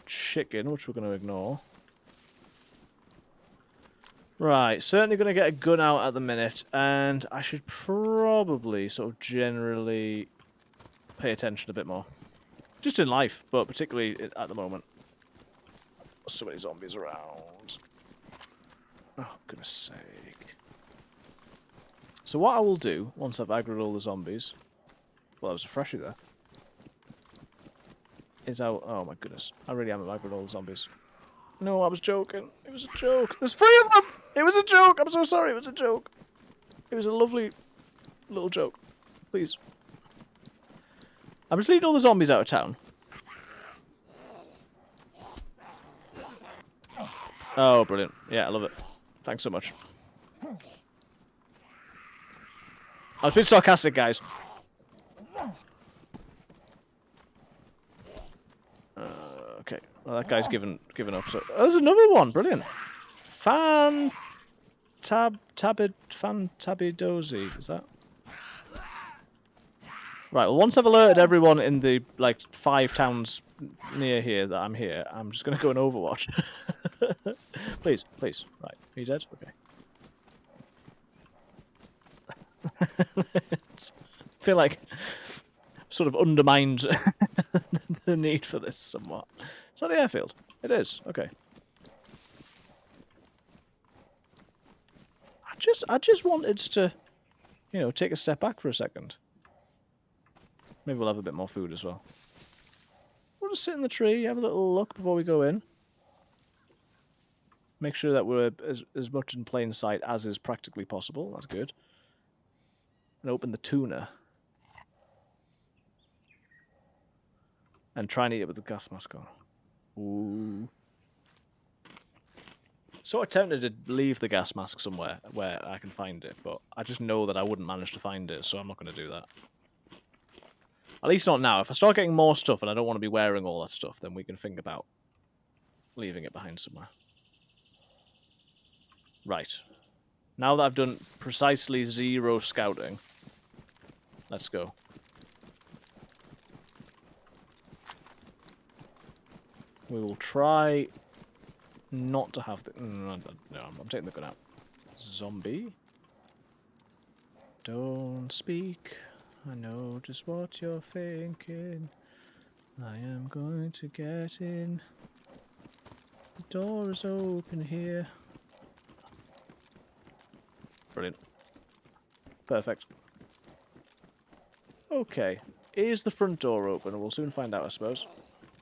Chicken, which we're going to ignore. Right, certainly going to get a gun out at the minute, and I should probably sort of generally pay attention a bit more. Just in life, but particularly at the moment. So many zombies around. Oh, goodness sake. So what I will do, once I've aggroed all the zombies... Well, there was a freshie there. Is out... Oh my goodness. I really haven't aggroed all the zombies. No, I was joking. It was a joke. There's 3 of them! It was a joke! I'm so sorry, it was a joke. It was a lovely little joke. Please. I'm just leading all the zombies out of town. Oh, brilliant. Yeah, I love it. Thanks so much. I was being sarcastic, guys. Okay. Well, that guy's given up. So there's another one. Brilliant. Fantabidozi. Is that? Right. Well, once I've alerted everyone in the like 5 towns near here that I'm here, I'm just gonna go and Overwatch. Please, please. Right. Are you dead? Okay. I feel like sort of undermined the need for this somewhat. Is that the airfield? It is. Okay. I just wanted to, you know, take a step back for a second. Maybe we'll have a bit more food as well. We'll just sit in the tree, have a little look before we go in. Make sure that we're as much in plain sight as is practically possible. That's good. And open the tuna. And try and eat it with the gas mask on. Ooh. Sort of tempted to leave the gas mask somewhere where I can find it, but I just know that I wouldn't manage to find it, so I'm not going to do that. At least not now. If I start getting more stuff and I don't want to be wearing all that stuff, then we can think about leaving it behind somewhere. Right. Now that I've done precisely 0 scouting, let's go. We will try not to have the... No, I'm taking the gun out. Zombie. Don't speak. I know just what you're thinking. I am going to get in. The door is open here. Brilliant. Perfect. Okay. Is the front door open? We'll soon find out, I suppose.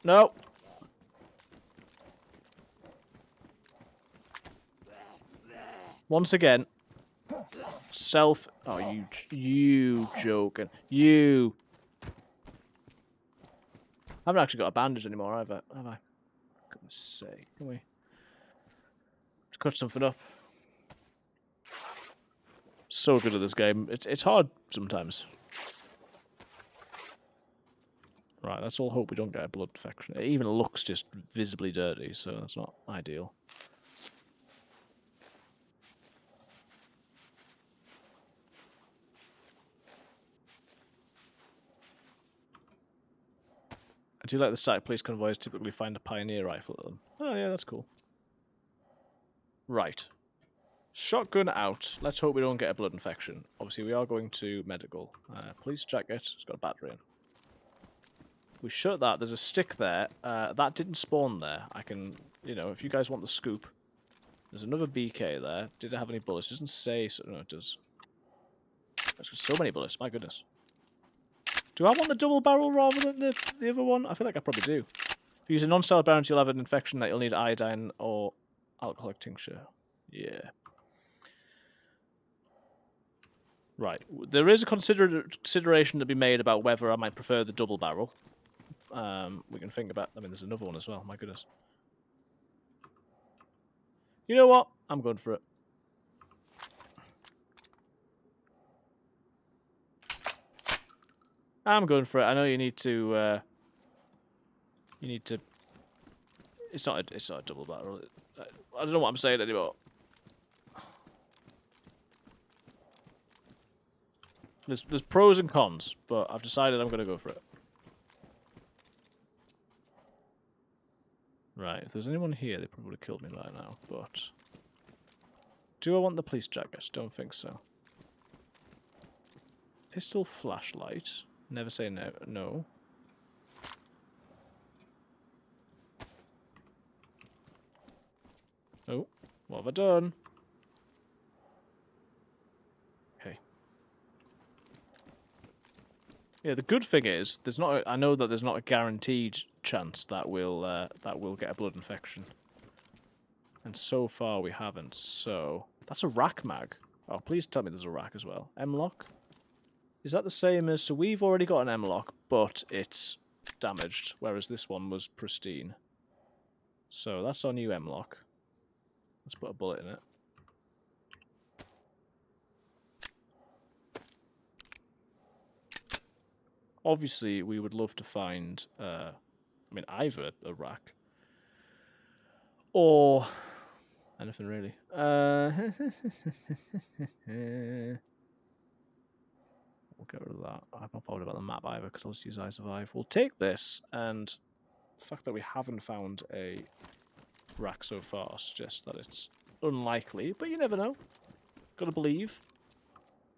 No! Once again, self... Oh, you joking. You... I haven't actually got a bandage anymore, have I? Goodness sake. Can we... Let's cut something up. So good at this game. It's hard sometimes. Right, let's all hope we don't get a blood infection. It even looks just visibly dirty, so that's not ideal. I do like the sight police convoys typically find a pioneer rifle at them. Oh yeah, that's cool. Right. Shotgun out. Let's hope we don't get a blood infection. Obviously, we are going to medical. Police jacket. It's got a battery in. We shut that. There's a stick there. That didn't spawn there. I can, you know, if you guys want the scoop. There's another BK there. Did it have any bullets? It doesn't say. So, no, it does. There's so many bullets. My goodness. Do I want the double barrel rather than the other one? I feel like I probably do. If you use a non-style barrel, you'll have an infection that you'll need iodine or alcoholic tincture. Yeah. Right. There is a consideration to be made about whether I might prefer the double barrel. We can think about... I mean, there's another one as well. My goodness. You know what? I'm going for it. I'm going for it. I know you need to. It's not a double barrel. I don't know what I'm saying anymore. There's pros and cons, but I've decided I'm going to go for it. Right, if there's anyone here, they probably would have killed me right now, but... Do I want the police jacket? Don't think so. Pistol flashlight. Never say no. No. Oh, what have I done? Okay. Yeah, the good thing is there's not. I know that there's not a guaranteed chance that we'll get a blood infection, and so far we haven't. So that's a rack mag. Oh, please tell me there's a rack as well. M-lock. Is that the same as? So we've already got an M-lock, but it's damaged, whereas this one was pristine. So that's our new M-lock. Let's put a bullet in it. Obviously, we would love to find, I mean, either a rack or anything really. We'll get rid of that. I'm not bothered about the map either because I'll just use I Survive. We'll take this, and the fact that we haven't found a rack so far suggests that it's unlikely, but you never know. Gotta believe.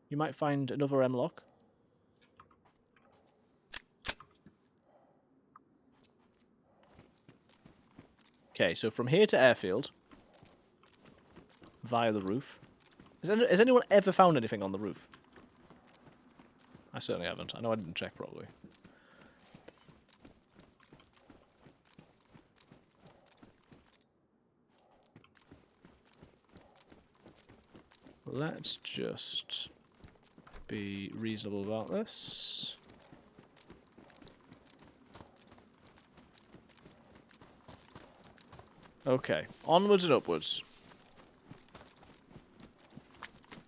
You might find another M-lock. Okay, so from here to airfield, via the roof. Has anyone ever found anything on the roof? I certainly haven't. I know I didn't check properly. Let's just be reasonable about this. Okay, onwards and upwards.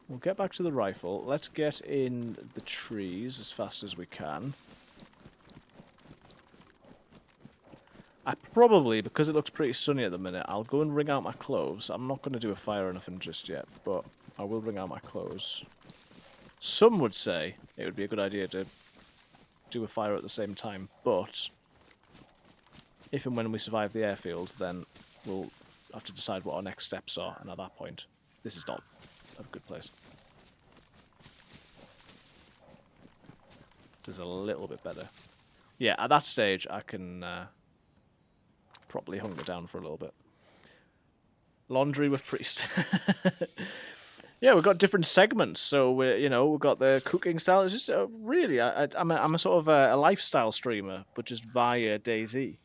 We'll get back to the rifle. Let's get in the trees as fast as we can. I probably, because it looks pretty sunny at the minute, I'll go and wring out my clothes. I'm not going to do a fire or nothing just yet, but I will wring out my clothes. Some would say it would be a good idea to do a fire at the same time, but if and when we survive the airfield, then we'll have to decide what our next steps are, and at that point, this is not a good place. This is a little bit better. Yeah, at that stage, I can properly hunker down for a little bit. Laundry with priest. Yeah, we've got different segments. So we've got the cooking style. It's just really, I'm a sort of a lifestyle streamer, but just via DayZ,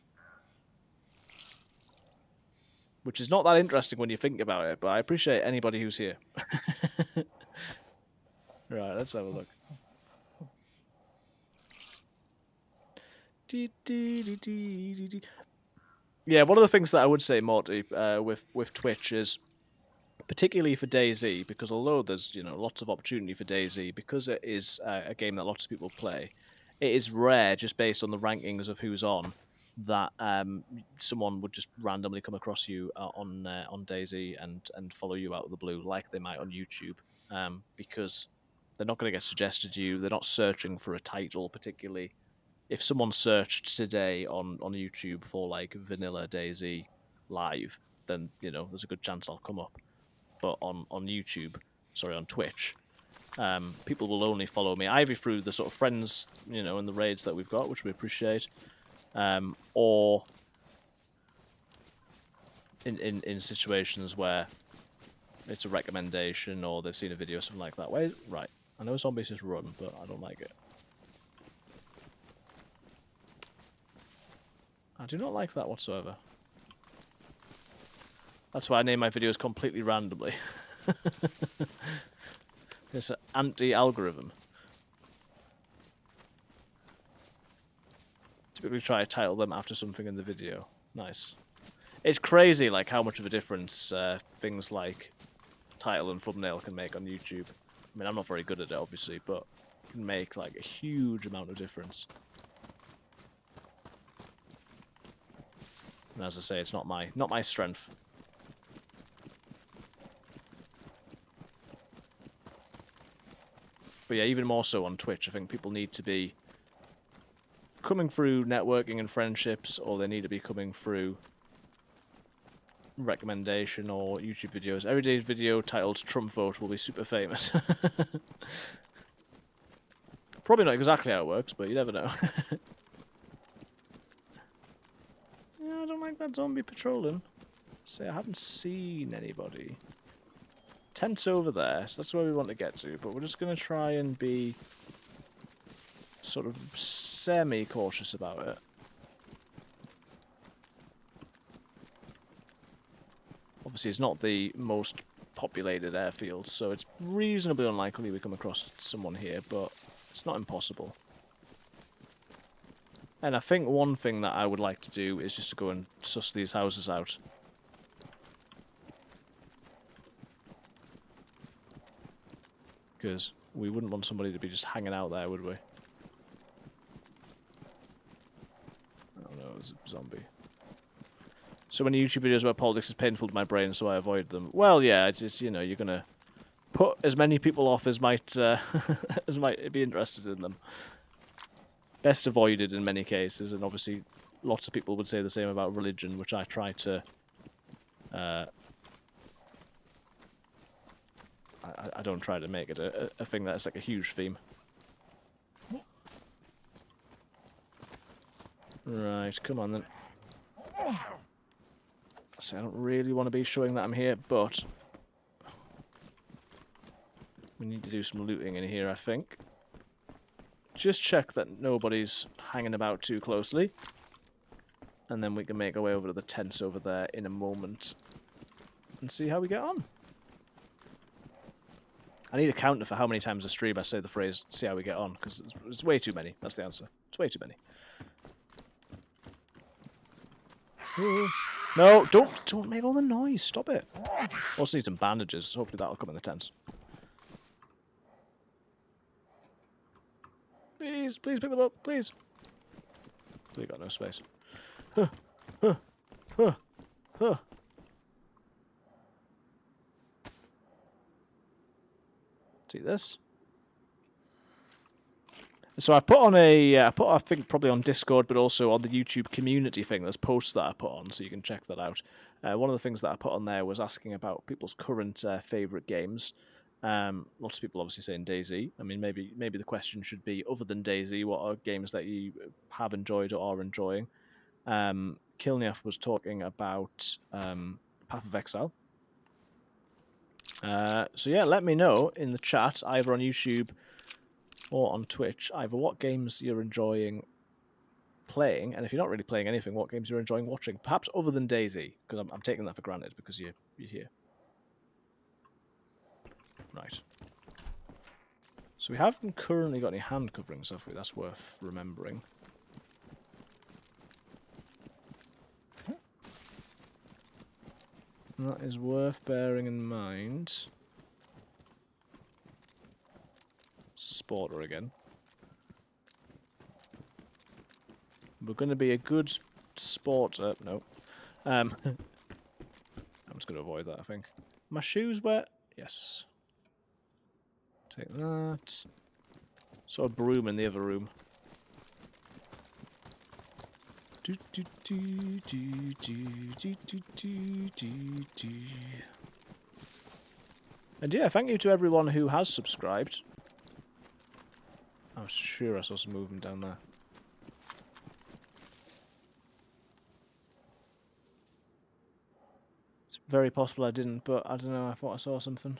which is not that interesting when you think about it. But I appreciate anybody who's here. Right, let's have a look. Yeah, one of the things that I would say, Morty, with Twitch is, particularly for DayZ, because although there's lots of opportunity for DayZ, because it is a game that lots of people play, it is rare, just based on the rankings of who's on, that someone would just randomly come across you on DayZ and follow you out of the blue, like they might on YouTube, because they're not going to get suggested to you. They're not searching for a title particularly. If someone searched today on YouTube for like vanilla DayZ live, then there's a good chance I'll come up. But on YouTube, sorry, on Twitch, people will only follow me either through the sort of friends, and the raids that we've got, which we appreciate, or in situations where it's a recommendation or they've seen a video, something like that. Right, I know zombies just run, but I don't like it. I do not like that whatsoever. That's why I name my videos completely randomly. It's an anti-algorithm. Typically try to title them after something in the video. Nice. It's crazy like how much of a difference things like title and thumbnail can make on YouTube. I mean, I'm not very good at it, obviously, but can make like a huge amount of difference. And as I say, it's not my strength. But yeah, even more so on Twitch, I think people need to be coming through networking and friendships, or they need to be coming through recommendation or YouTube videos. Every day's video titled Trump vote will be super famous. Probably not exactly how it works, but you never know. Yeah, I don't like that zombie patrolling. See, I haven't seen anybody. Tent's over there, so that's where we want to get to, but we're just going to try and be sort of semi-cautious about it. Obviously, it's not the most populated airfield, so it's reasonably unlikely we come across someone here, but it's not impossible. And I think one thing that I would like to do is just to go and suss these houses out. Because we wouldn't want somebody to be just hanging out there, would we? Oh no, there's a zombie. So many YouTube videos about politics is painful to my brain, so I avoid them. Well, yeah, it's you know, you're gonna put as many people off as might as might be interested in them. Best avoided in many cases, and obviously lots of people would say the same about religion, which I try to I don't try to make it a thing that's like a huge theme. Right, come on then. See, I don't really want to be showing that I'm here, but we need to do some looting in here, I think. Just check that nobody's hanging about too closely. And then we can make our way over to the tents over there in a moment. And see how we get on. I need a counter for how many times a stream I say the phrase, see how we get on, because it's way too many. That's the answer. It's way too many. No, don't make all the noise. Stop it. Also need some bandages. Hopefully that'll come in the tents. Please pick them up, please. We got no space. See this? So I put on I think probably on Discord, but also on the YouTube community thing. There's posts that I put on, so you can check that out. One of the things that I put on there was asking about people's current favourite games. Lots of people obviously saying DayZ. I mean, maybe the question should be, other than DayZ, what are games that you have enjoyed or are enjoying? Kilniaf was talking about Path of Exile. So yeah, let me know in the chat, either on YouTube or on Twitch, either what games you're enjoying playing, and if you're not really playing anything, what games you're enjoying watching, perhaps other than DayZ, because I'm taking that for granted because you're here. Right. So we haven't currently got any hand coverings, have we? That's worth remembering. That is worth bearing in mind. Sporter again. We're going to be a good sporter. No. I'm just going to avoid that, I think. My shoes wet? Yes. Take that. Saw a broom in the other room. And yeah, thank you to everyone who has subscribed. I'm sure I saw some movement down there. It's very possible I didn't, but I don't know, I thought I saw something.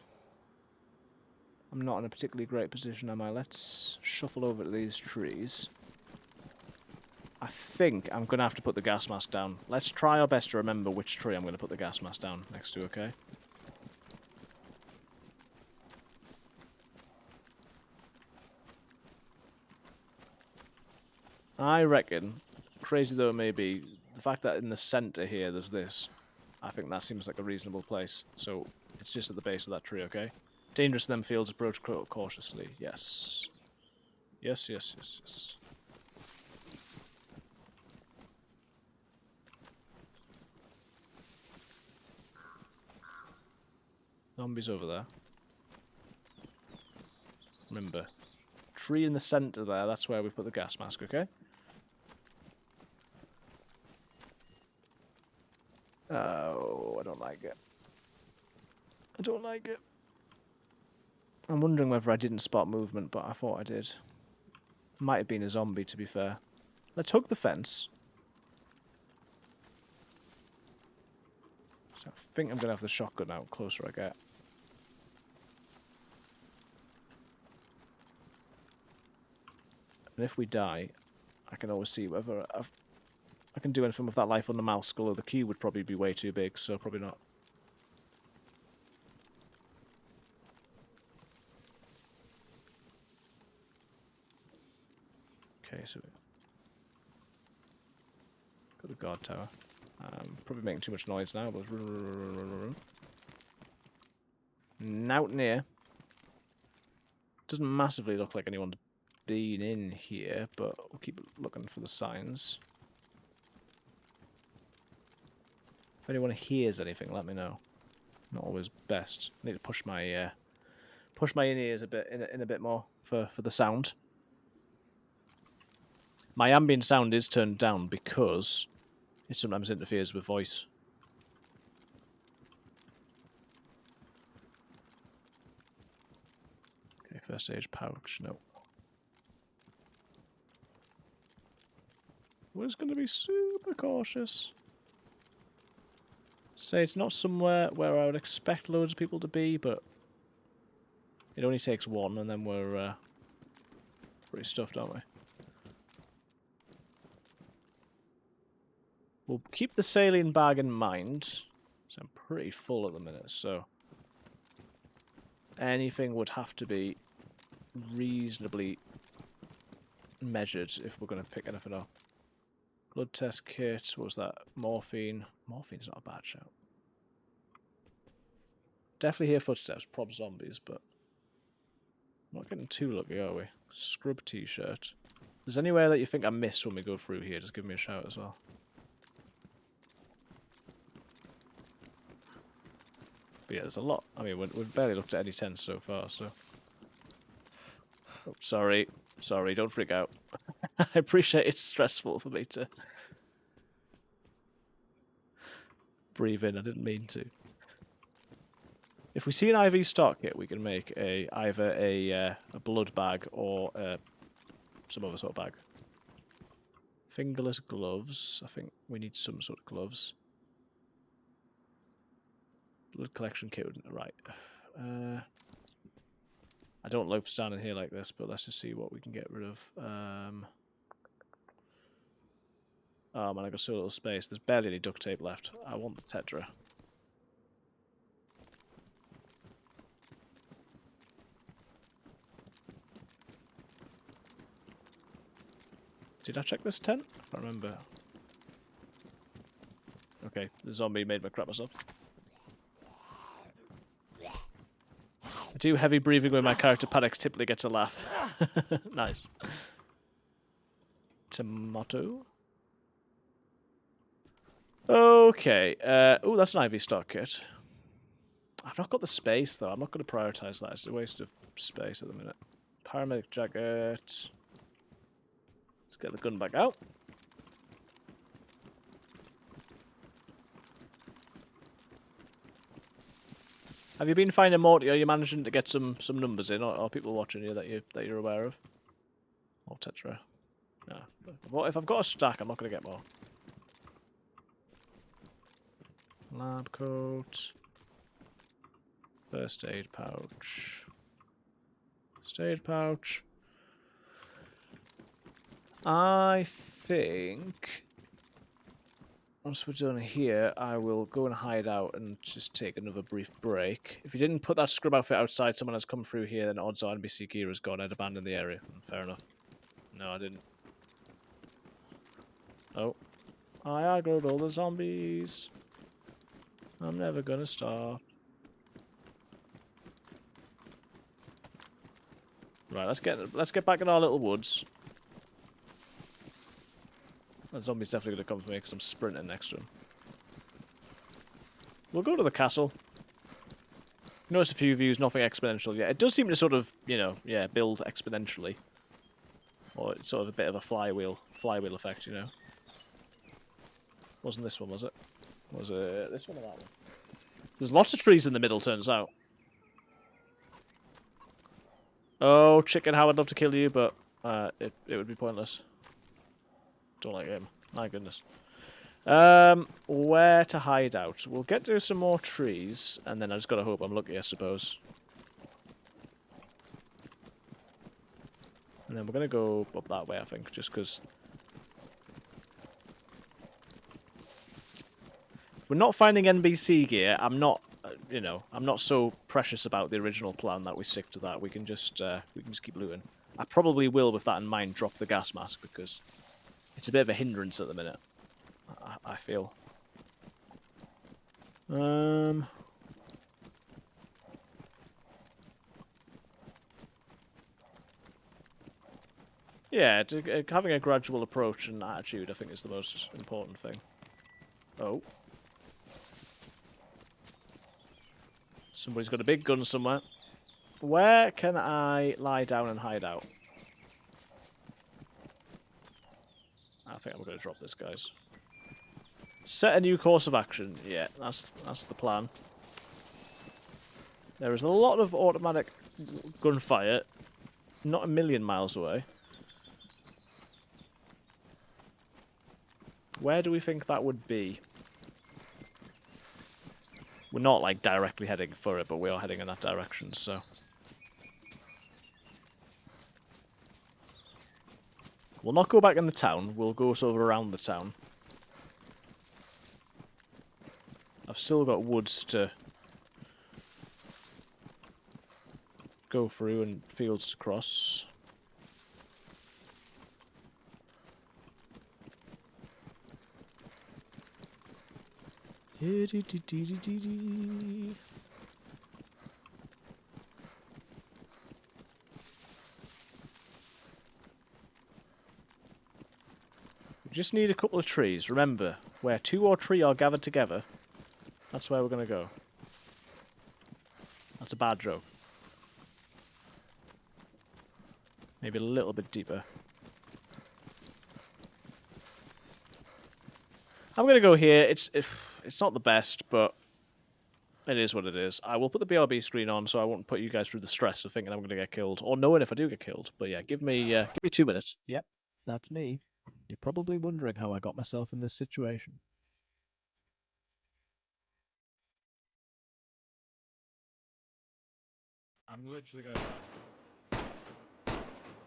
I'm not in a particularly great position, am I? Let's shuffle over to these trees. I think I'm going to have to put the gas mask down. Let's try our best to remember which tree I'm going to put the gas mask down next to, okay? I reckon, crazy though it may be, the fact that in the centre here there's this, I think that seems like a reasonable place. So it's just at the base of that tree, okay? Dangerous in them fields, approach cautiously, yes. Yes, yes, yes, yes. Zombies over there. Remember, tree in the centre there, that's where we put the gas mask, okay? Oh, I don't like it. I don't like it. I'm wondering whether I didn't spot movement, but I thought I did. Might have been a zombie, to be fair. Let's hug the fence. So I think I'm going to have the shotgun out closer I get. And if we die, I can always see whether I can do anything with that life on the mouse skull, or the key would probably be way too big, so probably not. Okay, so got the guard tower. Probably making too much noise now, but out near. Doesn't massively look like anyone's been in here, but we'll keep looking for the signs. If anyone hears anything, let me know. Not always best. I need to push my in-ears a bit in a bit more for the sound. My ambient sound is turned down because it sometimes interferes with voice. Okay, first aid pouch, no. We're going to be super cautious. Say it's not somewhere where I would expect loads of people to be, but it only takes one, and then we're pretty stuffed, aren't we? We'll keep the saline bag in mind. So I'm pretty full at the minute, so anything would have to be reasonably measured if we're going to pick anything up. Blood test kit, what was that? Morphine. Morphine's not a bad shout. Definitely hear footsteps, prob zombies, but I'm not getting too lucky, are we? Scrub t-shirt. If there's anywhere that you think I missed when we go through here, just give me a shout as well. But yeah, there's a lot. I mean, we've barely looked at any tents so far, so... Oh, sorry. Sorry, don't freak out. I appreciate it's stressful for me to... breathe in, I didn't mean to. If we see an IV stock kit, we can make either a blood bag or some other sort of bag. Fingerless gloves. I think we need some sort of gloves. Blood collection kit, right. I don't love standing here like this, but let's just see what we can get rid of. Oh man, I got so little space. There's barely any duct tape left. I want the Tetra. Did I check this tent? I can't remember. Okay, the zombie made me crap myself. I do heavy breathing when my character panics, typically gets a laugh. Nice. Tomato. Okay. Oh, that's an IV stock kit. I've not got the space, though. I'm not going to prioritise that. It's a waste of space at the minute. Paramedic jacket. Let's get the gun back out. Have you been finding Morty? Are you managing to get some numbers in, or people watching you that you're aware of? Or Tetra? No. What if I've got a stack? I'm not going to get more. Lab coat. First aid pouch. First aid pouch. I think once we're done here, I will go and hide out and just take another brief break. If you didn't put that scrub outfit outside, someone has come through here, then odds are NBC gear has gone. I'd abandon the area. Fair enough. No, I didn't. Oh. I aggroed all the zombies. I'm never gonna stop. Right, let's get back in our little woods. That zombie's definitely going to come for me because I'm sprinting next to him. We'll go to the castle. Notice a few views, nothing exponential yet. It does seem to sort of, you know, yeah, build exponentially. Or it's sort of a bit of a flywheel effect, you know. Wasn't this one, was it? Was it this one or that one? There's lots of trees in the middle, turns out. Oh, chicken, how I'd love to kill you, but it would be pointless. Don't like him. My goodness. Where to hide out? We'll get to some more trees, and then I just gotta hope I'm lucky, I suppose. And then we're gonna go up that way, I think, just because we're not finding NBC gear. I'm not, you know, I'm not so precious about the original plan that we stick to that. We can just keep looting. I probably will, with that in mind, drop the gas mask because it's a bit of a hindrance at the minute. I feel. Yeah, having a gradual approach and attitude, I think, is the most important thing. Oh. Somebody's got a big gun somewhere. Where can I lie down and hide out? I think I'm going to drop this, guys. Set a new course of action. Yeah, that's the plan. There is a lot of automatic gunfire, not a million miles away. Where do we think that would be? We're not, like, directly heading for it, but we are heading in that direction, so... We'll not go back in the town, we'll go sort of around the town. I've still got woods to go through and fields to cross. We just need a couple of trees. Remember, where 2 or 3 are gathered together, that's where we're going to go. That's a bad joke. Maybe a little bit deeper. I'm going to go here. It's not the best, but it is what it is. I will put the BRB screen on so I won't put you guys through the stress of thinking I'm going to get killed, or knowing if I do get killed. But yeah, give me 2 minutes. Yep, that's me. You're probably wondering how I got myself in this situation. I'm literally going back.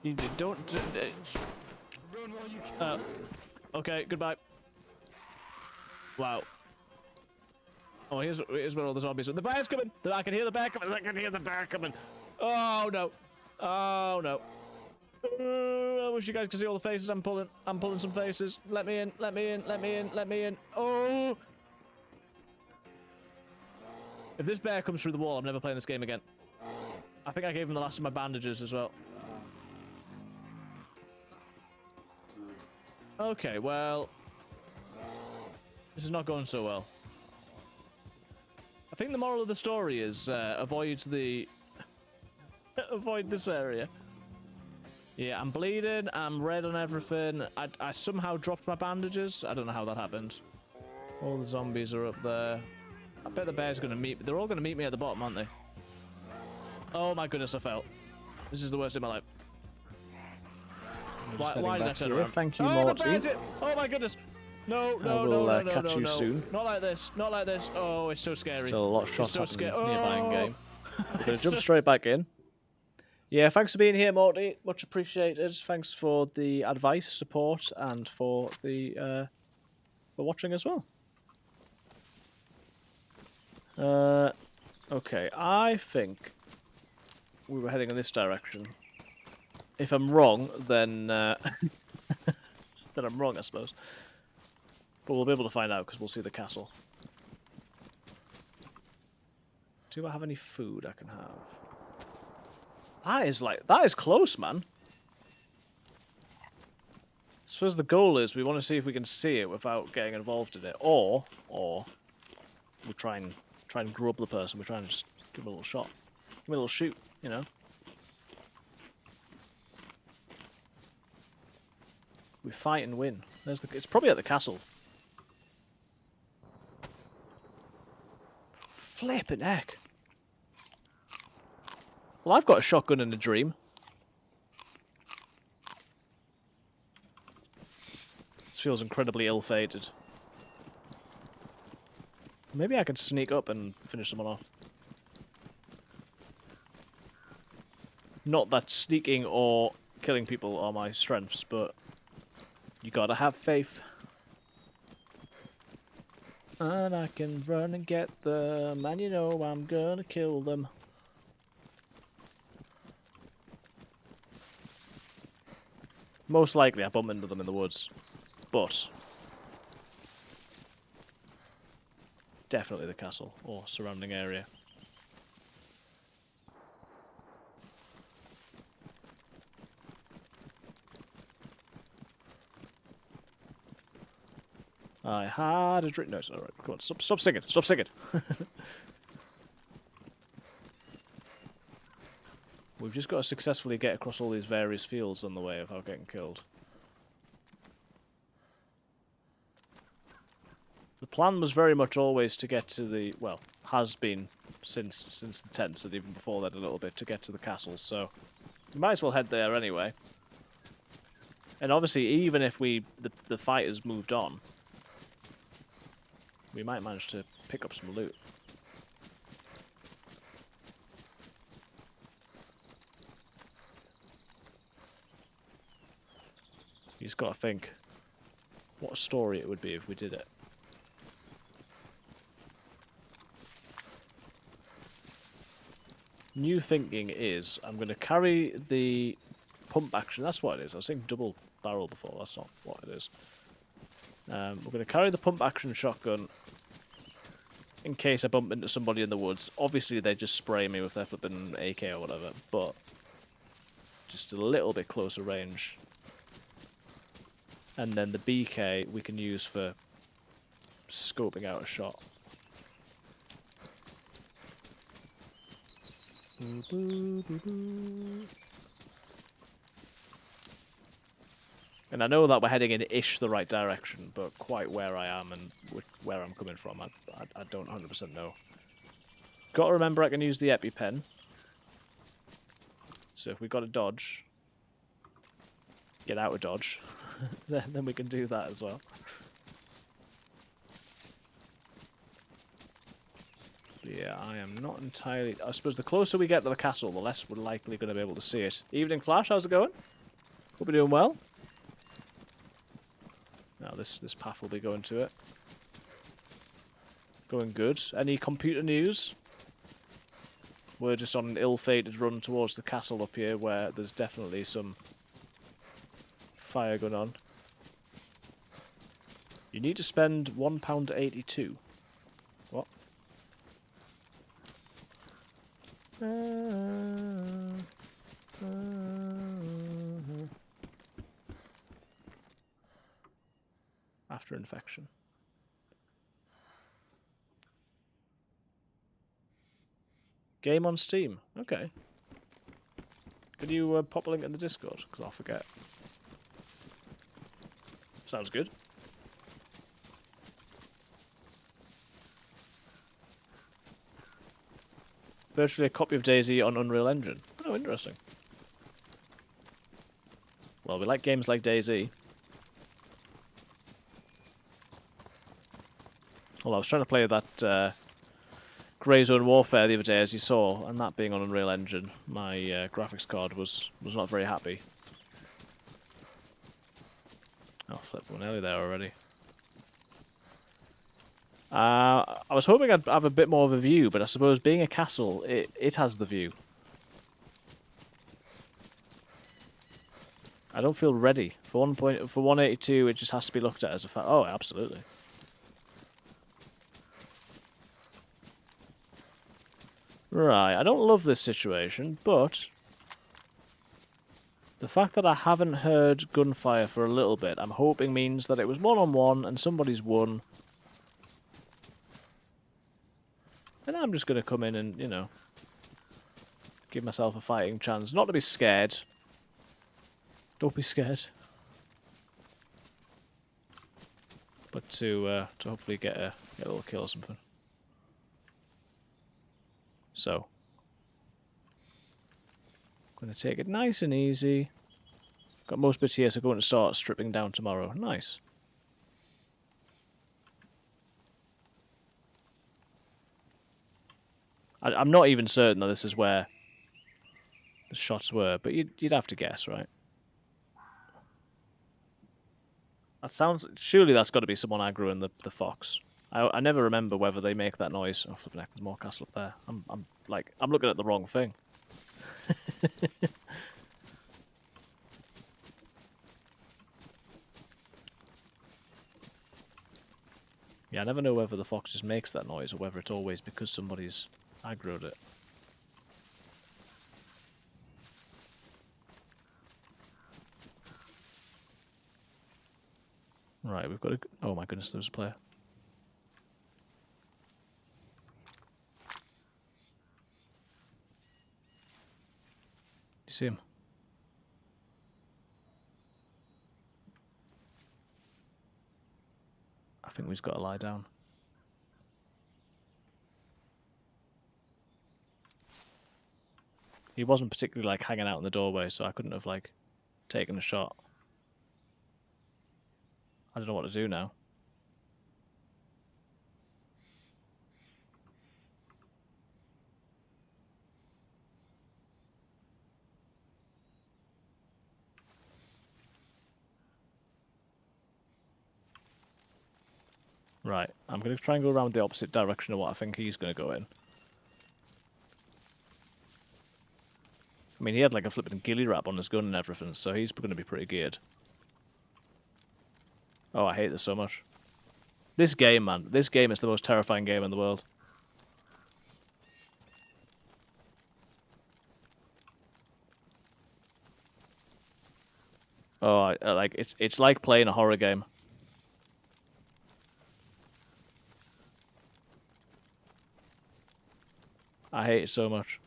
You don't... Run while you can. Okay, goodbye. Wow. Oh, here's where all the zombies are. The bear's coming! I can hear the bear coming! I can hear the bear coming! Oh, no! Oh, no. I wish you guys could see all the faces I'm pulling. I'm pulling some faces. Let me in, let me in, let me in, let me in. Oh! If this bear comes through the wall, I'm never playing this game again. I think I gave him the last of my bandages as well. Okay, well... This is not going so well. I think the moral of the story is avoid the... avoid this area. Yeah, I'm bleeding, I'm red on everything. I somehow dropped my bandages. I don't know how that happened. All the zombies are up there. I bet the bear's gonna meet me. They're all gonna meet me at the bottom, aren't they? Oh my goodness, I fell. This is the worst in my life. Why did I turn around? Thank you, Oh, Morty. the bear's it! Oh my goodness! No, no, I will no, no, catch no, you no. soon. Not like this, not like this. Oh, it's so scary. Still a lot of shots so happening scary. nearby in Oh. game. It's Gonna jump so- straight back in. Yeah, thanks for being here, Morty. Much appreciated. Thanks for the advice, support, and for the for watching as well. Okay, I think we were heading in this direction. If I'm wrong, then then I'm wrong, I suppose. But we'll be able to find out because we'll see the castle. Do I have any food I can have? That is close, man. I suppose the goal is we want to see if we can see it without getting involved in it, or we try and grub the person. We try and just give him a little shot, give him a little shoot, you know. We fight and win. It's probably at the castle. Flippin' heck. Well, I've got a shotgun in a dream. This feels incredibly ill-fated. Maybe I can sneak up and finish someone off. Not that sneaking or killing people are my strengths, but you gotta have faith. And I can run and get them, and you know I'm gonna kill them. Most likely I bump into them in the woods, but definitely the castle or surrounding area. I had a dream. No, it's alright. Come on, stop singing. Stop singing. We've just got to successfully get across all these various fields on the way without getting killed. The plan was very much always to get to the, well, has been since the tents and even before that a little bit, to get to the castle, so we might as well head there anyway. And obviously, even if the fighters moved on, we might manage to pick up some loot. You just gotta think what a story it would be if we did it. New thinking is I'm going to carry the pump action. That's what it is. I was saying double barrel before. That's not what it is. We're going to carry the pump action shotgun in case I bump into somebody in the woods. Obviously, they just spray me with their flipping AK or whatever, but just a little bit closer range. And then the BK we can use for scoping out a shot. And I know that we're heading in ish the right direction, but quite where I am and where I'm coming from, I don't 100% know. Got to remember I can use the EpiPen. So if we got to dodge, get out of dodge, then we can do that as well. Yeah, I am not entirely... I suppose the closer we get to the castle, the less we're likely going to be able to see it. Evening Flash, how's it going? Hope you're doing well. Now this path will be going to it. Going good. Any computer news? We're just on an ill-fated run towards the castle up here, where there's definitely some fire going on. You need to spend £1.82. What? After infection. Game on Steam. Okay. Can you pop a link in the Discord? Because I'll forget. Sounds good. Virtually a copy of DayZ on Unreal Engine. Oh, interesting. Well, we like games like DayZ. Well, I was trying to play that Grey Zone Warfare the other day, as you saw, and that being on Unreal Engine, my graphics card was not very happy. Oh, flip, we're nearly there already. I was hoping I'd have a bit more of a view, but I suppose being a castle, it has the view. I don't feel ready. For 182, it just has to be looked at as a fact. Oh, absolutely. Right, I don't love this situation, but The fact that I haven't heard gunfire for a little bit, I'm hoping means that it was one-on-one and somebody's won. And I'm just going to come in and, you know, give myself a fighting chance. Not to be scared. Don't be scared. But to hopefully get a little kill or something. So. Going to take it nice and easy. Got most bits here, so going to start stripping down tomorrow. Nice. I'm not even certain that this is where the shots were, but you'd have to guess, right? That sounds... Surely that's got to be someone aggroing the fox. I never remember whether they make that noise. Oh, flipping heck, there's more castle up there. I'm looking at the wrong thing. Yeah, I never know whether the fox just makes that noise or whether it's always because somebody's aggroed it. Right, we've got a... Oh my goodness, there's a player. You see him? I think we've got to lie down. He wasn't particularly like hanging out in the doorway, so I couldn't have like taken a shot. I don't know what to do now. Right, I'm going to try and go around the opposite direction of what I think he's going to go in. I mean, he had like a flipping ghillie wrap on his gun and everything, so he's going to be pretty geared. Oh, I hate this so much. This game, man. This game is the most terrifying game in the world. Oh, like it's like playing a horror game. I hate it so much.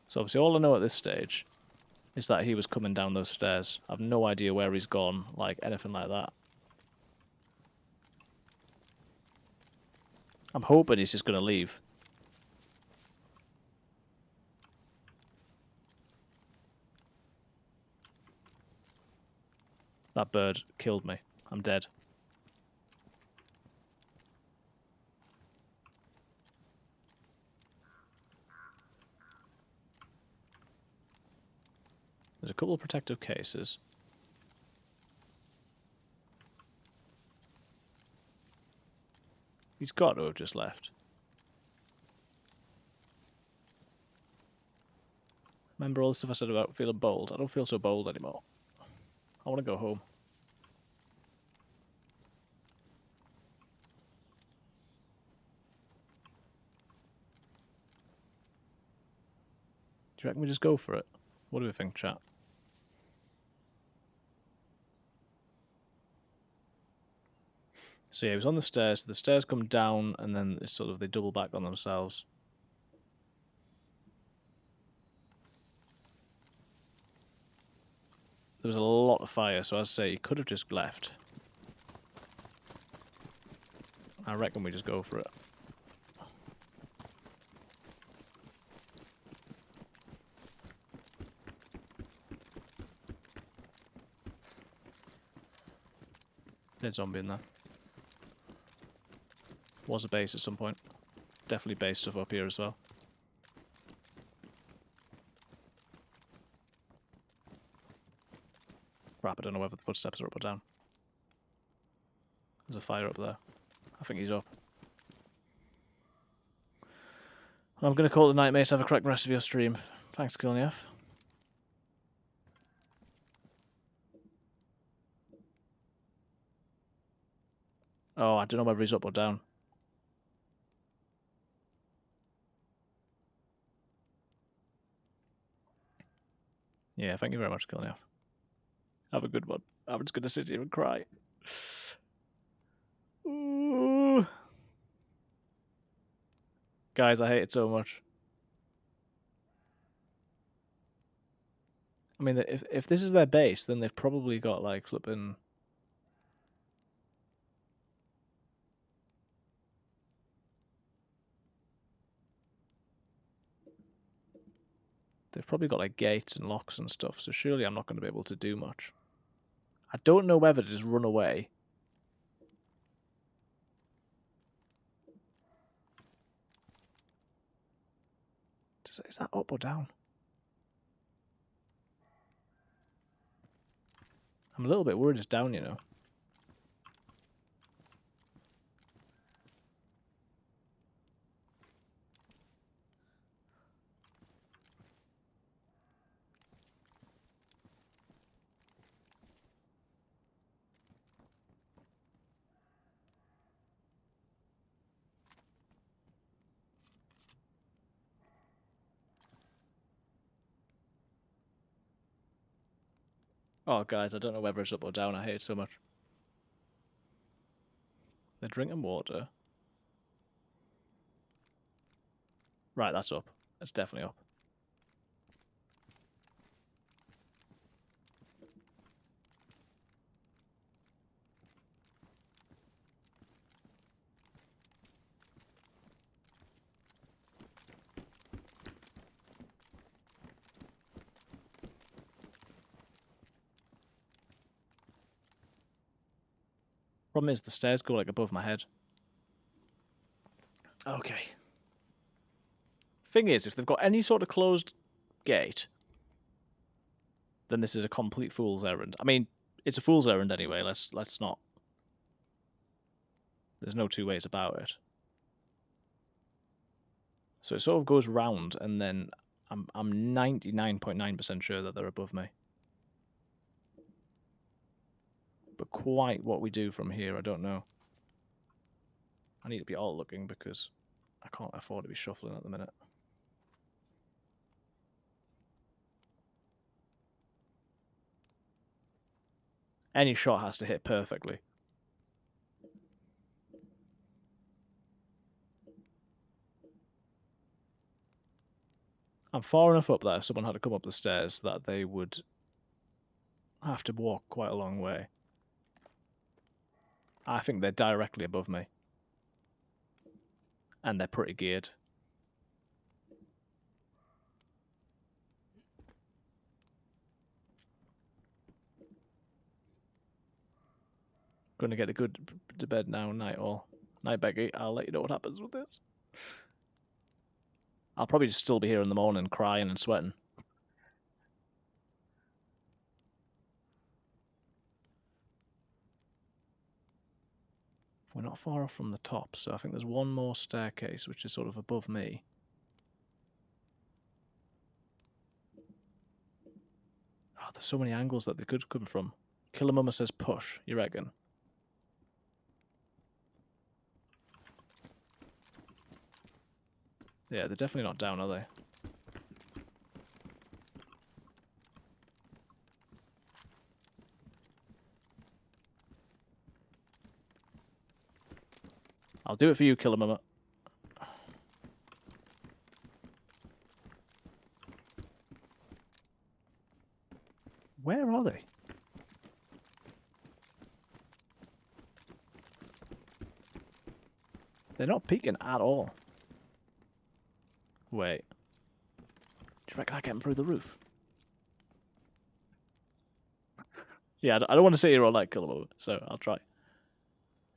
So obviously all I know at this stage is that he was coming down those stairs. I've no idea where he's gone, like anything like that. I'm hoping he's just going to leave. That bird killed me. I'm dead. There's a couple of protective cases. He's got to have just left. Remember all the stuff I said about feeling bold? I don't feel so bold anymore. I want to go home. Do you reckon we just go for it? What do we think, chat? So yeah, he was on the stairs. The stairs come down, and then it's sort of they double back on themselves. There was a lot of fire, so I'd say he could have just left. I reckon we just go for it. Dead zombie in there. Was a base at some point. Definitely base stuff up here as well. Crap, I don't know whether the footsteps are up or down. There's a fire up there. I think he's up. I'm going to call it a night, mates. Have a crack rest of your stream. Thanks, Kilnief. Oh, I don't know whether he's up or down. Yeah, thank you very much, Kilneoff. Have a good one. I'm just going to sit here and cry. Ooh. Guys, I hate it so much. I mean, if this is their base, then they've probably got, like, flipping... They've probably got, like, gates and locks and stuff, so surely I'm not going to be able to do much. I don't know whether to just run away. Is that up or down? I'm a little bit worried it's down, you know. Oh, guys, I don't know whether it's up or down. I hate it so much. They're drinking water. Right, that's up. It's definitely up. Problem is, the stairs go, like, above my head. Okay. Thing is, if they've got any sort of closed gate, then this is a complete fool's errand. I mean, it's a fool's errand anyway. Let's not. There's no two ways about it. So it sort of goes round, and then I'm 99.9% sure that they're above me. But quite what we do from here, I don't know. I need to be all looking because I can't afford to be shuffling at the minute. Any shot has to hit perfectly. I'm far enough up that if someone had to come up the stairs that they would have to walk quite a long way. I think they're directly above me. And they're pretty geared. Gonna get a good to bed now, night all. Night, Becky. I'll let you know what happens with this. I'll probably just still be here in the morning crying and sweating. We're not far off from the top, so I think there's one more staircase which is sort of above me. Oh, there's so many angles that they could come from. Killer Mama says push, you reckon? Yeah, they're definitely not down, are they? I'll do it for you, Killer Mama. Where are they? They're not peeking at all. Wait. Do you reckon I get them through the roof? Yeah, I don't want to sit here all night, Killer Mama, so I'll try.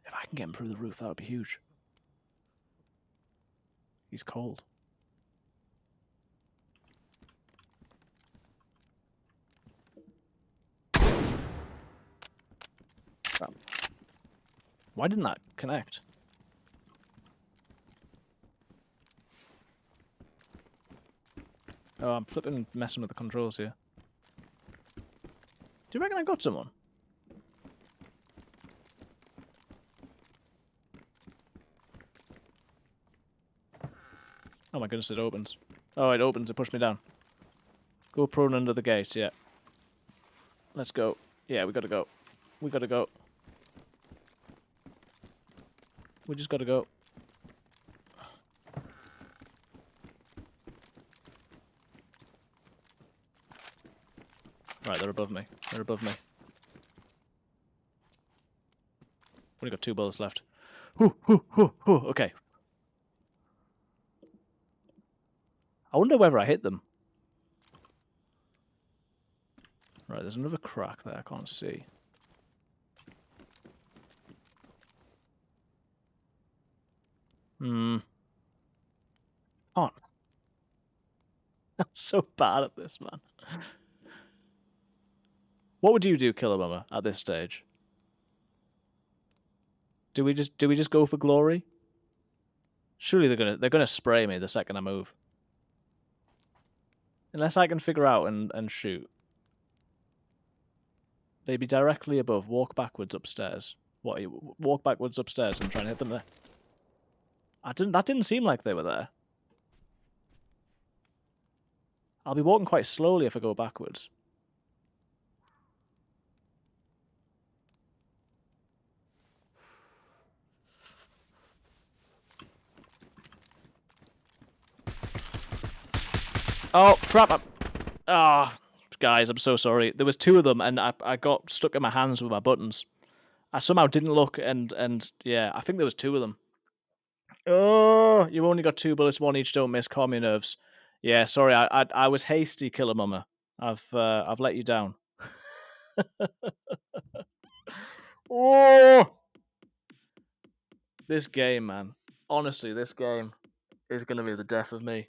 If I can get him through the roof, that would be huge. He's cold. Crap. Why didn't that connect? Oh, I'm flipping messing with the controls here. Do you reckon I got someone? Oh my goodness, it opens. Oh, it opens, it pushed me down. Go prone under the gate, yeah. Let's go. Yeah, we gotta go. We gotta go. We just gotta go. Right, they're above me. They're above me. Only got 2 bullets left. Okay. I wonder whether I hit them. Right, there's another crack there I can't see. Oh. I'm so bad at this, man. What would you do, Killer Mama, at this stage? Do we just go for glory? Surely they're gonna spray me the second I move. Unless I can figure out and shoot. They'd be directly above. Walk backwards upstairs. What? Walk backwards upstairs and try and hit them there. That didn't seem like they were there. I'll be walking quite slowly if I go backwards. Oh, crap. Guys, I'm so sorry. There was 2 of them, and I got stuck in my hands with my buttons. I somehow didn't look, and yeah, I think there was 2 of them. Oh, you've only got 2 bullets, 1 each. Don't miss. Calm your nerves. Yeah, sorry. I was hasty, Killer Mama. I've let you down. Oh, this game, man. Honestly, this game is gonna be the death of me.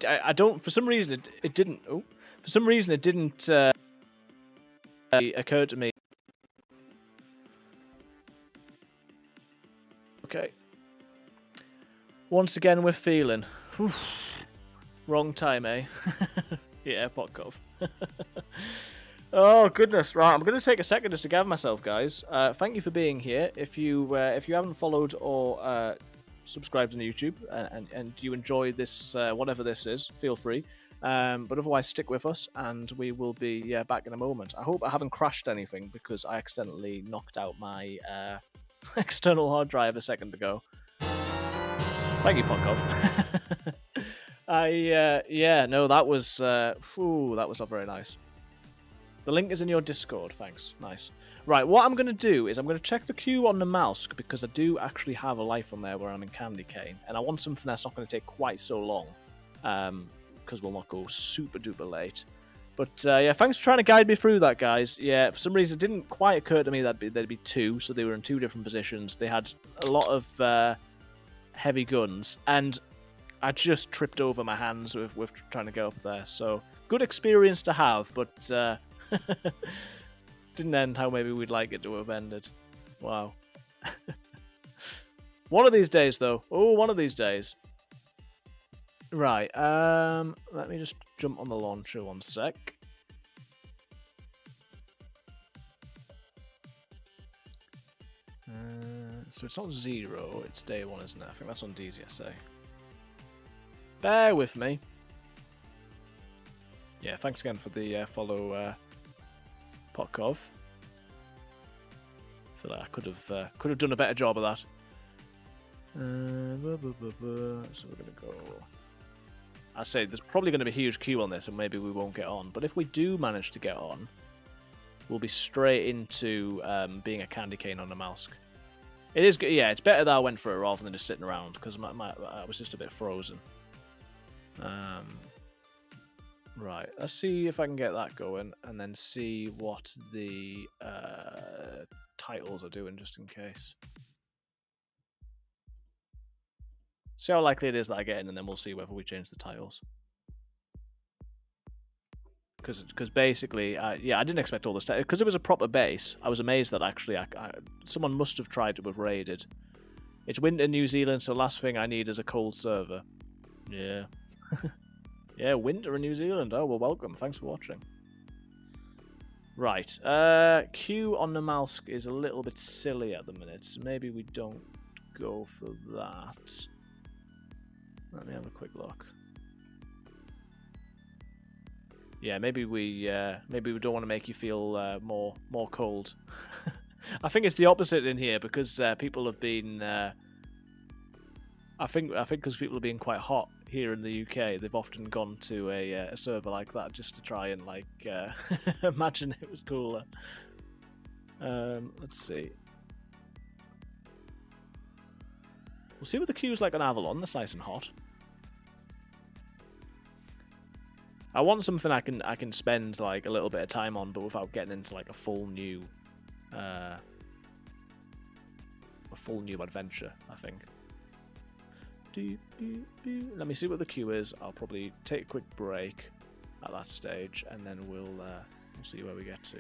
I don't. For some reason, it didn't. Oh, for some reason, it didn't occur to me. Okay. Once again, we're feeling. Whew. Wrong time, eh? Yeah, Potkov. Oh goodness! Right, I'm going to take a second just to gather myself, guys. Thank you for being here. If you haven't followed or subscribed on YouTube and you enjoy this whatever this is, feel free. But otherwise, stick with us, and we will be back in a moment. I hope I haven't crashed anything because I accidentally knocked out my external hard drive a second ago. Thank you, Potkov. No, that was not very nice. The link is in your Discord. Thanks. Nice. Right, what I'm going to do is I'm going to check the queue on the mouse because I do actually have a life on there where I'm in Candy Cane, and I want something that's not going to take quite so long, because we'll not go super duper late. But yeah, thanks for trying to guide me through that, guys. Yeah, for some reason it didn't quite occur to me that there'd be 2, so they were in 2 different positions. They had a lot of heavy guns, and I just tripped over my hands with trying to go up there. So good experience to have, but didn't end how maybe we'd like it to have ended. Wow. One of these days, though. Oh, one of these days. Right. Let me just jump on the launcher 1 sec. So it's not 0, it's day 1, isn't it? I think that's on DayZ. Bear with me. Yeah, thanks again for the follow, Potkov. I feel like I could have done a better job of that. So we're gonna go. I say there's probably going to be a huge queue on this, and maybe we won't get on. But if we do manage to get on, we'll be straight into being a candy cane on a mouse. It is good. Yeah, it's better that I went for it rather than just sitting around because I was just a bit frozen. Right, let's see if I can get that going, and then see what the titles are doing, just in case. See how likely it is that I get in, and then we'll see whether we change the titles. Because basically, yeah, I didn't expect all this. Because it was a proper base, I was amazed that actually someone must have tried to have raided. It's winter in New Zealand, so last thing I need is a cold server. Yeah. Yeah, winter in New Zealand. Oh, well, welcome. Thanks for watching. Right. Q on the mouse is a little bit silly at the minute, so maybe we don't go for that. Let me have a quick look. Yeah, maybe we don't want to make you feel more cold. I think it's the opposite in here because people have been. I think because people have been quite hot here in the UK, they've often gone to a server like that just to try and like imagine it was cooler. Let's see. We'll see what the queue's like on Avalon. That's nice and hot. I want something I can spend like a little bit of time on, but without getting into like a full new adventure. I think. Let me see what the queue is. I'll probably take a quick break at that stage, and then we'll see where we get to.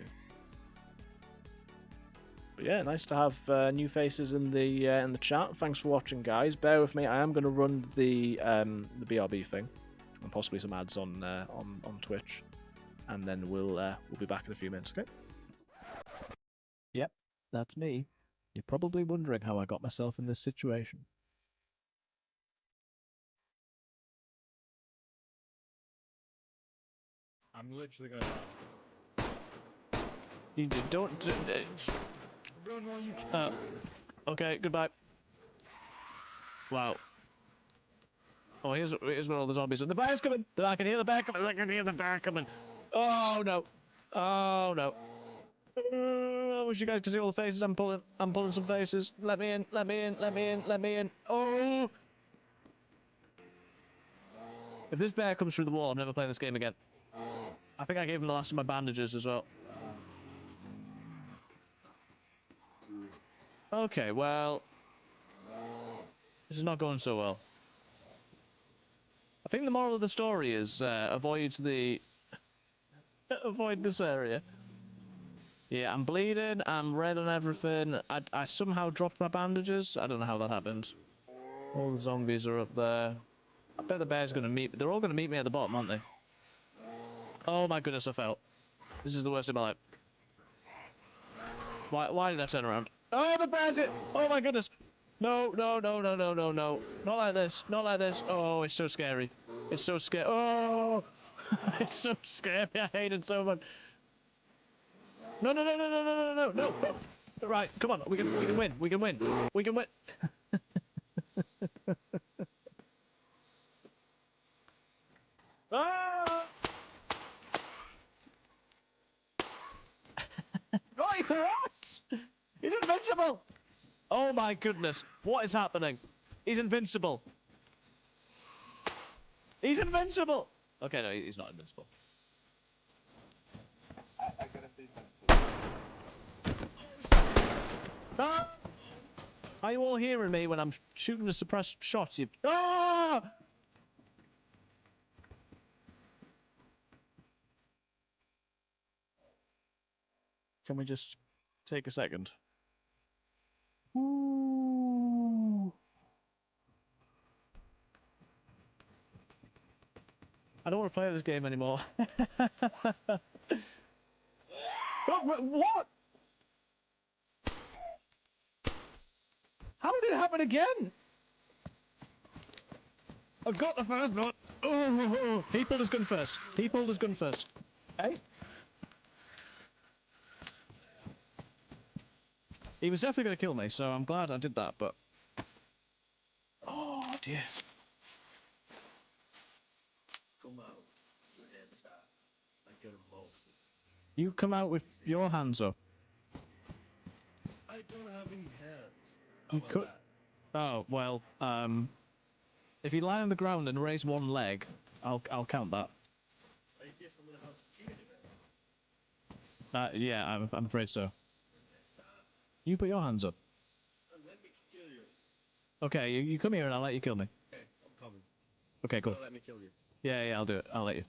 But yeah, nice to have new faces in the chat. Thanks for watching, guys. Bear with me. I am going to run the BRB thing, and possibly some ads on Twitch, and then we'll be back in a few minutes. Okay. Yep, that's me. You're probably wondering how I got myself in this situation. I'm literally going down. You don't. Run while you can. Okay, goodbye. Wow. Oh, here's one of the zombies. The bear's coming! I can hear the bear coming! I can hear the bear coming! Oh no! Oh no! I wish you guys could see all the faces I'm pulling. I'm pulling some faces. Let me in, let me in, let me in, let me in. Oh! If this bear comes through the wall, I'm never playing this game again. I think I gave him the last of my bandages as well. Okay, well... This is not going so well. I think the moral of the story is avoid this area. Yeah, I'm bleeding, I'm red on everything. I somehow dropped my bandages. I don't know how that happened. All the zombies are up there. I bet the bear's gonna meet... They're all gonna meet me at the bottom, aren't they? Oh my goodness, I fell. This is the worst of my life. Why did I turn around? Oh, the bear's it! Oh my goodness! No, no, no, no, no, no, no. Not like this. Not like this. Oh, it's so scary. It's so scary. Oh! It's so scary. I hate it so much. No, no, no, no, no, no, no, no, no. Right, come on. We can win. We can win. We can win. Ah! Oh, he's right! He's invincible! Oh my goodness. What is happening? He's invincible. He's invincible! Okay, no, he's not invincible. I gotta say something. Ah! Are you all hearing me when I'm shooting a suppressed shot? You... Ah! Can we just take a second? Ooh. I don't want to play this game anymore. What? How did it happen again? I've got the first one. Oh, he pulled his gun first. He pulled his gun first. Hey? He was definitely going to kill me, so I'm glad I did that, but... Oh, dear. Come out. Your hands up. I get them both. You come out with your hands up. I don't have any hands. You How about could... that? Oh, well, if you lie on the ground and raise one leg, I'll count that. I guess I'm gonna have to kill you then. Yeah, I'm afraid so. You put your hands up. Let me kill you. Okay, you come here and I'll let you kill me. Okay, I'm coming. Okay, cool. Don't let me kill you. Yeah, I'll do it. I'll let you.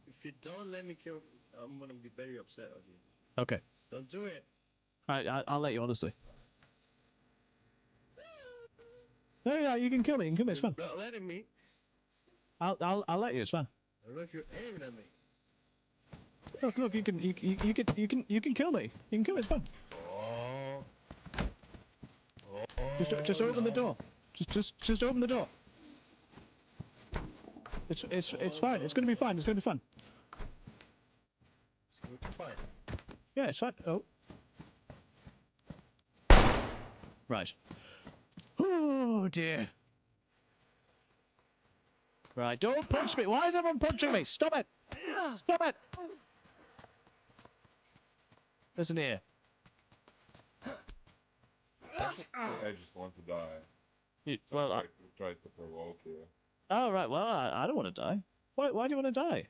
If you don't let me kill, I'm gonna be very upset with you. Okay. Don't do it. Alright, I'll let you, honestly. No, yeah, you can kill me. You can kill me. It's fine. You're not letting me. I'll let you. It's fine. I don't know if you're aiming at me. Look, you can kill me. You can kill me. It's fine. Oh. Just open the door. Just open the door. It's fine. It's gonna be fine. It's gonna be fun. It's going to be fine. Yeah, it's fine. Oh. Right. Oh dear. Right, don't punch me. Why is everyone punching me? Stop it! Stop it! Listen here. I just want to die. Well, I tried to provoke you. oh right. Well, I don't want to die. Why do you want to die?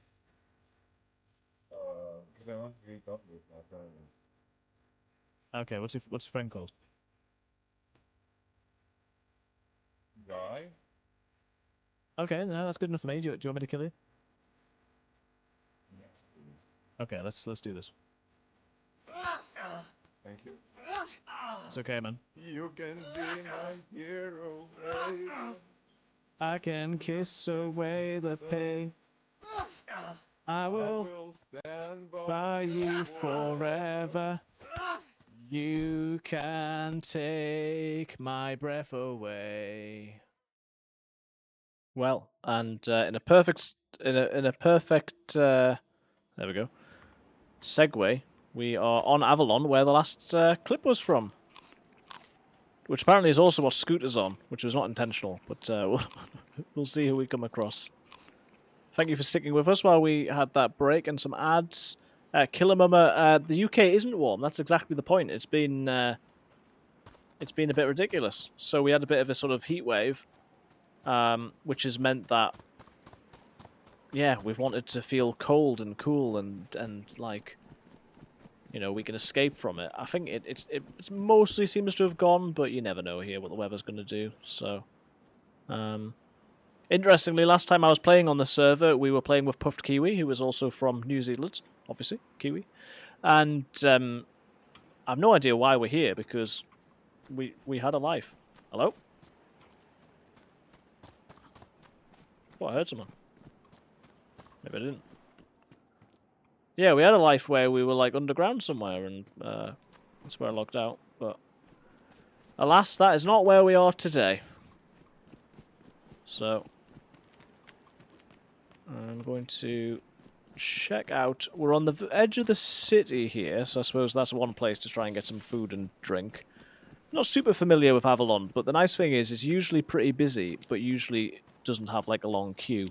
Because I want to meet up with my friend. Okay, what's your friend called? Guy? Okay, no, that's good enough for me. Do you want me to kill you? Yes, please. Okay, let's do this. Thank you. It's okay, man. You can be my hero, baby. I can kiss away the pain. I I will will stand by you forever. You can take my breath away. Well, and in a perfect there we go, segue, we are on Avalon, where the last clip was from, which apparently is also what Scooter's on, which was not intentional, but we'll see who we come across. Thank you for sticking with us while we had that break and some ads. Killer Mama, the UK isn't warm. That's exactly the point. It's been a bit ridiculous. So we had a bit of a sort of heat wave, which has meant that, yeah, we've wanted to feel cold and cool and like, you know, we can escape from it. I think it mostly seems to have gone, but you never know here what the weather's going to do. So, interestingly, last time I was playing on the server, we were playing with Puffed Kiwi, who was also from New Zealand, obviously, Kiwi. And I have no idea why we're here, because we had a life. Hello? Oh, I heard someone. Maybe I didn't. Yeah, we had a life where we were, like, underground somewhere, and that's where I logged out. But alas, that is not where we are today. So I'm going to check out. We're on the edge of the city here, so I suppose that's one place to try and get some food and drink. Not super familiar with Avalon, but the nice thing is it's usually pretty busy, but usually doesn't have like a long queue,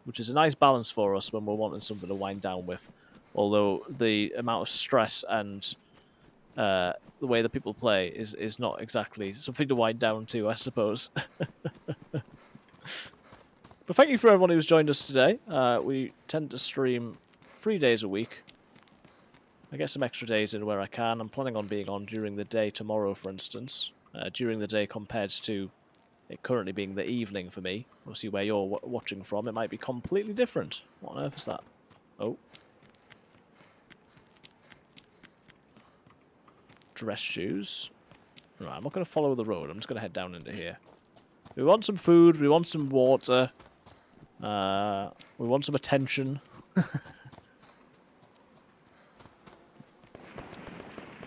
which is a nice balance for us when we're wanting something to wind down with. Although the amount of stress and the way that people play is not exactly something to wind down to, I suppose. But thank you for everyone who's joined us today. We tend to stream 3 days a week. I get some extra days in where I can. I'm planning on being on during the day tomorrow, for instance. During the day compared to it currently being the evening for me. We'll see where you're watching from. It might be completely different. What on earth is that? Oh. Dress shoes. Right, I'm not going to follow the road. I'm just going to head down into here. We want some food. We want some water. We want some attention.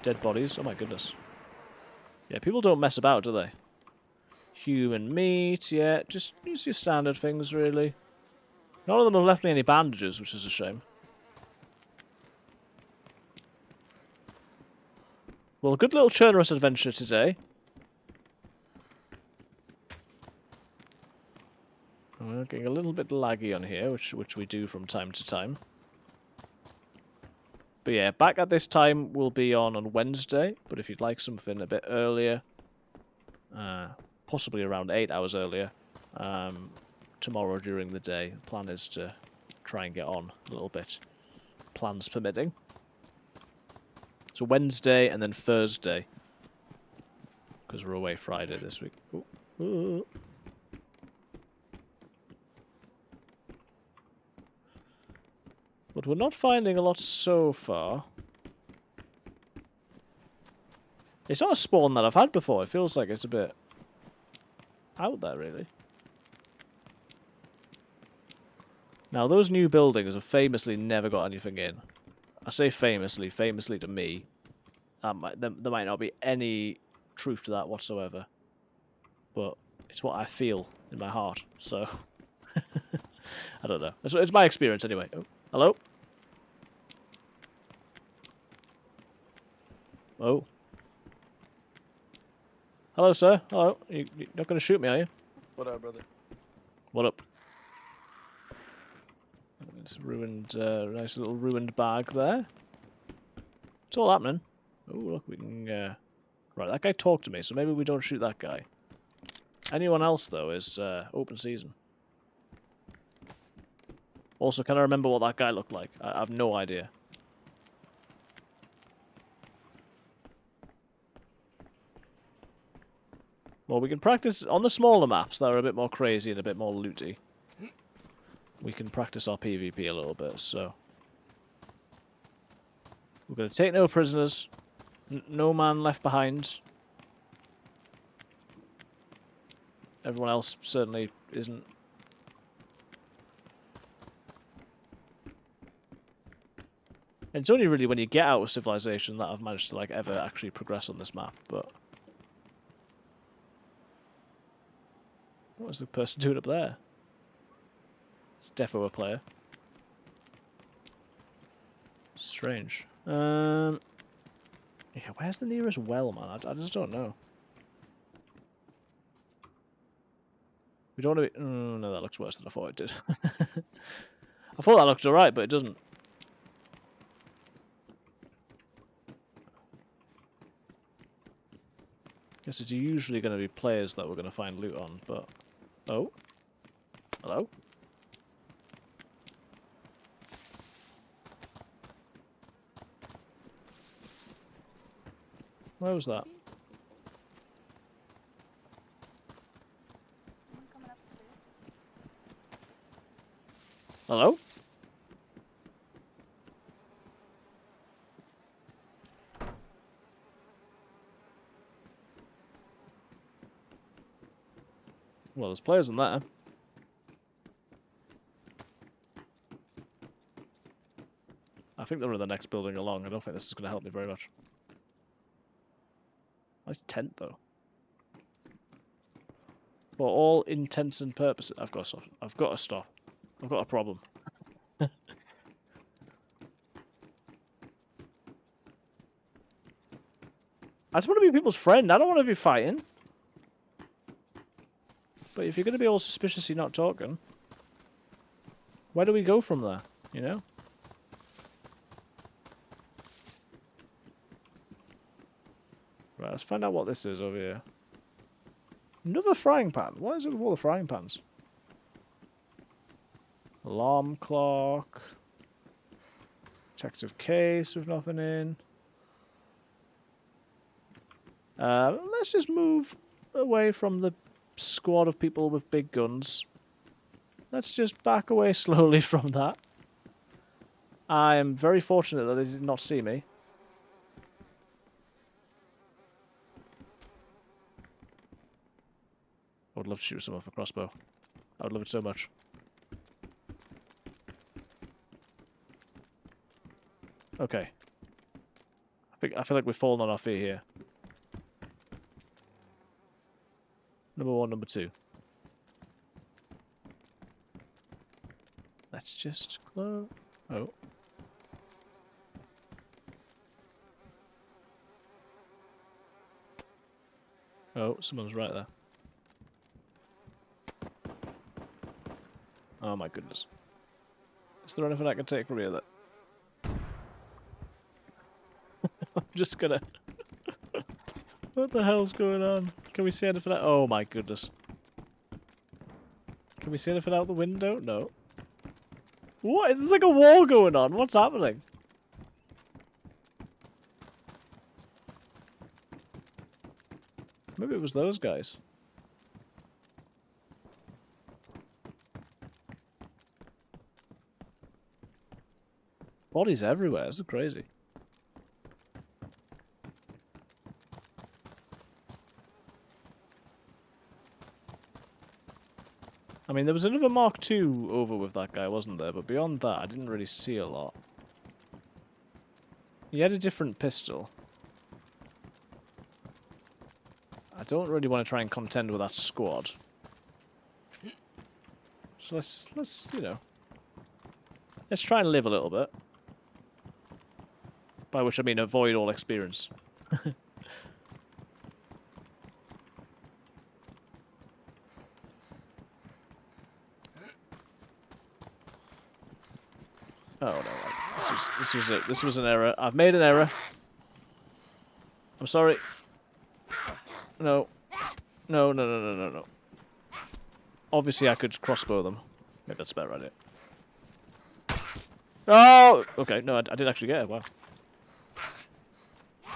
Dead bodies. Oh my goodness. Yeah, people don't mess about, do they? Human meat, yeah. Just your standard things, really. None of them have left me any bandages, which is a shame. Well, a good little Chernarus adventure today. We're getting a little bit laggy on here, which we do from time to time. But yeah, back at this time we'll be on Wednesday, but if you'd like something a bit earlier, possibly around 8 hours earlier, tomorrow during the day, the plan is to try and get on a little bit, plans permitting. So Wednesday and then Thursday, because we're away Friday this week. Ooh. Ooh. But we're not finding a lot so far. It's not a spawn that I've had before. It feels like it's a bit out there, really. Now, those new buildings have famously never got anything in. I say famously to me. There might not be any truth to that whatsoever. But it's what I feel in my heart, so... I don't know. It's my experience anyway. Oh, hello? Oh. Hello, sir. Hello. You're not going to shoot me, are you? What up, brother? What up? It's ruined, nice little ruined bag there. What's all happening? Oh, look, we can, right, that guy talked to me, so maybe we don't shoot that guy. Anyone else, though, is, open season. Also, can I remember what that guy looked like? I have no idea. Well, we can practice on the smaller maps that are a bit more crazy and a bit more looty. We can practice our PvP a little bit, so... We're going to take no prisoners. No man left behind. Everyone else certainly isn't. And it's only really when you get out of civilization that I've managed to, like, ever actually progress on this map, but... What was the person doing up there? It's defo a player. Strange. Yeah, where's the nearest well, man? I just don't know. We don't want to be... Oh, no, that looks worse than I thought it did. I thought that looked alright, but it doesn't. Guess it's usually going to be players that we're going to find loot on, but... Oh? Hello? Where was that? Hello? Well, there's players in there. I think they're in the next building along. I don't think this is going to help me very much. Nice tent, though. For all intents and purposes... I've got to stop. I've got to stop. I've got a problem. I just want to be people's friend. I don't want to be fighting. But if you're going to be all suspiciously not talking... Where do we go from there? You know? Right, let's find out what this is over here. Another frying pan. What is it with all the frying pans? Alarm clock. Protective case with nothing in. Let's just move away from the squad of people with big guns. Let's just back away slowly from that. I am very fortunate that they did not see me. I would love to shoot someone with a crossbow. I would love it so much. Okay. I feel like we've fallen on our feet here. Number one, number two. Let's just close. Oh. Oh, someone's right there. Oh my goodness. Is there anything I can take from here that... I'm just gonna... What the hell's going on? Can we see anything out? Oh my goodness. Can we see anything out the window? No. What? There's like a war going on. What's happening? Maybe it was those guys. Bodies everywhere. This is crazy. I mean, there was another Mark II over with that guy, wasn't there? But beyond that, I didn't really see a lot. He had a different pistol. I don't really want to try and contend with that squad. So let's you know, let's try and live a little bit. By which I mean avoid all experience. Oh no, this was an error. I've made an error. I'm sorry. No. No. Obviously I could crossbow them. Maybe that's a better idea. Oh! Okay, no, I did actually get it. Wow.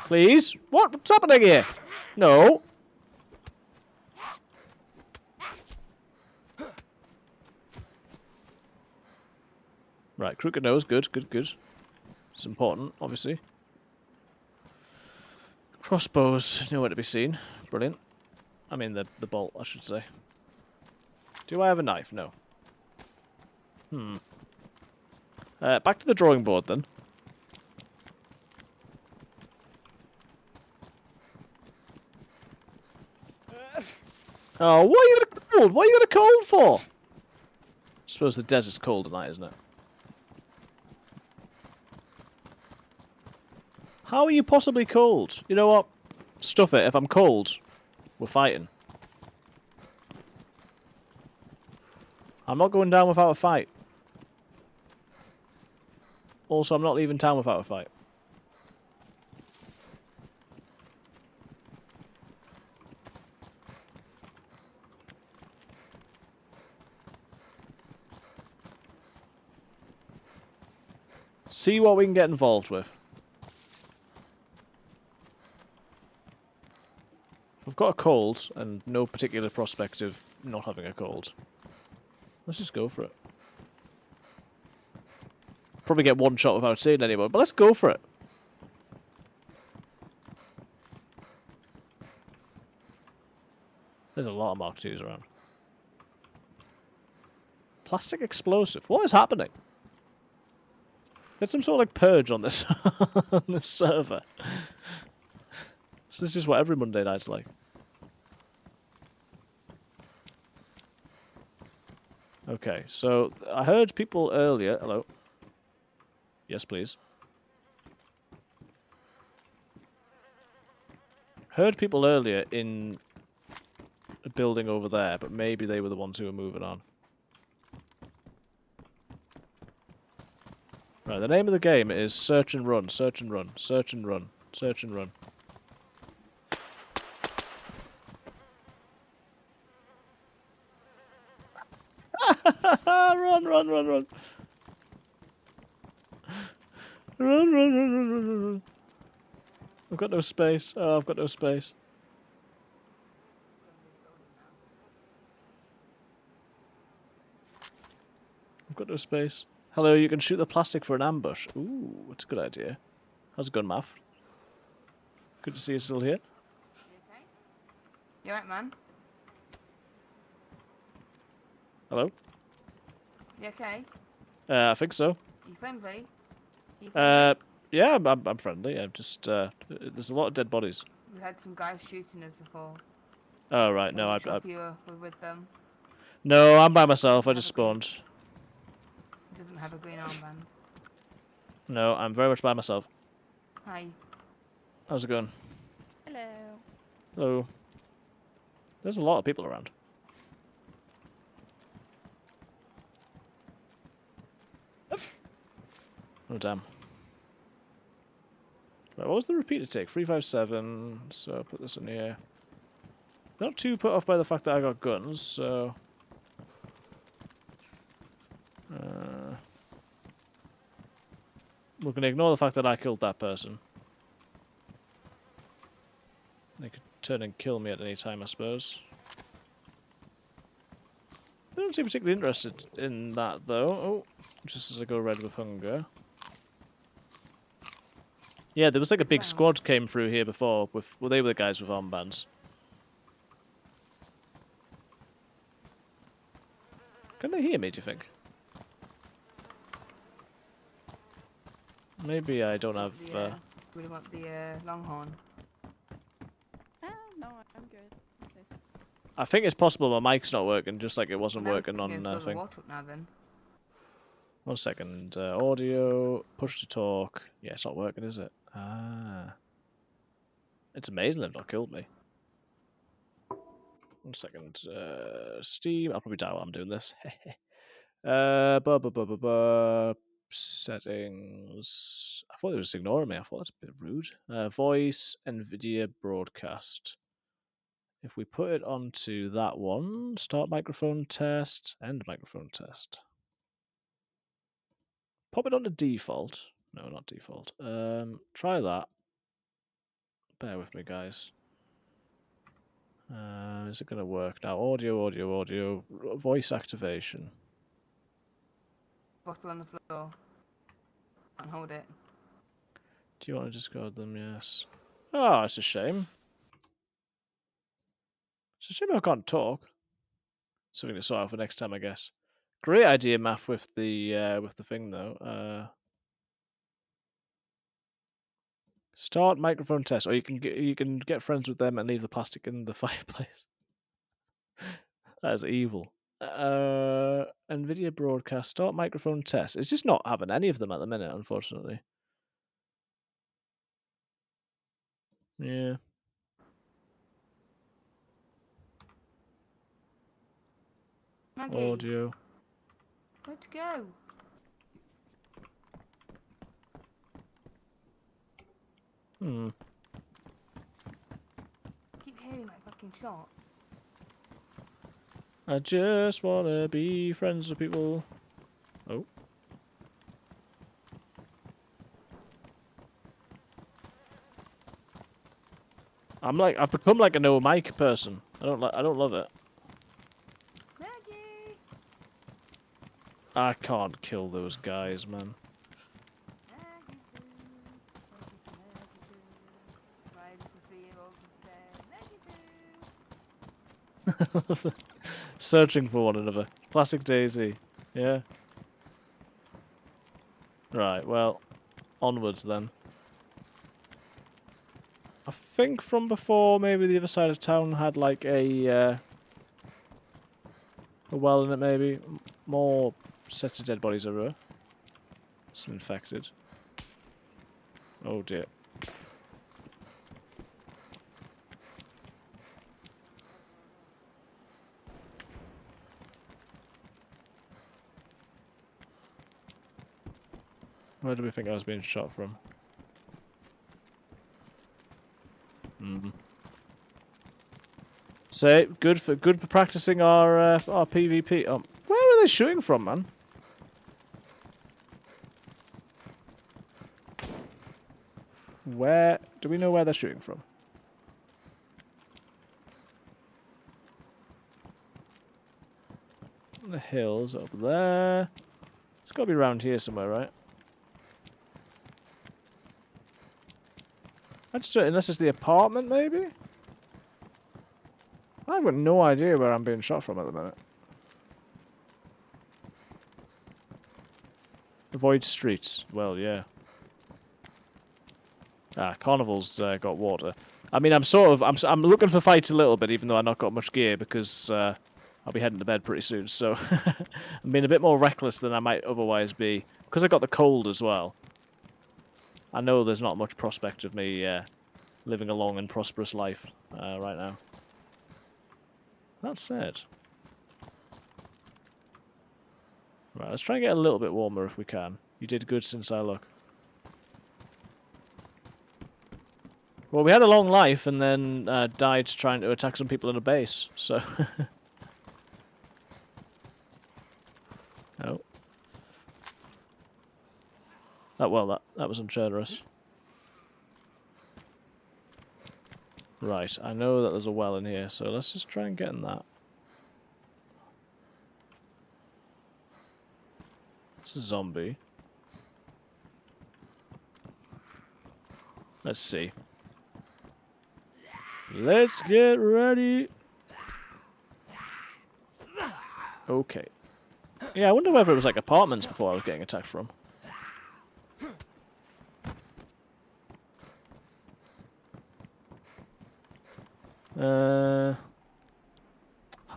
Please? What's happening here? No. Right, crooked nose. Good. It's important, obviously. Crossbows, nowhere to be seen. Brilliant. I mean, the bolt, I should say. Do I have a knife? No. Back to the drawing board, then. Oh, what are you gonna cold? What are you gonna cold for? I suppose the desert's cold tonight, isn't it? How are you possibly cold? You know what? Stuff it. If I'm cold, we're fighting. I'm not going down without a fight. Also, I'm not leaving town without a fight. See what we can get involved with. I've got a cold and no particular prospect of not having a cold. Let's just go for it. Probably get one shot without seeing anyone, but let's go for it. There's a lot of Mark IIs around. Plastic explosive. What is happening? There's some sort of like purge on this on this server. So this is what every Monday night's like. Okay, so I heard people earlier. Hello. Yes, please. Heard people earlier in a building over there, but maybe they were the ones who were moving on. Right, the name of the game is Search and Run, Search and Run, Search and Run, Search and Run. Run, run, run, run. Run. I've got no space. Oh, I've got no space. I've got no space. Hello, you can shoot the plastic for an ambush. Ooh, that's a good idea. How's it going, Math? Good to see you still here. You okay? You alright, man? Hello? You okay? I think so. You friendly? You friendly? Yeah, I'm friendly. I'm just, there's a lot of dead bodies. We had some guys shooting us before. Oh, right, no, Wasn't sure if you were with them. No, I'm by myself. I just spawned. He doesn't have a green armband. No, I'm very much by myself. Hi. How's it going? Hello. Hello. There's a lot of people around. Oh, damn. Right, what was the repeater take? 357, so I'll put this in here. Not too put off by the fact that I got guns, so... we're going to ignore the fact that I killed that person. They could turn and kill me at any time, I suppose. I don't seem particularly interested in that, though. Oh, just as I go red with hunger. Yeah, there was like a big squad came through here before. Well, they were the guys with armbands. Can they hear me, do you think? Maybe I don't have... Do you want the Longhorn? No, I'm good. With this. I think it's possible my mic's not working, just like it wasn't Now we working can on go fill the thing. water up now then. 1 second. Audio, push to talk. Yeah, it's not working, is it? Ah. It's amazing they've not killed me. 1 second. Steam. I'll probably die while I'm doing this. Settings. I thought they were just ignoring me. I thought that's a bit rude. Voice, NVIDIA broadcast. If we put it onto that one, start microphone test, end microphone test. Pop it onto default. No, not default. Try that. Bear with me, guys. Is it going to work now? Audio. Voice activation. Bottle on the floor. Can't hold it. Do you want to discard them? Yes. Oh, it's a shame. It's a shame I can't talk. Something to sort out for next time, I guess. Great idea, Math, with the thing though. Start microphone test, or you can get friends with them and leave the plastic in the fireplace. That is evil. NVIDIA broadcast, start microphone test. It's just not having any of them at the minute, unfortunately. Yeah. Maggie, Audio. where'd you go? Hmm. Keep hearing that fucking shot. I just wanna be friends with people. Oh. I've become like a no mic person. I don't love it. Maggie! I can't kill those guys, man. Maggie boo. Maggie boo. Right, this is Maggie boo. Searching for one another. Classic DayZ. Yeah. Right, well, onwards then. I think from before, maybe the other side of town had like a well in it, maybe. More sets of dead bodies everywhere. Some infected. Oh dear. Where do we think I was being shot from? So good for practicing our PvP. Where are they shooting from, man? Where do we know where they're shooting from? The hills over there. It's got to be around here somewhere, right? Unless it's the apartment, maybe? I've got no idea where I'm being shot from at the minute. Avoid streets. Well, yeah. Carnival's got water. I mean, I'm looking for fights a little bit, even though I've not got much gear, because I'll be heading to bed pretty soon. So I'm being a bit more reckless than I might otherwise be, because I got the cold as well. I know there's not much prospect of me living a long and prosperous life right now. That said, right, let's try and get a little bit warmer if we can. You did good since I look. Well, we had a long life and then died trying to attack some people in a base, so... Oh. That was on Chernarus. Right, I know that there's a well in here, so let's just try and get in that. It's a zombie. Let's see. Let's get ready. Okay. Yeah, I wonder whether it was like apartments before I was getting attacked from.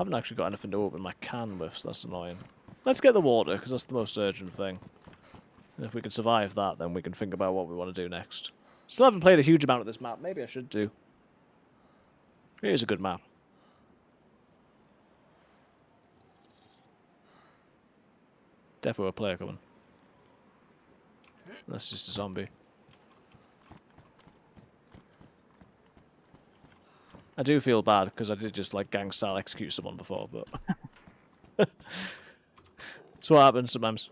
haven't actually got anything to open my can with, so that's annoying. Let's get the water, because that's the most urgent thing. And if we can survive that, then we can think about what we want to do next. Still haven't played a huge amount of this map. Maybe I should do. It is a good map. Definitely a player coming. That's just a zombie. I do feel bad because I did just like gang style execute someone before, but that's what happens sometimes.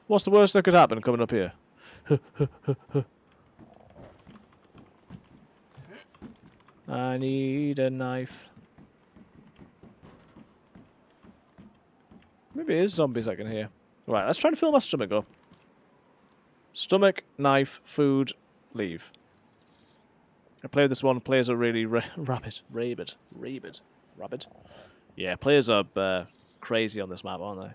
What's the worst that could happen coming up here? I need a knife. Maybe it is zombies I can hear. Right, let's try to fill my stomach up. Stomach, knife, food, leave. I played this one. Players are really rabid. Yeah, players are crazy on this map, aren't they?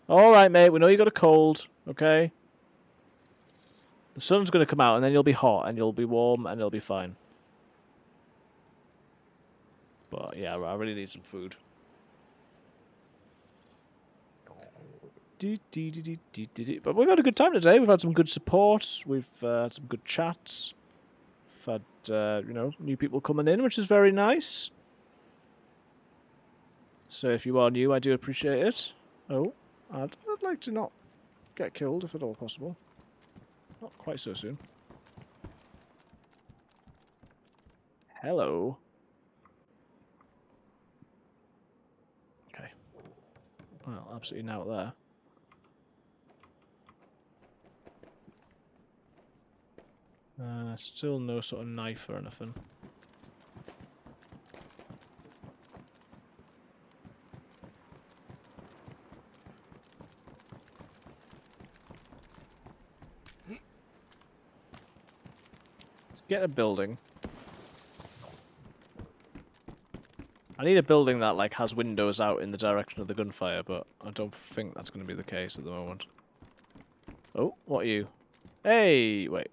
All right, mate. We know you got a cold. Okay. The sun's gonna come out, and then you'll be hot, and you'll be warm, and you'll be fine. But yeah, I really need some food. But we've had a good time today. We've had some good support. We've had some good chats. We've had, you know, new people coming in, which is very nice. So if you are new, I do appreciate it. Oh, I'd like to not get killed if at all possible. Not quite so soon. Hello. Okay. Well, absolutely now there. Still no sort of knife or anything. Let's get a building. I need a building that like has windows out in the direction of the gunfire, but I don't think that's going to be the case at the moment. Oh, what are you? Hey, wait.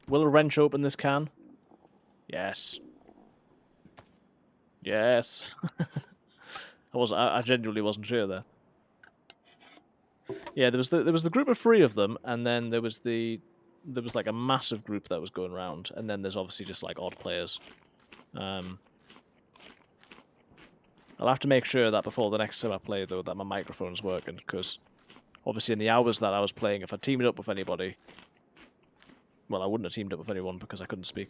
Will a wrench open this can? Yes. Yes. I genuinely wasn't sure there. Yeah, there was the group of 3 of them, and then there was like a massive group that was going around, and then there's obviously just like odd players. I'll have to make sure that before the next time I play though that my microphone's working, because obviously in the hours that I was playing, if I teamed up with anybody. Well, I wouldn't have teamed up with anyone because I couldn't speak.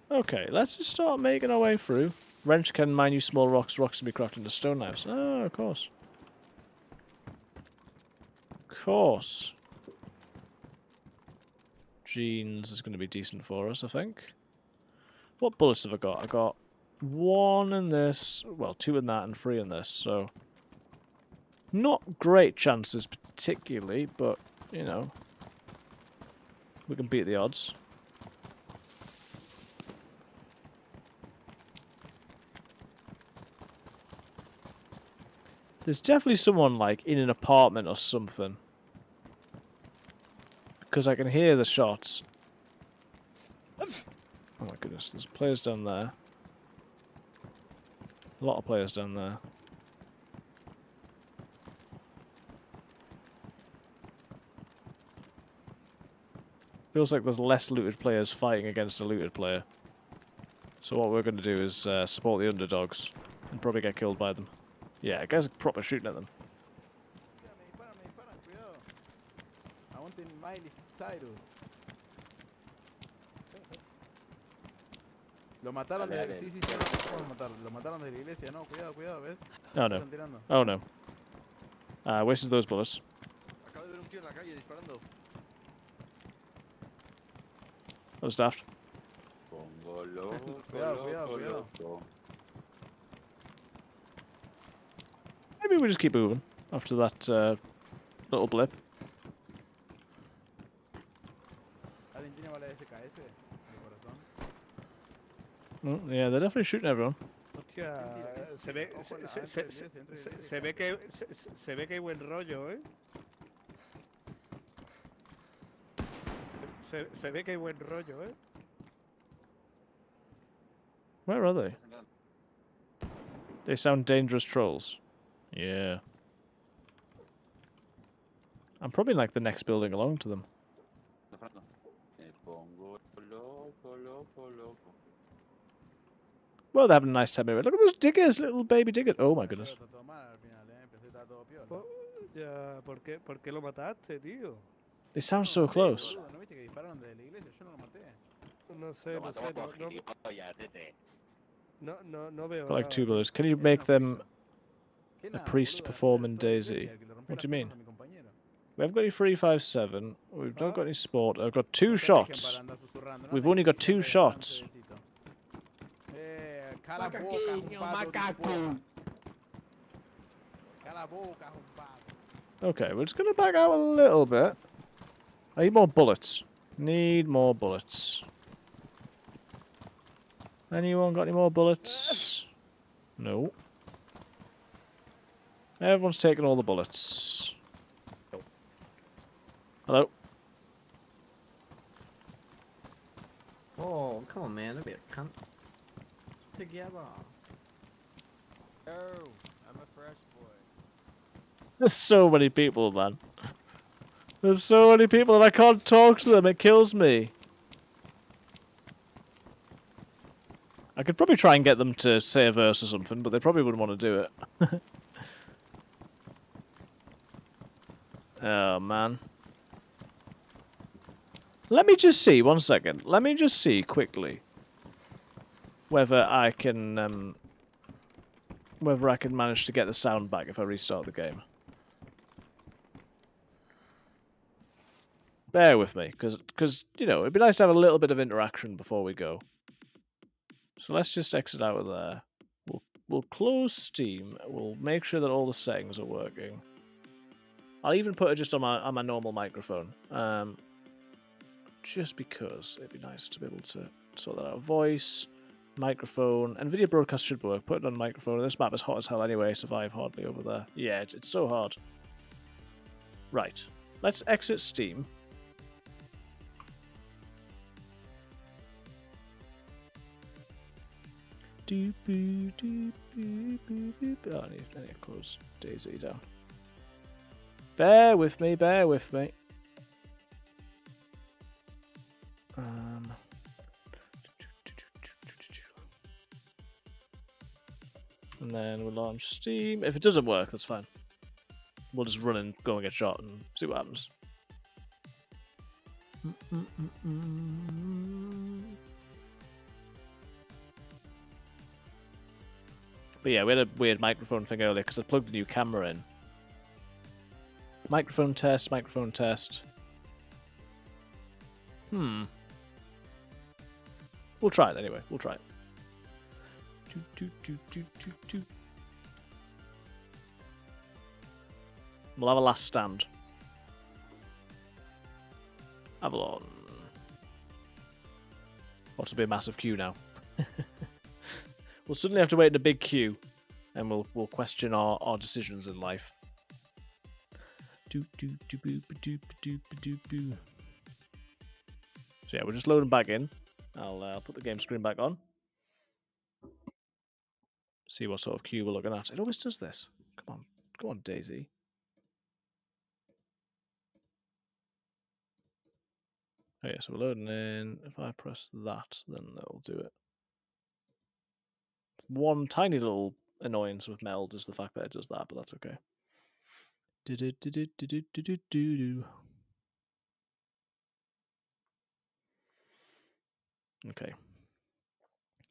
Okay, let's just start making our way through. Wrench can mine you small rocks. Rocks can be crafted into stone knives. Oh, of course. Of course. Jeans is going to be decent for us, I think. What bullets have I got? I got 1 in this, well, 2 in that and 3 in this, so not great chances particularly, but, you know, we can beat the odds. There's definitely someone, like, in an apartment or something, because I can hear the shots. Oh my goodness, there's players down there. A lot of players down there. Feels like there's less looted players fighting against a looted player. So what we're going to do is support the underdogs and probably get killed by them. Yeah, I guess proper shooting at them. Lo mataron de... Sí, sí, sí, lo mataron. Lo mataron de la iglesia, no, cuidado, cuidado, ¿ves? Oh no. Oh no. Wasted those bullets. Acabo de ver un tío en la calle disparando. That was daft. Pongo loco, Cuidado, cuidado, loco, cuidado. loco. Maybe we just keep moving after that little blip. ¿Alguien tiene bala de SKS? De corazón. Oh, yeah, they're definitely shooting everyone. No Hostia, se ve, Ojo en la- se, entre se, la iglesia, entre la se, iglesia. se ve que se ve que hay buen rollo, ¿eh? Se ve que hay buen rollo, ¿eh? Where are they? They sound dangerous trolls. Yeah. I'm probably in, like, the next building along to them. Me pongo loco, loco, loco. Well, they're having a nice time anyway. Look at those diggers, little baby diggers. Oh my goodness. Está todo mal al final, empecé está todo piola. Oh, ya, ¿por qué lo mataste, tío? They sound Yo so no lo maté, close. boludo, ¿no viste que dispararon desde la iglesia? Yo no lo maté. No sé, Lo no sé, matamos por gilipollas, tete. no veo Got like nada, two tío. bullets. Can you ¿Quién make no them hizo? ¿Qué a nada, priest boludo? perform Arriba in de toda la DayZ? iglesia, el que le rompió What las do you mean? piernas a mi compañero. We haven't got any 357. We've not got any sport. I've got two No te dejen shots. para andar susurrando, no We've me only got digas two que shots. francesito. Cala boca, jumpado. Cala boca, jumpado. Okay, we're just gonna back out a little bit. I need more bullets. Need more bullets. Anyone got any more bullets? No. Everyone's taken all the bullets. Hello. Oh, come on, man. Don't be a cunt. Together. Oh, I'm a fresh boy. There's so many people, man. There's so many people and I can't talk to them. It kills me. I could probably try and get them to say a verse or something, but they probably wouldn't want to do it. Oh, man. Let me just see, one second. Let me just see quickly whether I can manage to get the sound back if I restart the game. Bear with me, because you know, it'd be nice to have a little bit of interaction before we go. So let's just exit out of there. We'll close Steam. We'll make sure that all the settings are working. I'll even put it just on my normal microphone. Just because it'd be nice to be able to sort that out. Voice, microphone, and video broadcast should work. Put it on microphone. This map is hot as hell anyway. Survive hardly over there. Yeah, it's so hard. Right. Let's exit Steam. Oh, I need to close DayZ down. Bear with me, bear with me. And then we'll launch Steam. If it doesn't work, that's fine. We'll just run and go and get shot and see what happens. But yeah, we had a weird microphone thing earlier because I plugged the new camera in. Microphone test, microphone test. We'll try it anyway. We'll try it. We'll have a last stand. Avalon. What's to be a massive queue now? We'll suddenly have to wait in a big queue, and we'll question our decisions in life. So yeah, we're just loading back in. I'll put the game screen back on. See what sort of queue we're looking at. It always does this. Come on, DayZ. Oh yeah, so we're loading in. If I press that, then that'll do it. One tiny little annoyance with Meld is the fact that it does that, but that's okay. Okay.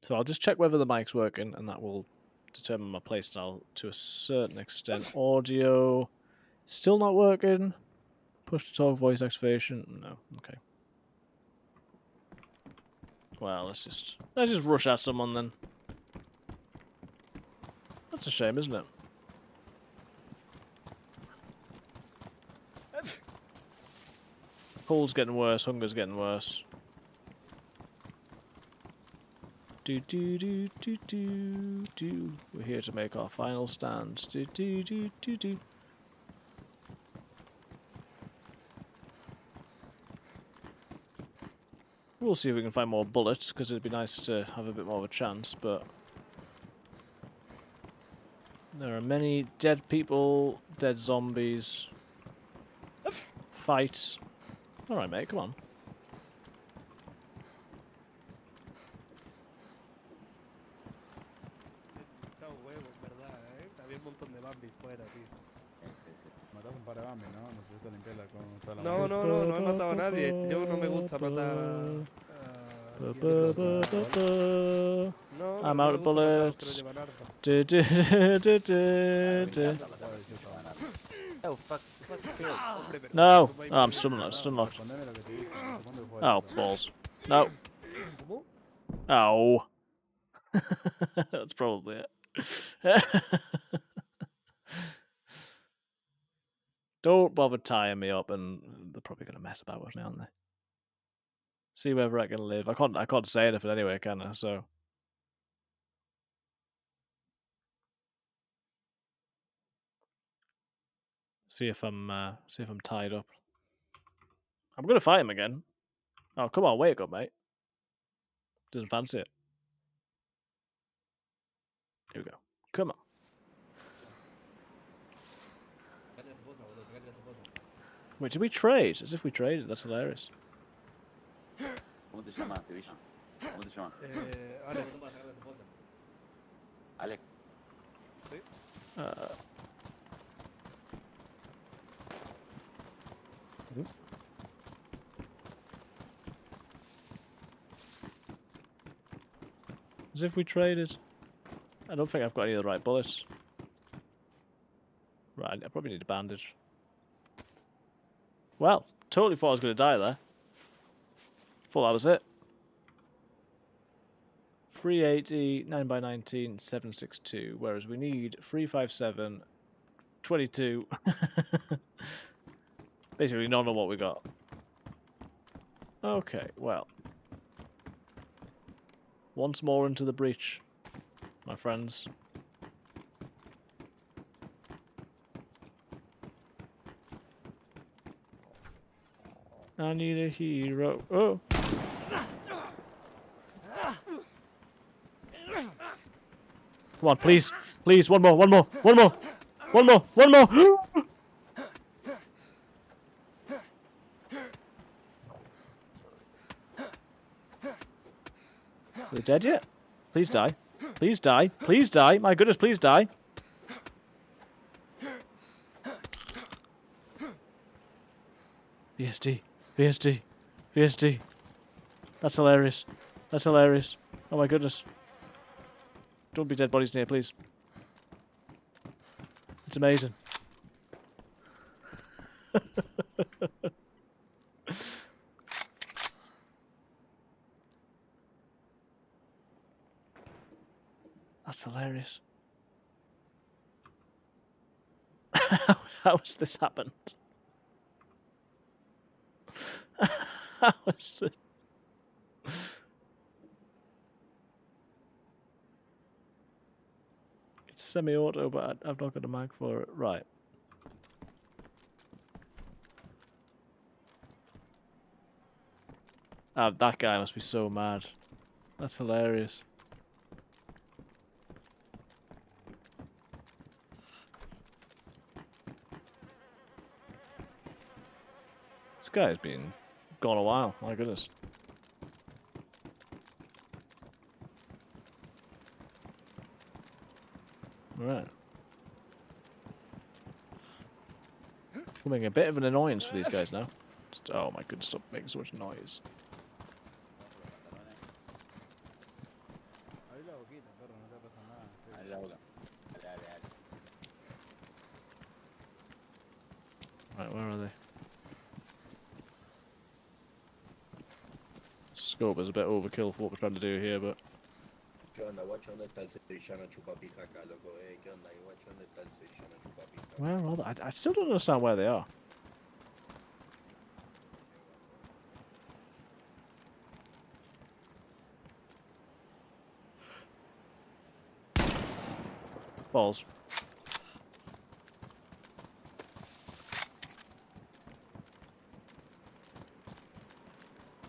So I'll just check whether the mic's working, and that will determine my playstyle to a certain extent. Audio still not working. Push to talk, voice activation. No. Okay. Well, let's just rush at someone then. That's a shame, isn't it? Cold's getting worse, hunger's getting worse. Do do do do do do. We're here to make our final stand. Do do do do do. We'll see if we can find more bullets, because it'd be nice to have a bit more of a chance, but there are many dead people, dead zombies, fights. Alright, mate, come on. Chao huevos, ¿verdad? Había un montón de Bambi fuera, tío. Matas un par de Bambi, ¿no? No sé si limpiar la No, no, no, no he matado a nadie. Yo no me gusta matar no, I'm no out me of gusta matar a los que lo bullets. llevan harta. Du, du, du, du, du. Oh, fuck kill. Hombre, pero No! no hay Oh, I'm problema. stun locked, stun locked. Respondeme lo que te dije. ¿Cuándo fue Oh, eso? balls. No. ¿Cómo? Oh. That's probably it. Don't bother tying me up, and they're probably going to mess about with me, aren't they? See whether I can live. I can't say anything anyway, can I? So. See if I'm tied up. I'm gonna fight him again. Oh, come on, wake up, mate. Doesn't fancy it. Here we go. Come on. Wait, did we trade? As if we traded. That's hilarious. ¿Cómo te llamas, Sevilla? ¿Cómo te llamas? Alex, Alex. As if we traded. I don't think I've got any of the right bullets. Right, I probably need a bandage. Well, totally thought I was going to die there. Thought that was it. 380, 9x19, 762. Whereas we need 357, 22. Basically none of what we got. Okay, well. Once more into the breach, my friends. I need a hero. Oh! Come on, please. Please, one more, one more, one more! One more, one more! Are they dead yet? Please die. Please die. Please die. My goodness, please die. VSD. VSD. VSD. That's hilarious. That's hilarious. Oh my goodness. Don't be dead bodies near, please. It's amazing. That's hilarious. How has this happened? How is this? It's semi-auto, but I've not got a mag for it. Right. That guy must be so mad. That's hilarious. This guy's been gone a while, my goodness. Right. Becoming a bit of an annoyance for these guys now. Just, oh my goodness, stop making so much noise. Ahí la boquita, perro, no te pasa nada. Sí. Dale la boca. Dale, dale, dale. Right, where are they? Scope is a bit overkill for what we're trying to do here, but... ¿Qué onda, guacho? ¿Dónde está el sevillano chupapija acá, loco? ¿Qué onda, guacho? ¿Dónde está el sevillano chupapija? Where are they? I still don't understand where they are. Balls.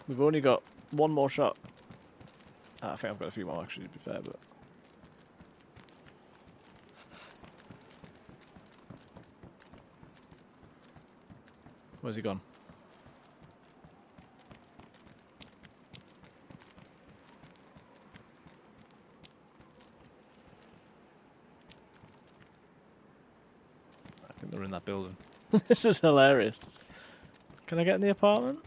We've only got one more shot. I think I've got a few more actually, to be fair, but... Where's he gone? I think they're in that building. This is hilarious. Can I get in the apartment?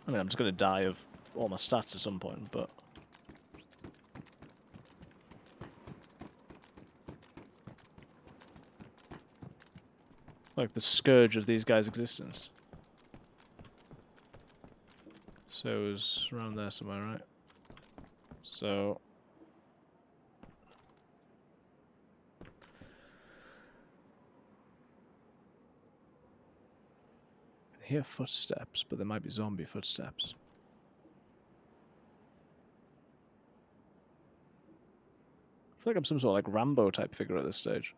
I mean, I'm just going to die of all my stats at some point, but... Like the scourge of these guys' existence. So it was around there somewhere, right? So... I hear footsteps, but there might be zombie footsteps. I feel like I'm some sort of like Rambo type figure at this stage.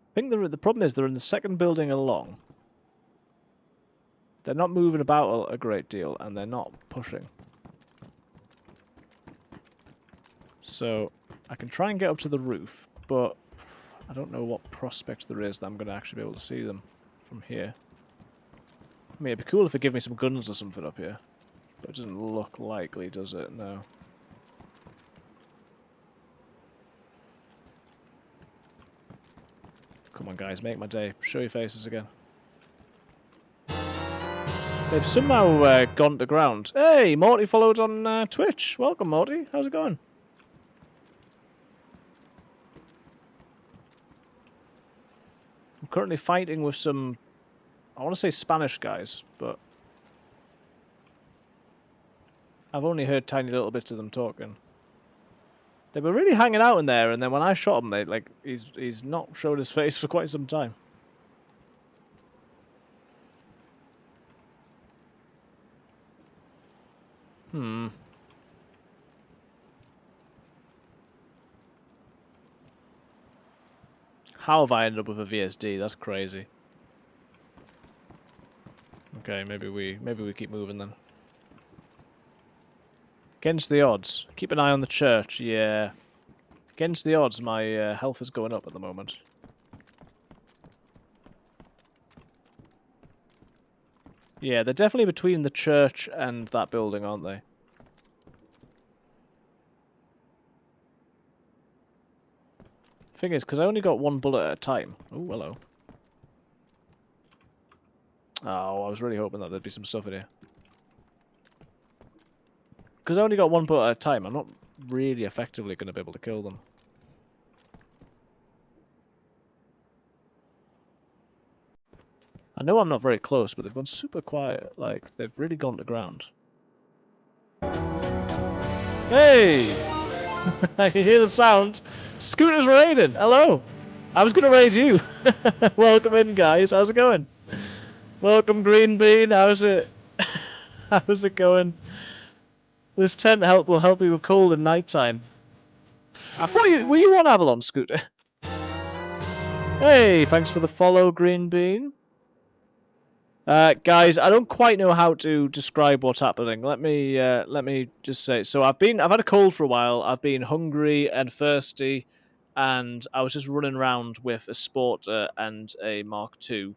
I think the problem is they're in the second building along. They're not moving about a great deal, and they're not pushing. So I can try and get up to the roof, but I don't know what prospect there is that I'm going to actually be able to see them from here. I mean, it'd be cool if they give me some guns or something up here, but it doesn't look likely, does it? No. Come on, guys, make my day. Show your faces again. They've somehow gone to ground. Hey, Morty followed on Twitch. Welcome, Morty. How's it going? I'm currently fighting with some, I want to say Spanish guys, but I've only heard tiny little bits of them talking. They were really hanging out in there, and then when I shot him, they like he's not showed his face for quite some time. How have I ended up with a VSD? That's crazy. Okay, maybe we keep moving then. Against the odds. Keep an eye on the church, yeah. Against the odds, my health is going up at the moment. Yeah, they're definitely between the church and that building, aren't they? Thing is, because I only got one bullet at a time. Oh, hello. Oh, I was really hoping that there'd be some stuff in here. Because I only got one bullet at a time, I'm not really effectively going to be able to kill them. I know I'm not very close, but they've gone super quiet. Like, they've really gone to ground. Hey! I can hear the sound. Scooter's raiding. Hello. I was going to raid you. Welcome in, guys. How's it going? Welcome, Green Bean. How's it? How's it going? This tent will help you with cold and nighttime. I thought were you on Avalon, Scooter? Hey, thanks for the follow, Green Bean. Guys, I don't quite know how to describe what's happening. Let me just say. So I've had a cold for a while. I've been hungry and thirsty, and I was just running around with a Sporter and a Mark II.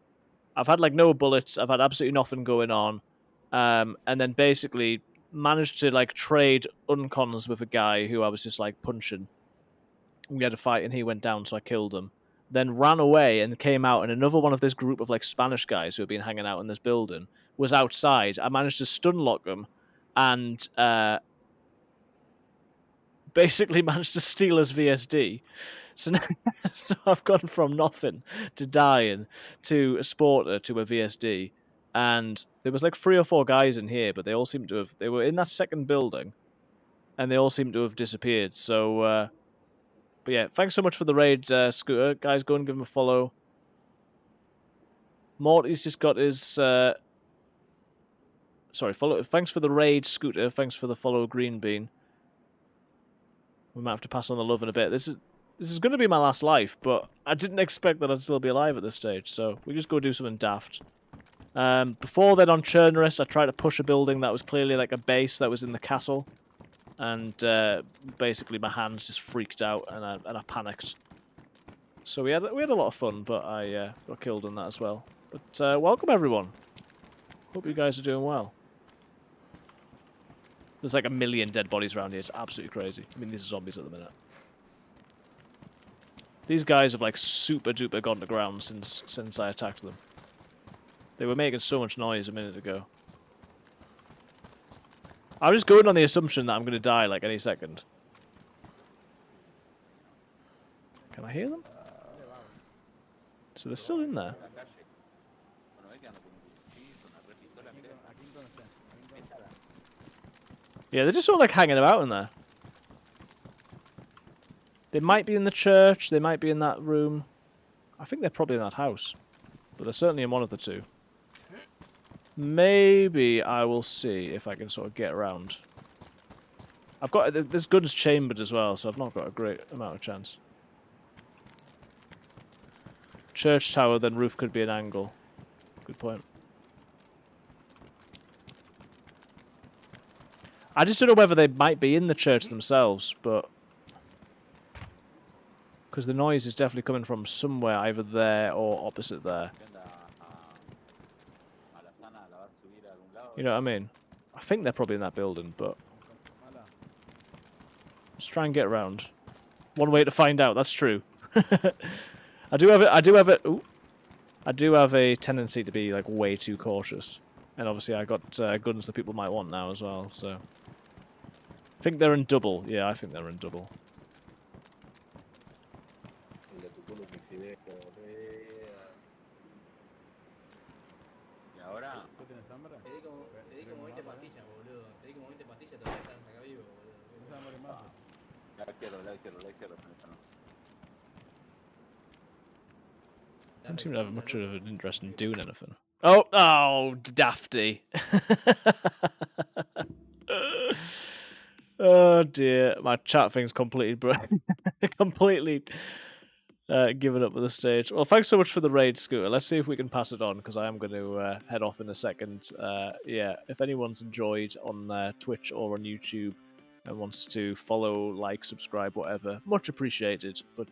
I've had like no bullets. I've had absolutely nothing going on, and then basically managed to like trade uncons with a guy who I was just like punching. We had a fight, and he went down, so I killed him. Then ran away and came out, and another one of this group of like Spanish guys who had been hanging out in this building was outside. I managed to stun lock them, and basically managed to steal his VSD. So now, so I've gone from nothing to dying to a Sporter to a VSD, and there was like 3 or 4 guys in here, but they all seemed to have they were in that second building, and they all seemed to have disappeared. So. But yeah, thanks so much for the raid, Scooter. Guys, go and give him a follow. Morty's just got his... sorry, follow. Thanks for the raid, Scooter. Thanks for the follow, Green Bean. We might have to pass on the love in a bit. This is going to be my last life, but I didn't expect that I'd still be alive at this stage, so we just go do something daft. Before then on Chernarus, I tried to push a building that was clearly like a base that was in the castle, and basically my hands just freaked out and I panicked. So we had a lot of fun, but I got killed in that as well. But welcome everyone. Hope you guys are doing well. There's like 1 million dead bodies around here. It's absolutely crazy. I mean, these are zombies at the minute. These guys have like super duper gone to ground since I attacked them. They were making so much noise a minute ago. I'm just going on the assumption that I'm going to die like any second. Can I hear them? So they're still in there. Yeah, they're just sort of like hanging about in there. They might be in the church, they might be in that room. I think they're probably in that house. But they're certainly in one of the two. Maybe I will see if I can sort of get around. This gun's chambered as well, so I've not got a great amount of chance. Church tower, then roof could be an angle. Good point. I just don't know whether they might be in the church themselves, but... Because the noise is definitely coming from somewhere, either there or opposite there. You know what I mean? I think they're probably in that building, but... Let's try and get around. One way to find out, that's true. I do have a tendency to be like way too cautious. And obviously I got guns that people might want now as well, so... I think they're in double. Yeah, I think they're in double. I don't seem to have much of an interest in doing anything. Oh, dafty. Oh dear, my chat thing's completely completely given up at the stage. Well, thanks so much for the raid, Scooter. Let's see if we can pass it on, because I am going to head off in a second. Yeah, if anyone's enjoyed on Twitch or on YouTube and wants to follow, like, subscribe, whatever, much appreciated. But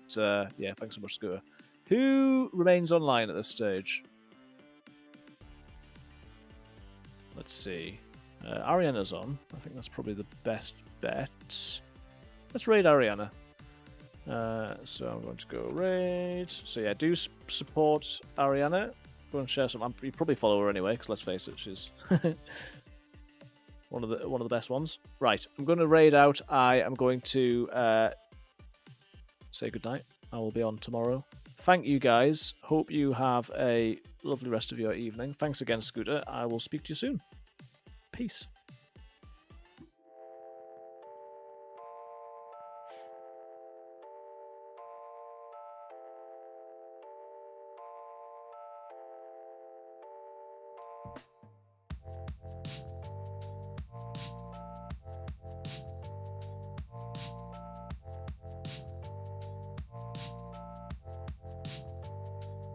yeah, thanks so much, Scooter. Who remains online at this stage? Let's see. Ariana's on. I think that's probably the best bet. Let's raid Ariana. So I'm going to go raid. So yeah, do support Ariana. Go and share some. You probably follow her anyway, because let's face it, she's one of the best ones. Right, I'm going to raid out. I am going to say goodnight. I will be on tomorrow. Thank you guys. Hope you have a lovely rest of your evening. Thanks again, Scooter. I will speak to you soon. Peace.